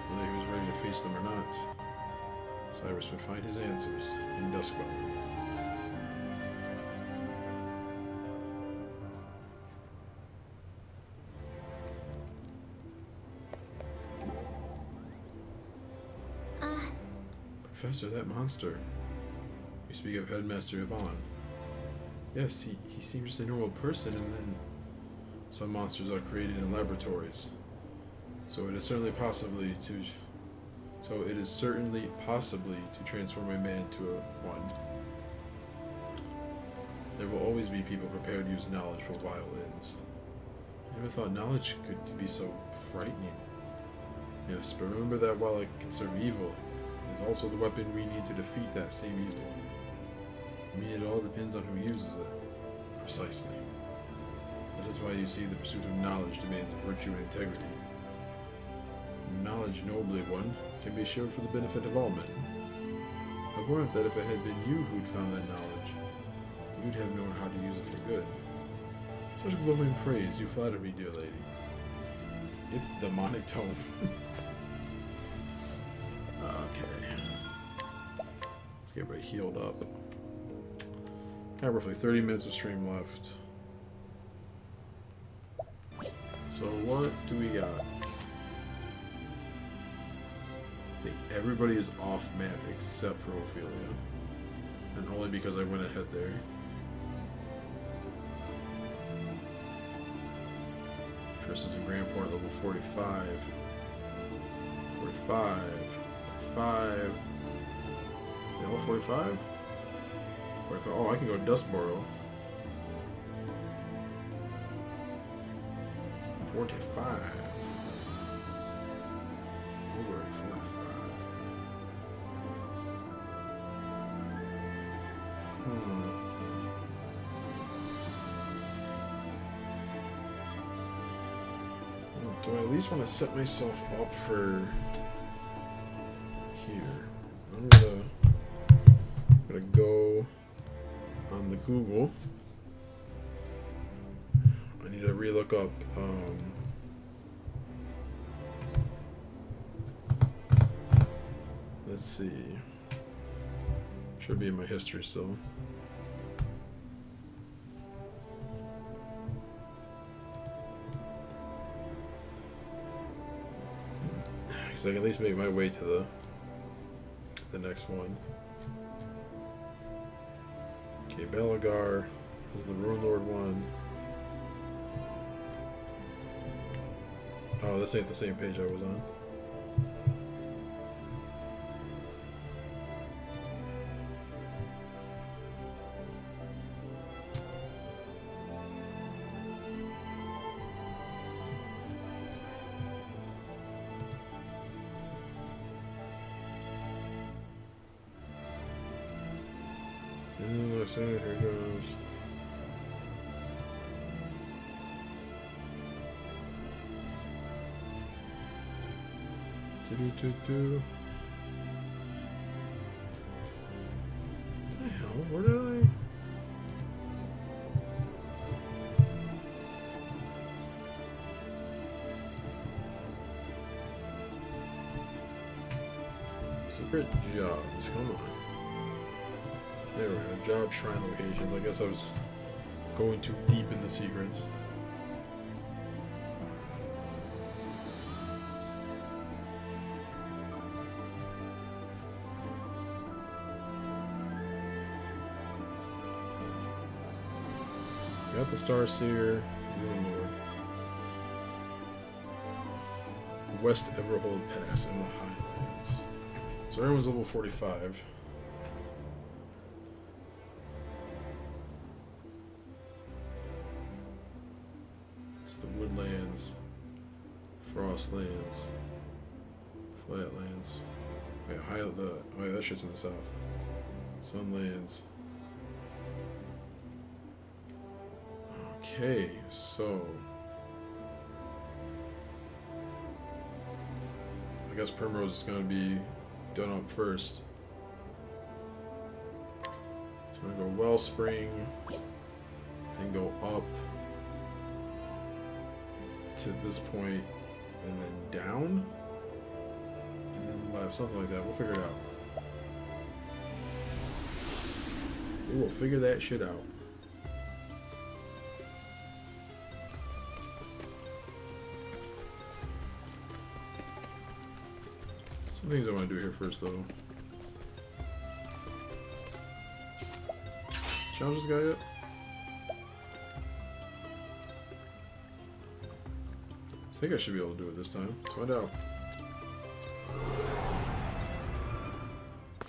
Whether he was ready to face them or not, Cyrus would find his answers in Duskbarrow. Professor, that monster. You speak of Headmaster Yvonne. Yes, he seems just a normal person, and then some monsters are created in laboratories. So it is certainly possibly to transform a man to one. There will always be people prepared to use knowledge for vile ends. I never thought knowledge could be so frightening. Yes, but remember that while it can serve evil, it is also the weapon we need to defeat that same evil. I mean, it all depends on who uses it. Precisely. That is why you see the pursuit of knowledge demands virtue and integrity. Knowledge nobly won can be shared for the benefit of all men. I warrant that if it had been you who'd found that knowledge, you'd have known how to use it for good. Such glowing praise, you flatter me, dear lady. It's demonic tone. Okay. Let's get everybody healed up. Got roughly 30 minutes of stream left. So what do we got? I think everybody is off map except for Ophelia. And only because I went ahead there. Tristan's in Grandport, level 45. 45. 45. Level 45? 45. Oh, I can go Dustboro. 45. Over 45. Do I at least want to set myself up for here? I'm gonna go on the Google. I need to relook up let's see. Should be in my history still. So I can at least make my way to the next one. Okay, Belagar is the Rune Lord one. Oh, this ain't the same page I was on. Here goes. Do. What the hell? Where did I? Secret jobs. Come on. There we go. Job shrine locations. I guess I was going too deep in the secrets. Got the Starseer, Rune Lord. West Everhold Pass in the Highlands. So everyone's level 45. The Woodlands, Frostlands, Flatlands. Wait, that shit's in the south. Sunlands. Okay, so I guess Primrose is gonna be done up first. So I'm gonna go Wellspring, then go up to this point, and then down, and then left, something like that. We'll figure it out. We will figure that shit out. Some things I want to do here first, though. Challenge this guy yet? I think I should be able to do it this time. Let's find out.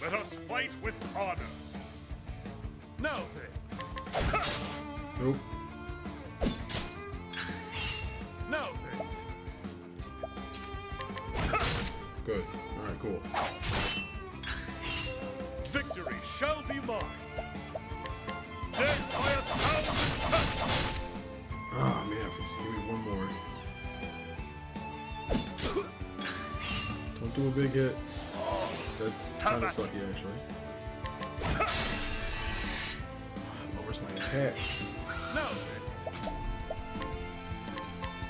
Let us fight with honor. Now then. Nope. Now then. Good. Alright, cool. Victory shall be mine. Dead by 1,000 cuts. Ah, man, give me one more. Don't do a big hit. That's kind of sucky, actually. Lowers my attack. Now then.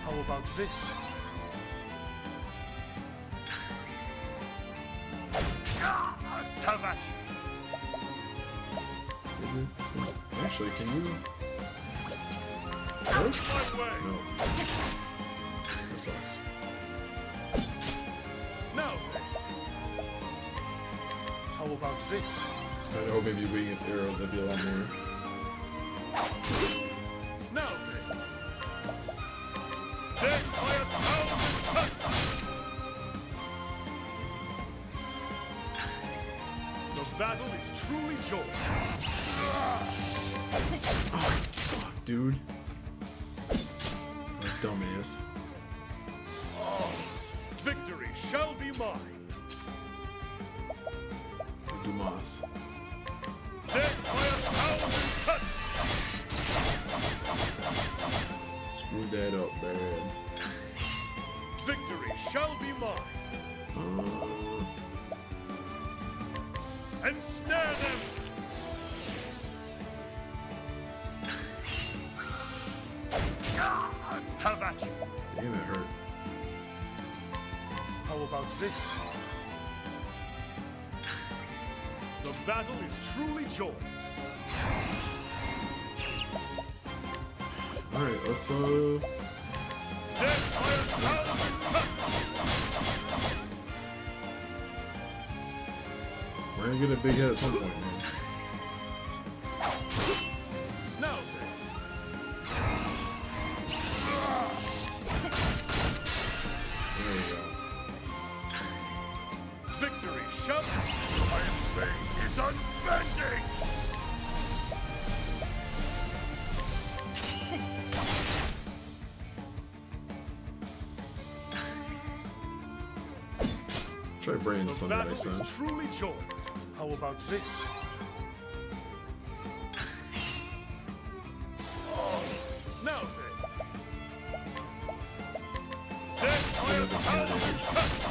How about this? Tavachi. Actually, can you? Out my way. No. That sucks. Now then. 6? I hope maybe waiting its arrows, that'd be a lot more. Now then. Death by 1,000 cuts! The battle is truly joy. Dude. That dumbass. Victory shall be mine. Dumas. Death by 1,000 cuts! Screw that up, bad. Victory shall be mine. Ensnare them! Have at you. Damn, it hurt. How about 6? The battle is truly joy. Alright, let's Death by 1,000 cuts! we're gonna get a big hit at some point, man. Now then. There we go. Victory shall... My blade is unbending! Try brain The thunder battle next is time. truly joy. How about 6? Now then. Death by 1,000 cuts!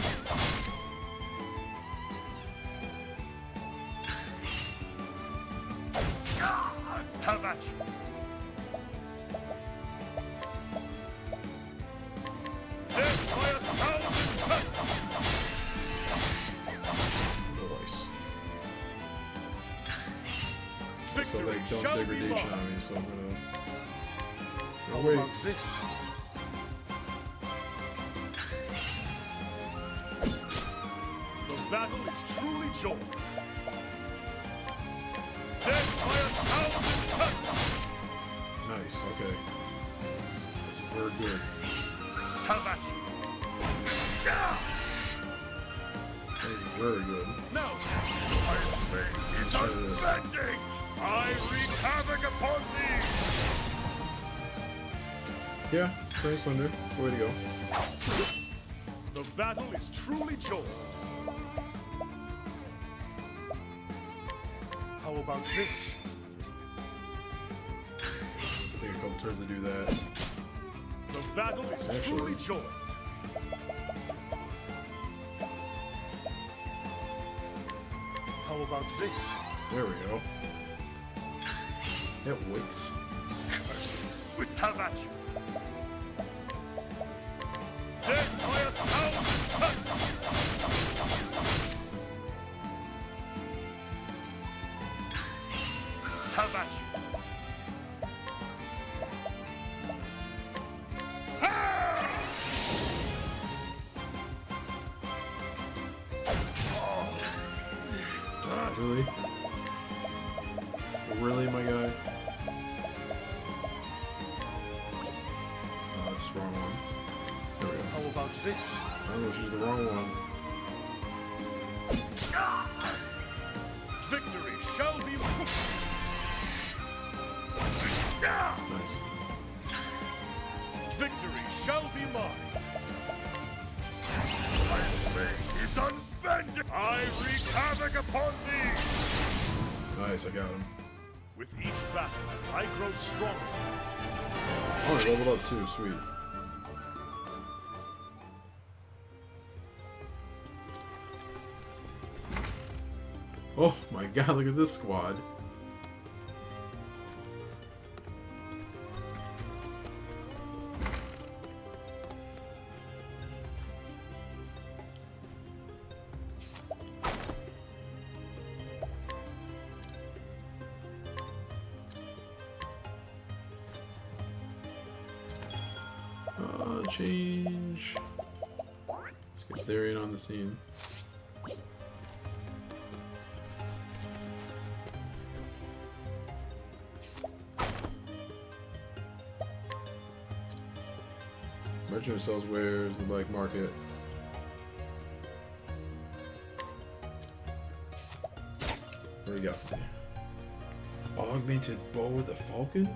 Have at you. Death by 1,000 cuts! Nice. So Victory like dump shall be degradation mine. on me, so I'm gonna. How Oh, wait. about 6? The battle is truly joy. Death by 1,000 cuts! Nice, okay. That's very good. Have at you. That is very good. Now, my blade is Try this. unbending! I wreak havoc upon thee! Yeah, brain thunder. That's the way to go. The battle is truly joy. How about this? Take a couple turns to do that. The battle is Actually- truly joy. How about 6? There we go. It works. Have at you. Death by 1,000 cuts! Have at you. Really? Really, my guy? Oh, that's the wrong one. There we go. How about 6? Oh, she's the wrong one. Victory shall be mine. Nice. Victory shall be mine. My blade is unbending. I wreak havoc upon thee. Nice, I got him. With each battle, I grow stronger. Oh, I leveled up too, sweet. Oh my god, look at this squad. Change. Let's get Therian on the scene. Merchant sells wares, the black market. What do you got for me? Augmented bow with a falcon?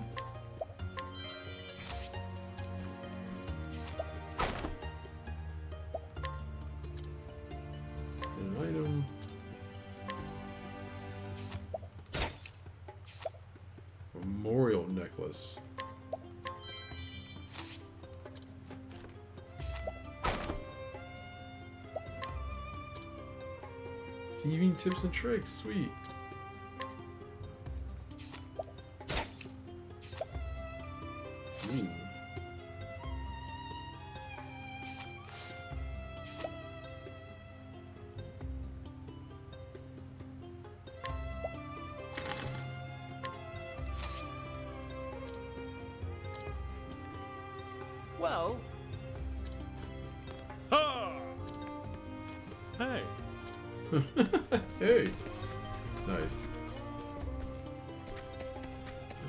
An item. Memorial necklace. Thieving tips and tricks, sweet. Ooh. Well. Ha! Hey. Hey! Nice.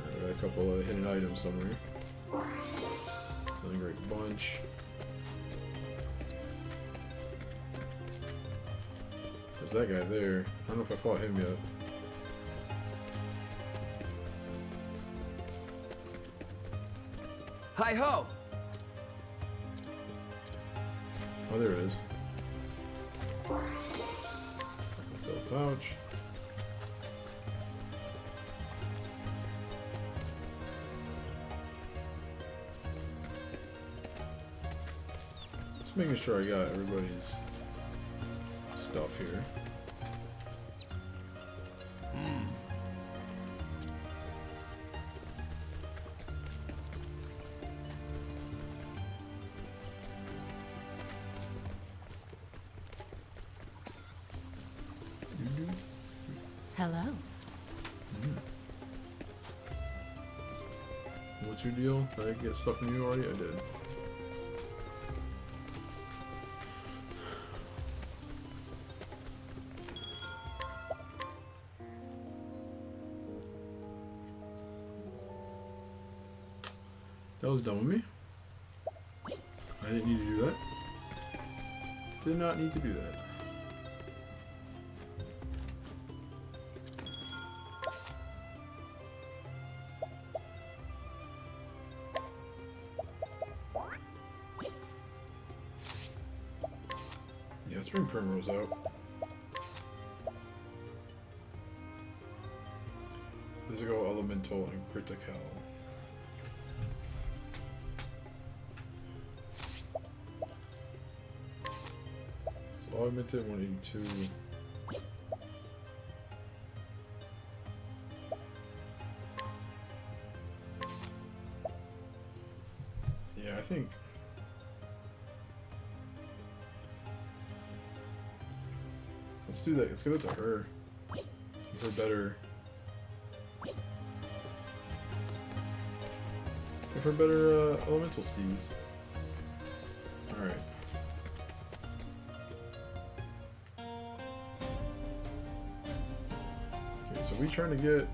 Alright, got a couple of hidden items somewhere. Another great bunch. There's that guy there. I don't know if I fought him yet. Hi ho! Oh, there it is. Fill pouch. Just making sure I got everybody's stuff here. Hello. What's your deal? Did I get stuff from you already? I did. That was done with me. I didn't need to do that. Did not need to do that. Yeah, let's bring Primrose out. Physical, elemental, and critical. So augmented 182. Yeah, I think. Let's do that. Let's give it to her. Give her better. Give her better elemental steeds. Alright. Okay, so we trying to get.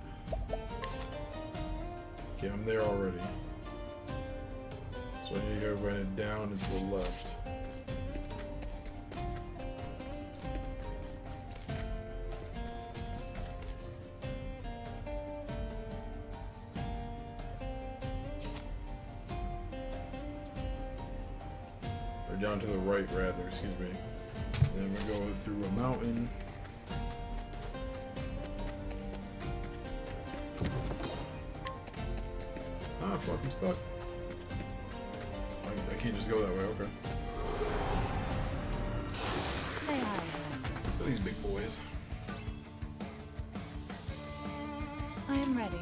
Okay, I'm there already. So I need to go run it down and to the left. Or down to the right, rather, excuse me. Then we go through a mountain. Ah, fuck, I'm stuck. I can't just go that way, okay. Say hi, Hans. Look at these big boys. I am ready.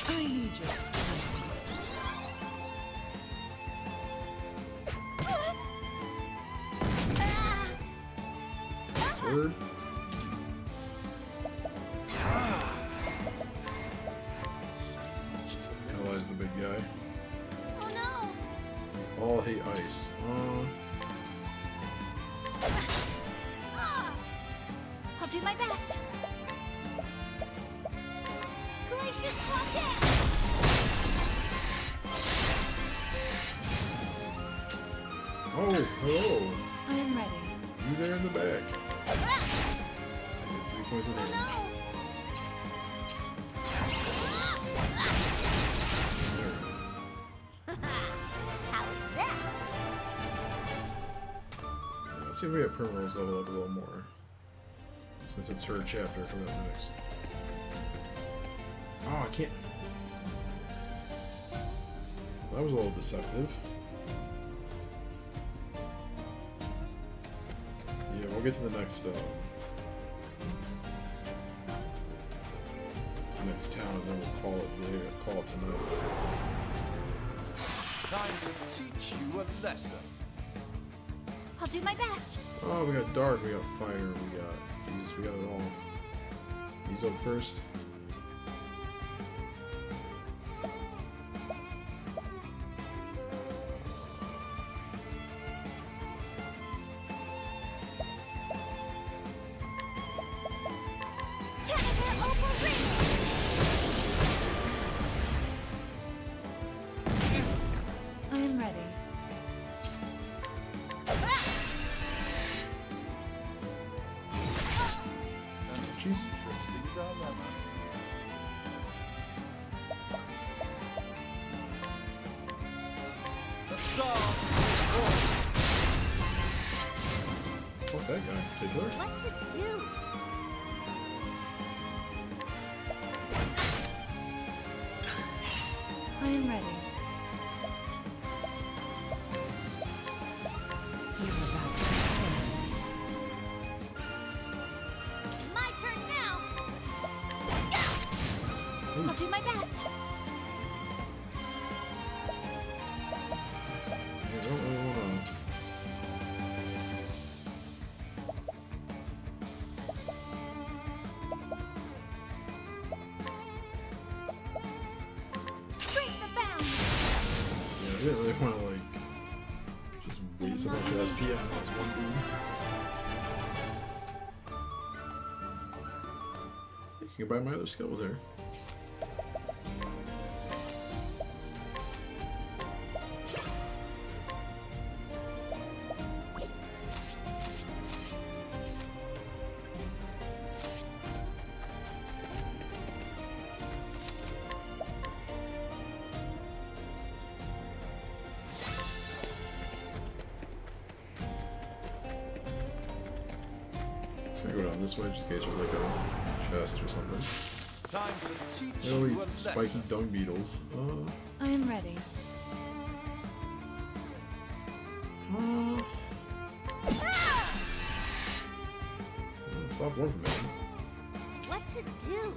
I need your strength. Word. Analyze the big guy. Oh no! All hate ice. my best. Glacius Rocket! Oh, hello. I am ready. You there in the back. I get 3 points of damage. No! How's that? Yeah, let's see if we have Primrose level up a little more. Since it's her chapter coming up next. Oh, I can't. That was a little deceptive. Yeah, we'll get to the next town and then we'll call it there. Call it tonight. Time to teach you a lesson. I'll do my best. Oh, we got dark, we got fire, we got Jesus, we got it all. He's up first. Technical overreach! I am ready. Jeez. Interesting dilemma. The stars will Fuck that guy in particular. What to do? I am ready. You're about to end. My turn now! I'll do my best. Yeah, I don't really wanna. Break the bounds! Yeah, I didn't really wanna like just waste a bunch of SP on this one dude. You can buy my other skill there. So I go down this way just in case there's like a chest or something. time to teach Oh, you these a lesson. spiky dung beetles. I am ready. Stop one from me. What to do?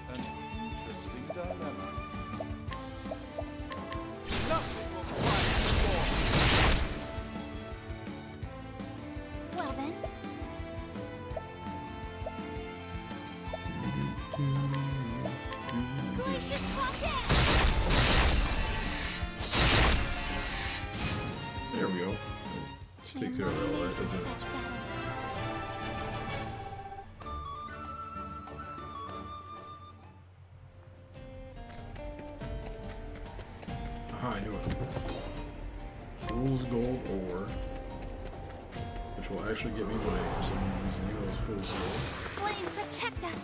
An interesting dilemma. Nothing will fight Well then, Glacius Rocket! There we go. Just takes care of all that, doesn't it? Such battles. Aha, I knew it. Fool's gold ore. Which will actually get me money for some reason, even though it's fool's gold. Flame, protect us!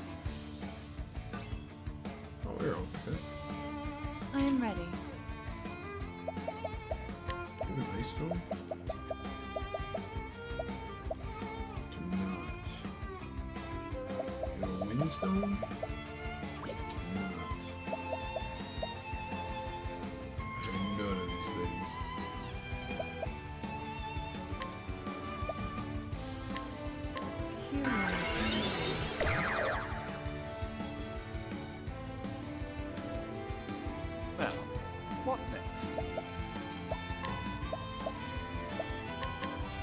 Oh, arrow. Okay. I am ready. Do you have an ice stone? Do not. You have a wind stone? Do not. I have none of these things. Now, what next?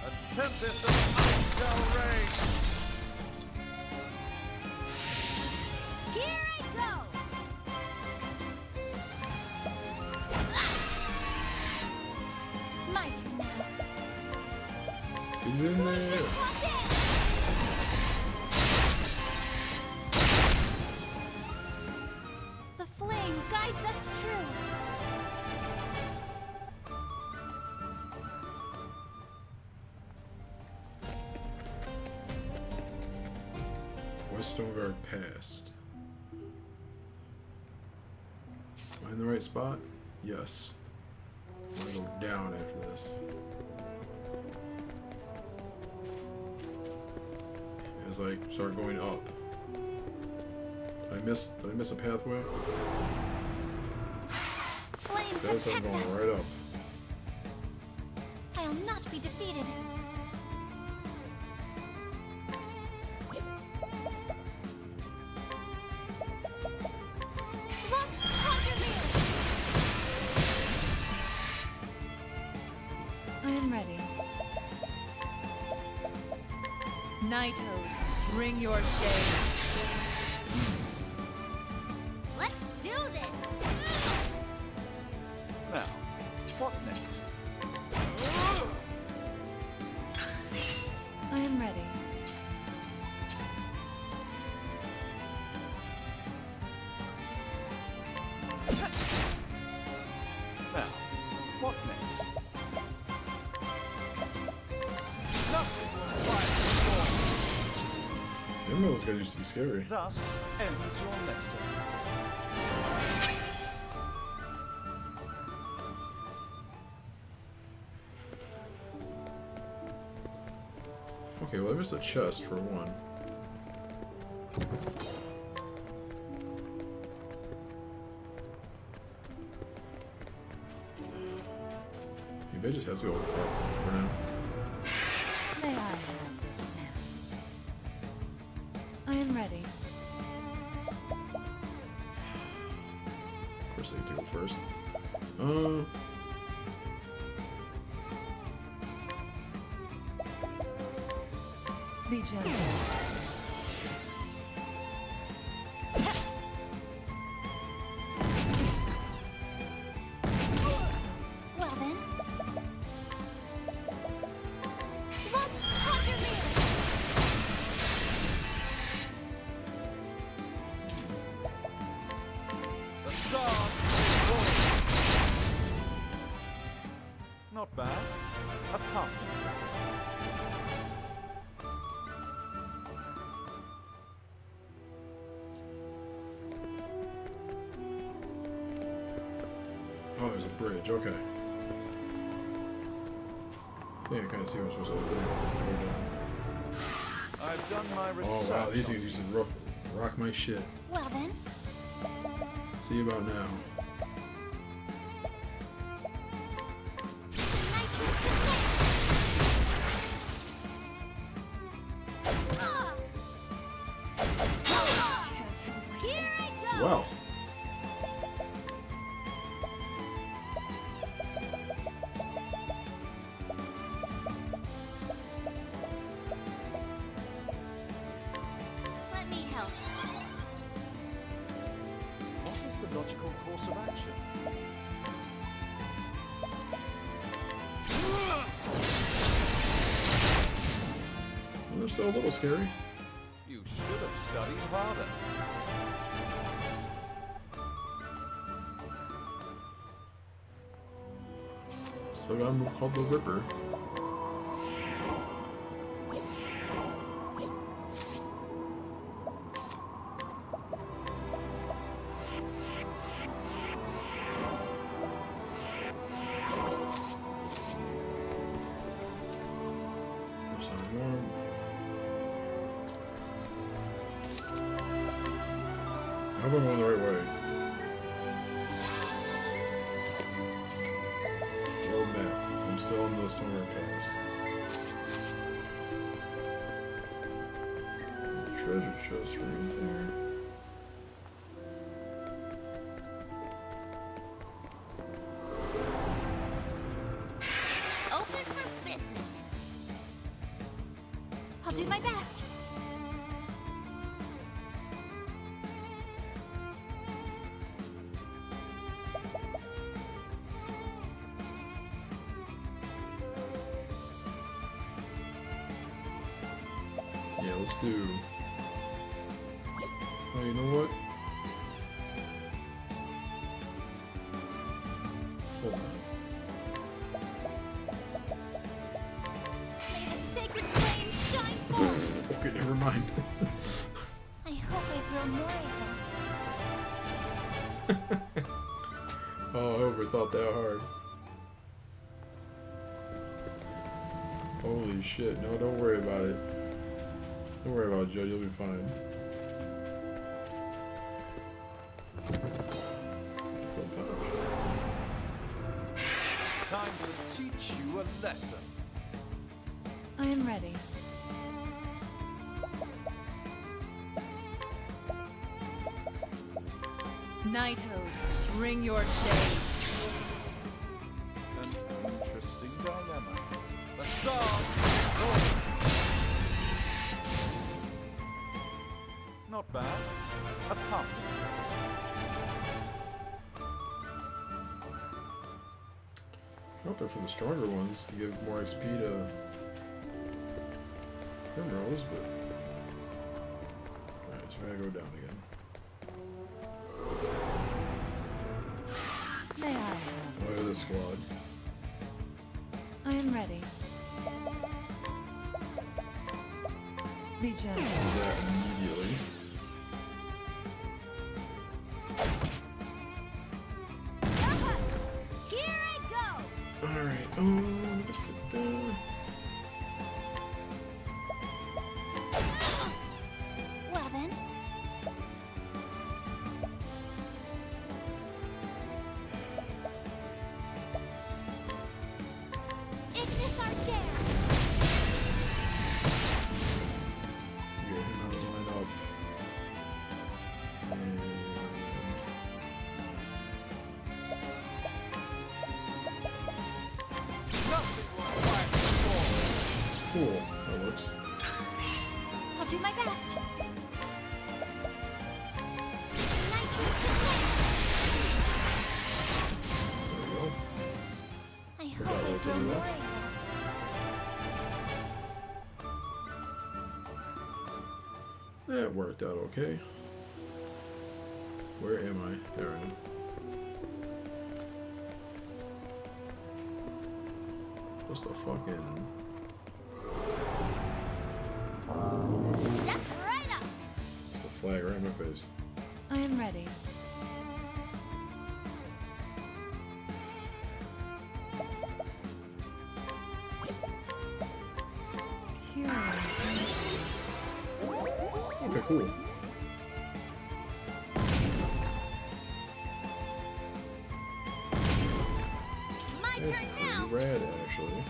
A tempest of ice shall rage! Here I go! My turn now. Get in there. The flame guides us true. West Stoneguard passed. Am I in the right spot? Yes. I'm gonna go down after this. As I start going up. Did I miss a pathway? Flame That's I'm protect going us. right up. I'll not be defeated. Lux Conjurer! I am ready. Knighthood, bring your shade. Let's do this! Now, what next? I am ready. Now, what next? Nothing will quiet the storm. Them those guys used to be scary. Thus ends your lesson. Okay, well there's a chest for one. Maybe I just have to go up for now. May I have this dance? I am ready. Of course I get to go first. Be gentle. Well then. Lux Conjurer! The stars will fall. Not bad. A passing. Oh, there's a bridge, okay. I think I kind of see what I'm supposed to do. Go down. I've done my research. Oh wow, these things used to rock my shit. Well then. See about now. Nitrous protect! Here I go! Wow. Let me help. What is the logical course of action? Well, they're still a little scary. You should have studied harder. Still got a move called the Ripper. There's some more. I hope I'm going the right way. Old map. I'm still on the Summer Pass. Treasure chest right there. Open for business. I'll do my best. let's do. Oh, you know what? Hold on. May the sacred flame shine forth! Okay, never mind. I hope I grow more able. Oh, I overthought that hard. Holy shit. No, don't worry about it. Don't worry about it, Joe. You'll be fine. Time to teach you a lesson. I am ready. Knighthood, bring your shade. An interesting dilemma. The stars fall. Not bad. A passing. Hoping for the stronger ones to give more XP to Primrose, but alright, so we gotta go down again. May I have Look at this squad. I am ready. Be gentle. Do that immediately. Here I go! Alright, Well then. Ignis our dare! Get another line up. And Nothing will quiet the storm. cool, that works. I'll do my best. There we go. I hope I grow more able. That worked out okay. Where am I? There I am. What's the fucking... Step right up! What's the flag right in my face? I am ready. Okay, cool. My That's turn now! pretty rad, actually.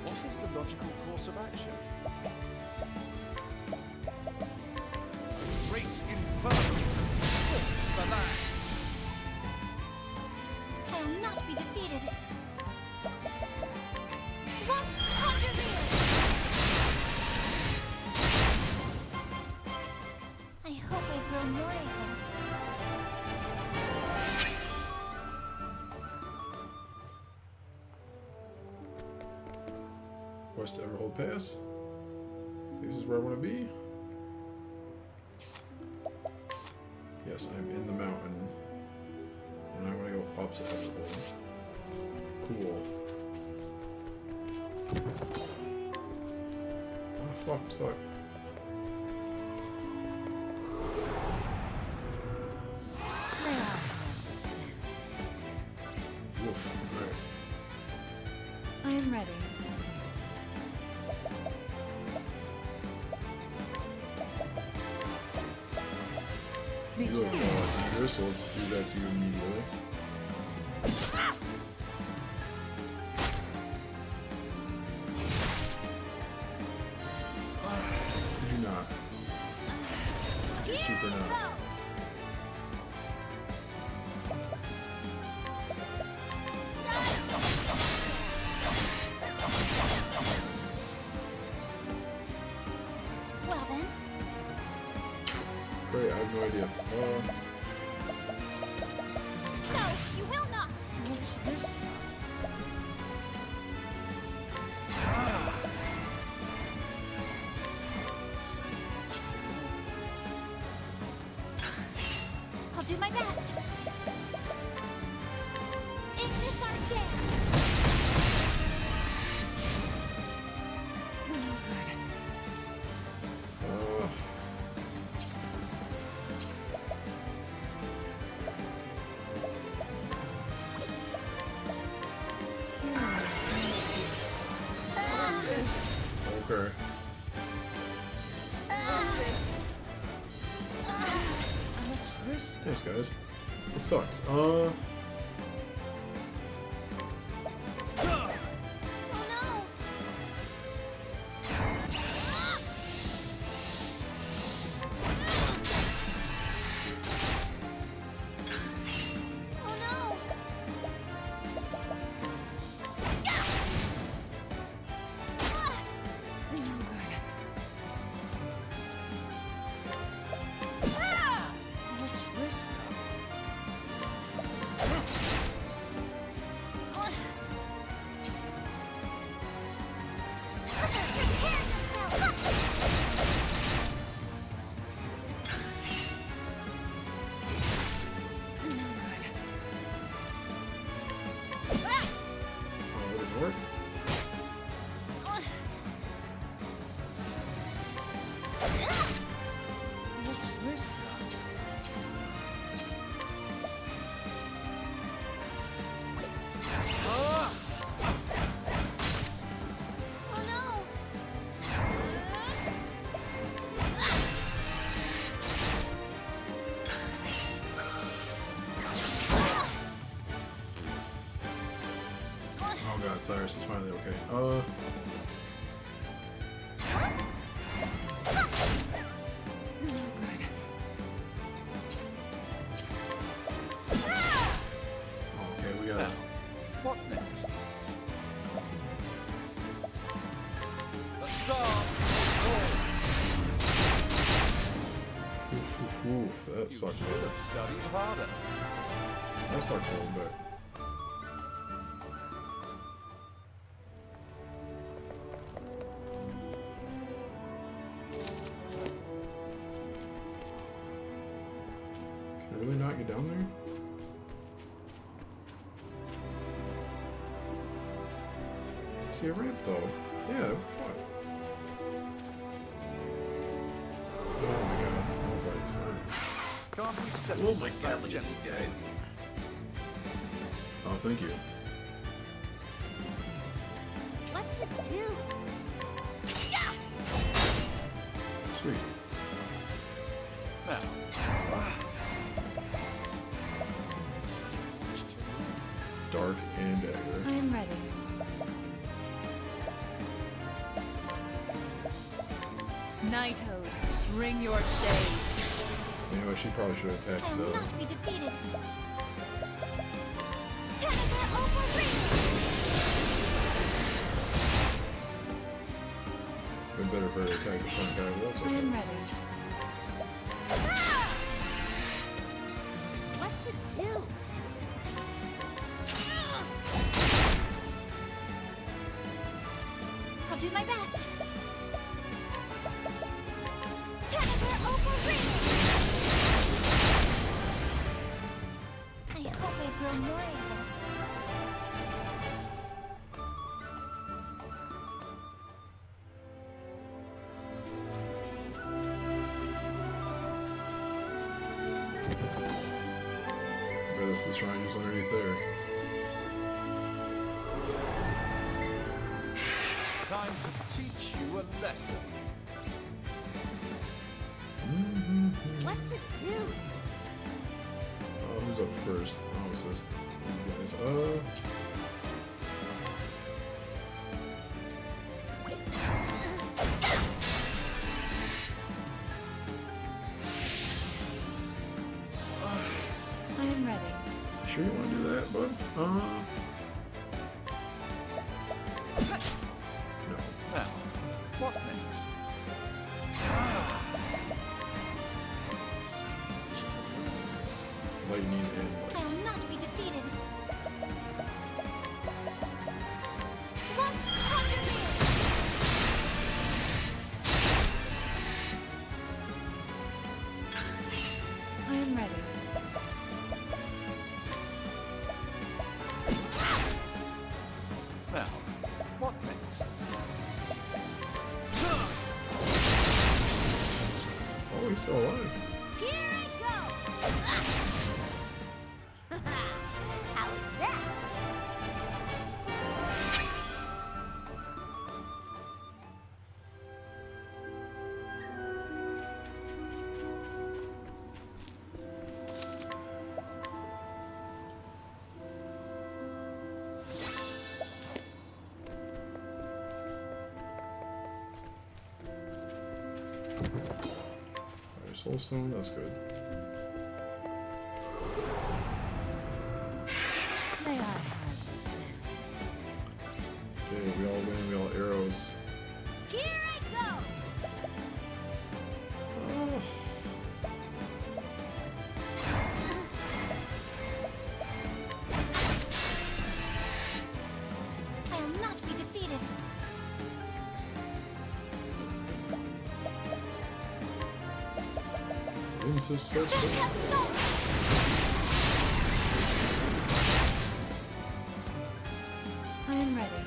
What is the logical course of action? Great inferno to scorch the land. I will not be defeated. Let's conjure. I hope I grow more able. West Everhold Pass. This is where I want to be. Yes, I'm in the mountain. And I want to go up to Everhold. Cool. Oh, fuck. Woof. Alright. I am ready. Be You look gentle. eager, so let's do that to you immediately. Did you not? You're super not. Well then, Great, I have no idea. no, you will not. What's this? Okay. What's this? Thanks, guys. This sucks. What's this? Oh, it doesn't work. What's this? Oh god, Cyrus is finally okay. Okay, we got Now, what next? The star. Oof, that You sucks. should have studied harder. That sucks a little bit. Can I really not get down there? See a ramp though. Yeah, that was fun. Oh my god, no fights. Alright. Can't we settle Oh my this god, like look at these gentlemen? Oh, thank you. What to do? Sweet. Now, Dark and dagger. I am ready. Nighthode, bring your shade. You know, she probably should have attacked I will the. not be defeated. Jennifer Overreach! Been better for her to attack the front guy, but that's I am okay. ready. What to do? I'll do my best. Jennifer Overreach! I hope I grow more able. That's the shrine just underneath there. time to teach you a lesson. What to do? Who's up first? Oh, it's just these guys. I am ready. Sure you want to do that, bud? No. Now, what next? Lightning and I light. will not be defeated. Once under me! I am ready. Still alive. Here I go! How's that? Alright, soulstone, that's good. May I have this dance? Okay, we all win, we all arrows. Here I go! Oh. I will not be defeated. Into circle. I am ready.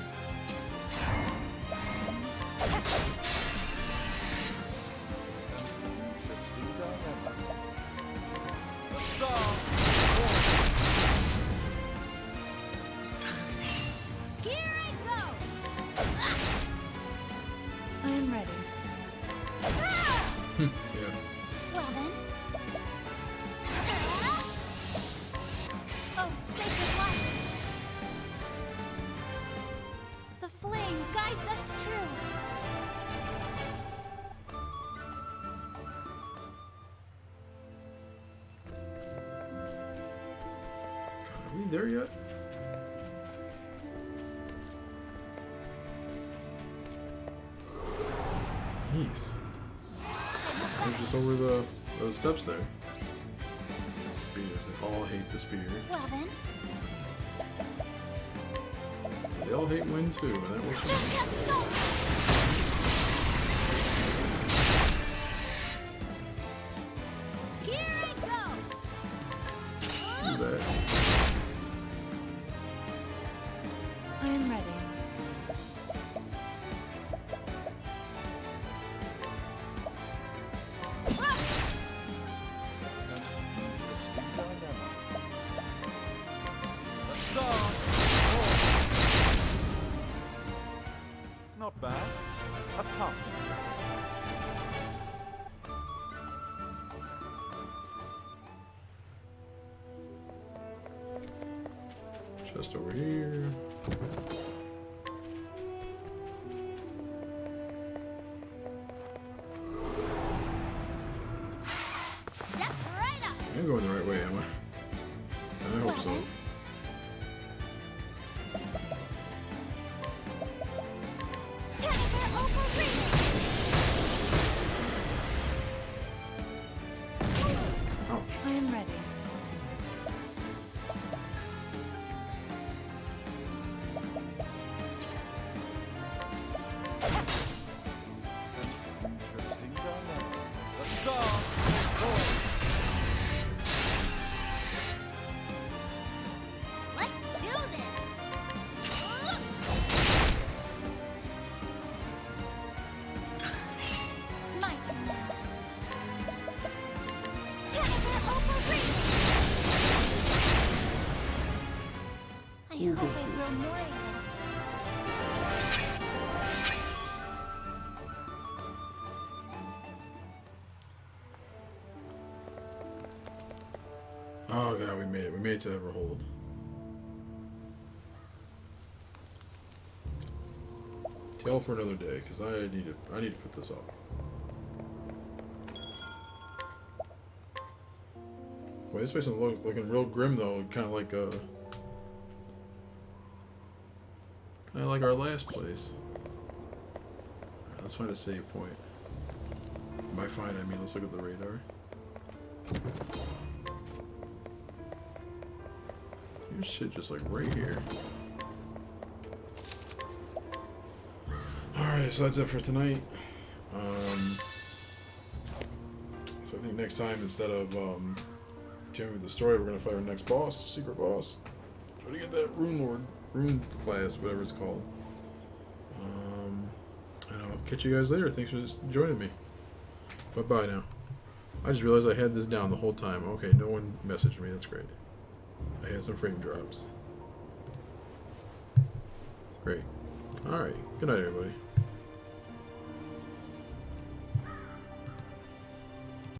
Interesting dilemma. The song. Here I go! I am ready. Yeah. Well then. Oh, sacred light! The flame guides us true. Are we there yet? Jeez. We're just over the steps there. Spears. They all hate the spear. Well then. They all hate wind too, and that works fine. Here I go! Do that. I am ready. Interesting dilemma. The song. Not bad. A passing. Just over here. Step right up! I'm going the right way, am I? I hope so. Jennifer overreading! Ouch. I am ready. Interesting dilemma. The song. Let's do this! My turn now. Jennifer overreading! I hope I grow more able. Oh god, we made it. We made it to Everhold. Tale for another day, because I need to put this up. Boy, this place is looking real grim though, kind of like our last place. Alright, let's find a save point. By find I mean let's look at the radar. There's shit just like right here. Alright, so that's it for tonight. So I think next time, instead of continuing with the story, we're gonna fight our next boss, secret boss. Try to get that rune class, whatever it's called. And I'll catch you guys later. Thanks for just joining me. Bye bye now. I just realized I had this down the whole time. Okay, no one messaged me. That's great. I had some frame drops. Great. Alright. Good night, everybody.